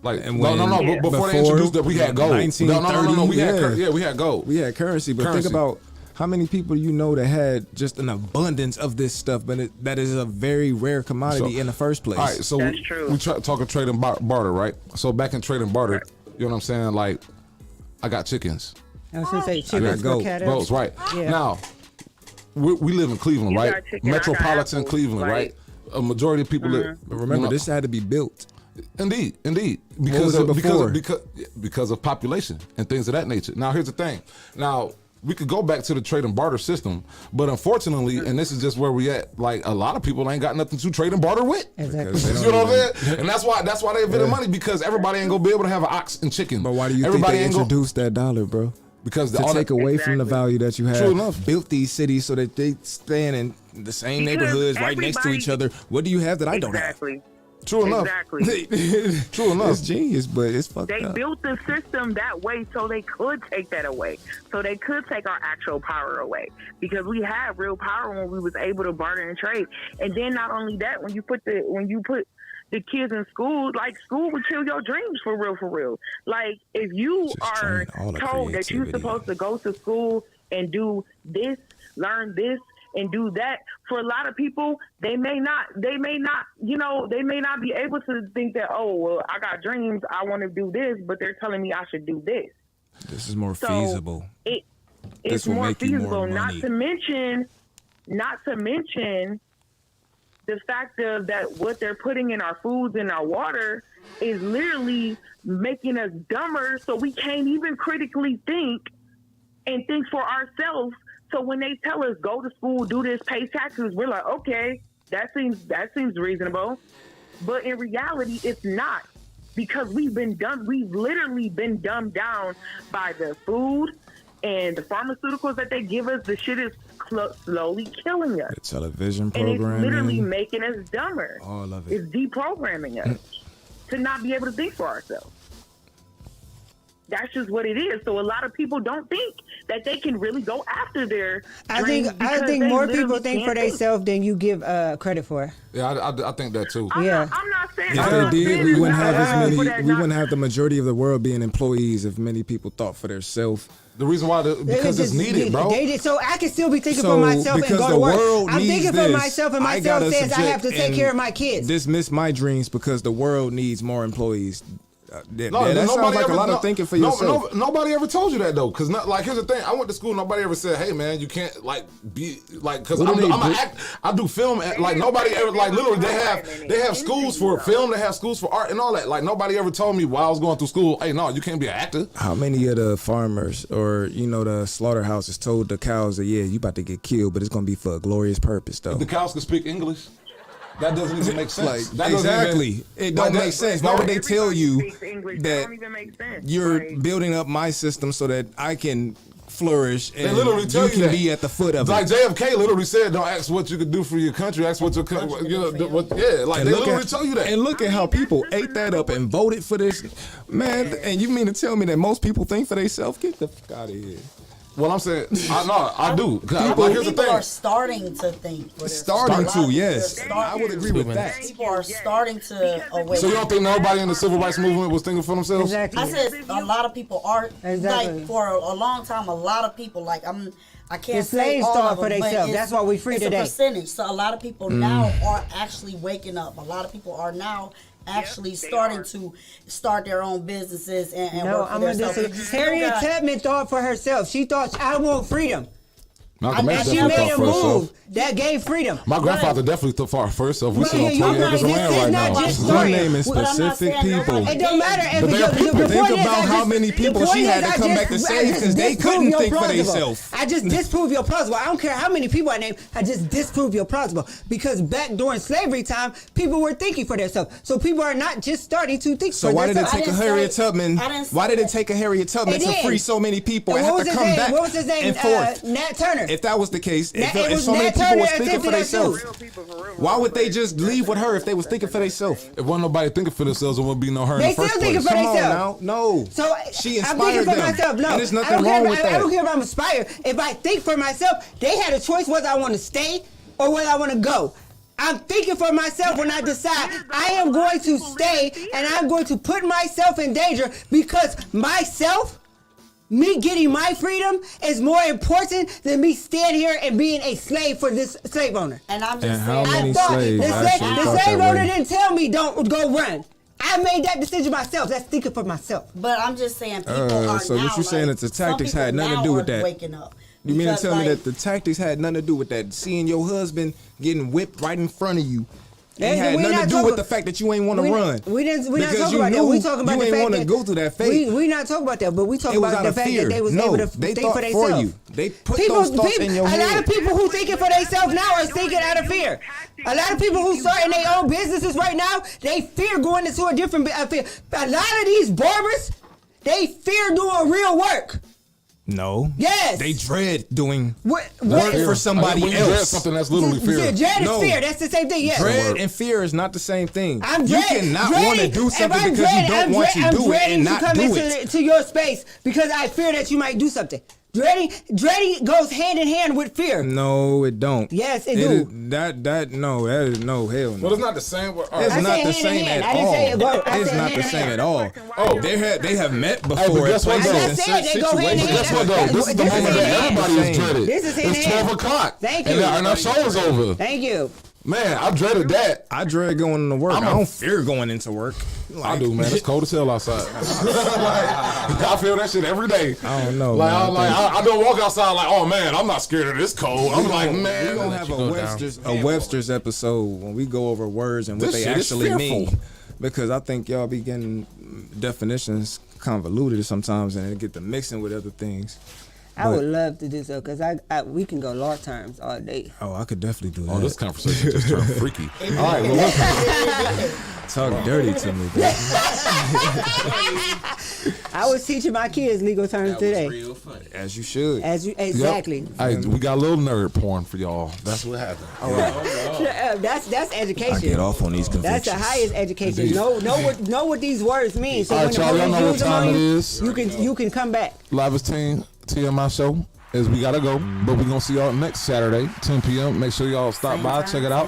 Like, and no. Before they introduced that, we had gold. No. We had gold. We had currency. But think about how many people you know that had just an abundance of this stuff, but that is a very rare commodity in the first place. All right, so we talking trade and barter, right? So back in trade and barter, you know what I'm saying? Like, I got chickens. I was gonna say chickens for cattle. Goats, right? Yeah. Now, we live in Cleveland, right? Metropolitan Cleveland, right? A majority of people live. But remember, this had to be built. Indeed. Because of population and things of that nature. Now, here's the thing. Now, we could go back to the trade and barter system, but unfortunately, and this is just where we at. Like a lot of people ain't got nothing to trade and barter with. Exactly. You know what I'm saying? And that's why they invented money, because everybody ain't gonna be able to have an ox and chicken. But why do you everybody think they ain't introduced that dollar, bro? Because to take away from the value that you have. True enough. Built these cities so that they stand in the same neighborhoods right next to each other. What do you have that I don't have? True enough. Exactly. True enough. It's genius, but it's fucked They up. built the system that way so they could take that away. So they could take our actual power away. Because we had real power when we was able to barter and trade. And then not only that, when you put the kids in school, like school would kill your dreams for real. Like if you are told that you're supposed to go to school and do this, learn this, and do that, for a lot of people, they may not, you know, they may not be able to think that, oh, well, I got dreams, I want to do this, but they're telling me I should do this. This is more feasible. It's more feasible, not to mention the fact of that what they're putting in our foods and our water is literally making us dumber, so we can't even critically think and think for ourselves. So when they tell us go to school, do this, pay taxes, we're like, okay, that seems reasonable. But in reality, it's not, because we've literally been dumbed down by the food and the pharmaceuticals that they give us. The shit is slowly killing us. The television And it's programming. literally making us dumber. All of it. It's deprogramming us to not be able to think for ourselves. That's just what it is. So a lot of people don't think that they can really go after their dreams. I think they more literally people think for can't think. themselves than you give credit for. Yeah, I think that too. I'm not saying. If I'm they not did, saying we it's wouldn't not have as people many. that We not- wouldn't have the majority of the world being employees if many people thought for themselves. The reason why, because it's needed, bro. So I can still be thinking So, for myself and because go the to work. world I'm needs thinking for this, myself, and I myself gotta says I have to subject take care of and my kids. Dismiss my dreams because the world needs more employees. That nobody sounds like ever- a lot of thinking for yourself. Nobody ever told you that though, because like here's the thing. I went to school. Nobody ever said, "Hey man, you can't like be like." Because What do they do? I do film. Like nobody ever like literally they have schools for film. They have schools for art and all that. Like nobody ever told me while I was going through school, "Hey, no, you can't be an actor." How many of the farmers or the slaughterhouses told the cows that you about to get killed, but it's gonna be for a glorious purpose though? If the cows can speak English, that doesn't even make sense. Like, That doesn't exactly. even- It don't make sense. Why would they tell you English. that don't even make sense. you're building up my system so that I can flourish They and literally tell you can that. be at the foot of like it? JFK literally said, "Don't ask what you could do for your country. Ask what your country." Like And they look literally at- tell you that. And look at how people ate that up and voted for this. Man, and you mean to tell me that most people think for themselves? Get the fuck out of here. Well, I'm saying, I do. People- Here's the People thing. are starting to think. For themselves. Starting A lot to, of people yes. are starting I would agree with to. that. People are starting to awaken. So you don't think nobody in the civil rights movement was thinking for themselves? Exactly. I said a lot of people are. Exactly. Like for a long time, a lot of people I can't The say slaves all thought of for them, but themselves. it's- That's why we free it's today. a percentage. So a lot of people now are actually waking up. A lot of people are now actually starting to start their own businesses and No, work for I'm gonna themselves. disagree. You still Harriet got- Tubman thought for herself. She thought, I want freedom. Malcolm And X she definitely made thought a for herself. move that gave freedom. My grandfather definitely thought for herself. We Right, sit on you're 20 right. acres of This land is right not now. just You're starting. naming But I'm not specific saying people. nobody It don't matter. And But they are people. the Think point is, about I how just- many the people point she is, had to I come just- back to I save just 'cause they disprove couldn't your think for plausible. themselves. I just disprove your plausible. I don't care how many people I name. I just disprove your plausible because back during slavery time, people were thinking for themselves. So people are not just starting to think So for why did it themselves. take a didn't say- Harriet Tubman? I didn't Why say did it that. take a Harriet Tubman It to did. free so many people And and what have was to his come name? back What was his name? and forth? Nat Turner. If that was the case, It if was so many Nat people Turner were and thinking for Tiffany themselves, why would they just leave with her if they was thinking for themselves? If wasn't nobody thinking for themselves, there wouldn't be no her in They the first still thinking place. for Come on themselves. now, no. So She I'm thinking inspired for them. myself. No, And there's I nothing don't care. wrong with I don't that. care if I'm inspired. If I think for myself, they had a choice whether I want to stay or whether I want to go. I'm thinking for myself when I decide I am going to stay and I'm going to put myself in danger because myself, me getting my freedom is more important than me standing here and being a slave for this slave owner. And I'm And just how saying. many I thought slaves the actually slave, the thought slave that owner way? didn't tell me don't go run. I made that decision myself. That's thinking for myself. But I'm just saying people are So now, what you saying like, that the some tactics people had nothing to now do with are that? Waking up. You mean to Because, tell me like, that the tactics had nothing to do with that? Seeing your husband getting whipped right in front of you Ain't had nothing to do with the fact that you ain't want to run. We not Because talking you about that. knew We talking about you the ain't fact wanna that go through that fate. We not talking about that, but we talking It was about out the of fact fear. that they was No, able to they think thought for for themselves. you. They put those thoughts in your a head. lot of people who thinking for themselves now are thinking out of fear. A lot of people who starting their own businesses right now, they fear going into a different. A lot of these barbers, they fear doing real work. No. Yes. They dread doing What- work what- for somebody When you dread else. something, that's literally fear. Yeah, dread is No. fear. That's the same thing. Yes. Dread and fear is not the same thing. I'm you dread- cannot dreading- want to do if something I'm because you dreading- don't I'm want dread- to I'm do it dreading and not to come do into it. to your space because I fear that you might do something. Dreading goes hand in hand with fear. No, it don't. Yes, it is- do. That is no hell no. But it's not the same. It's I not said the hand in same hand. at I didn't all. say it go- I It's said not hand the in same hand. at all. Oh. They have met Hey, before. but guess what in though? places and said they go hand in But hand. guess what though? This is the This is moment that hand in hand. everybody is dreaded. This is hand It's in hand. 12 o'clock. Thank And you. our show is over. Thank you. Man, I dreaded that. I dread going to work. I don't fear going into work. I do, man. It's cold as hell outside. I feel that shit every day. I don't know. Like, man. I don't walk outside like, oh man, I'm not scared of this cold. I'm like, we man. gonna have a Webster's episode when we go over words and what This they shit is actually fearful. mean, because I think y'all be getting definitions convoluted sometimes and it get to mixing with other things. I would love to do so because we can go law terms all day. Oh, I could definitely do that. Oh, this conversation just turned freaky. All right, well, listen. Talk dirty to me, bro. I was teaching my kids legal terms today. Real funny. As you should. Exactly. Hey, we got a little nerd porn for y'all. That's what happened. All right. That's education. I get off on these That's the convictions. highest education. Indeed. Know what these words mean. So All when right, the y'all, y'all police know what use them time on it you, is. you can come back. Live Team TMI show is we gotta go, but we're gonna see y'all next Saturday, 10 p.m. Make sure y'all stop by, check it out.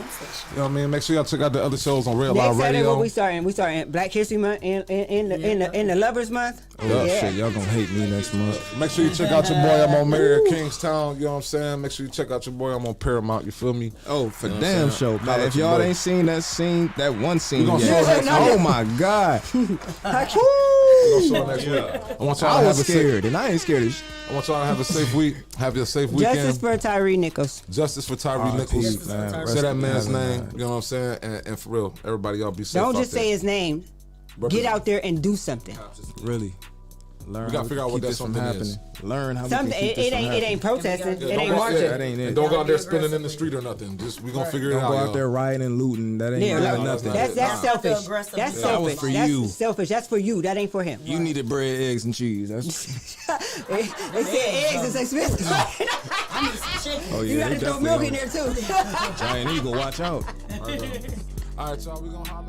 You know what I mean? Make sure y'all check out the other shows on Red Next Line Saturday, Radio. what we starting? We starting Black History Month in the Lovers Month. Oh shit, y'all gonna hate me next month. Make sure you check out your boy. I'm on Mary Kingstown. You know what I'm saying? Make sure you check out your boy. I'm on Paramount. You feel me? Oh, for You know what damn I'm show, saying? man. If Holla y'all at your ain't seen that one scene gonna yet, show it next oh week. my god, boy. We gonna show it next week. I want y'all I to was have a scared, and I ain't scared of. I want y'all to have a safe week. Have your safe weekend. Justice for Tyree Nichols. Justice for Tyree Nichols. Say that man's name. You know what I'm saying? And for real, everybody, y'all be safe. Don't out just there. say his name. Get out there and do something. Really. Learn We gotta how figure to out what keep that this from something happening. is. Learn how we Something. can keep this It from ain't happening. protesting. It ain't Don't go- marching. That ain't it. And don't go out there spinning in the street or nothing. Just we gonna figure it Don't out. go out y'all. there rioting and looting. That ain't Yeah, really like, nothing. that's selfish. aggressive. That's Yeah, that selfish. was for That's you. selfish. That's for you. That ain't for him. You needed bread, eggs, and cheese. That's They said eggs is expensive. oh You yeah, gotta they throw milk in definitely. there too. Giant Eagle, watch out. All right, y'all. We gonna holler.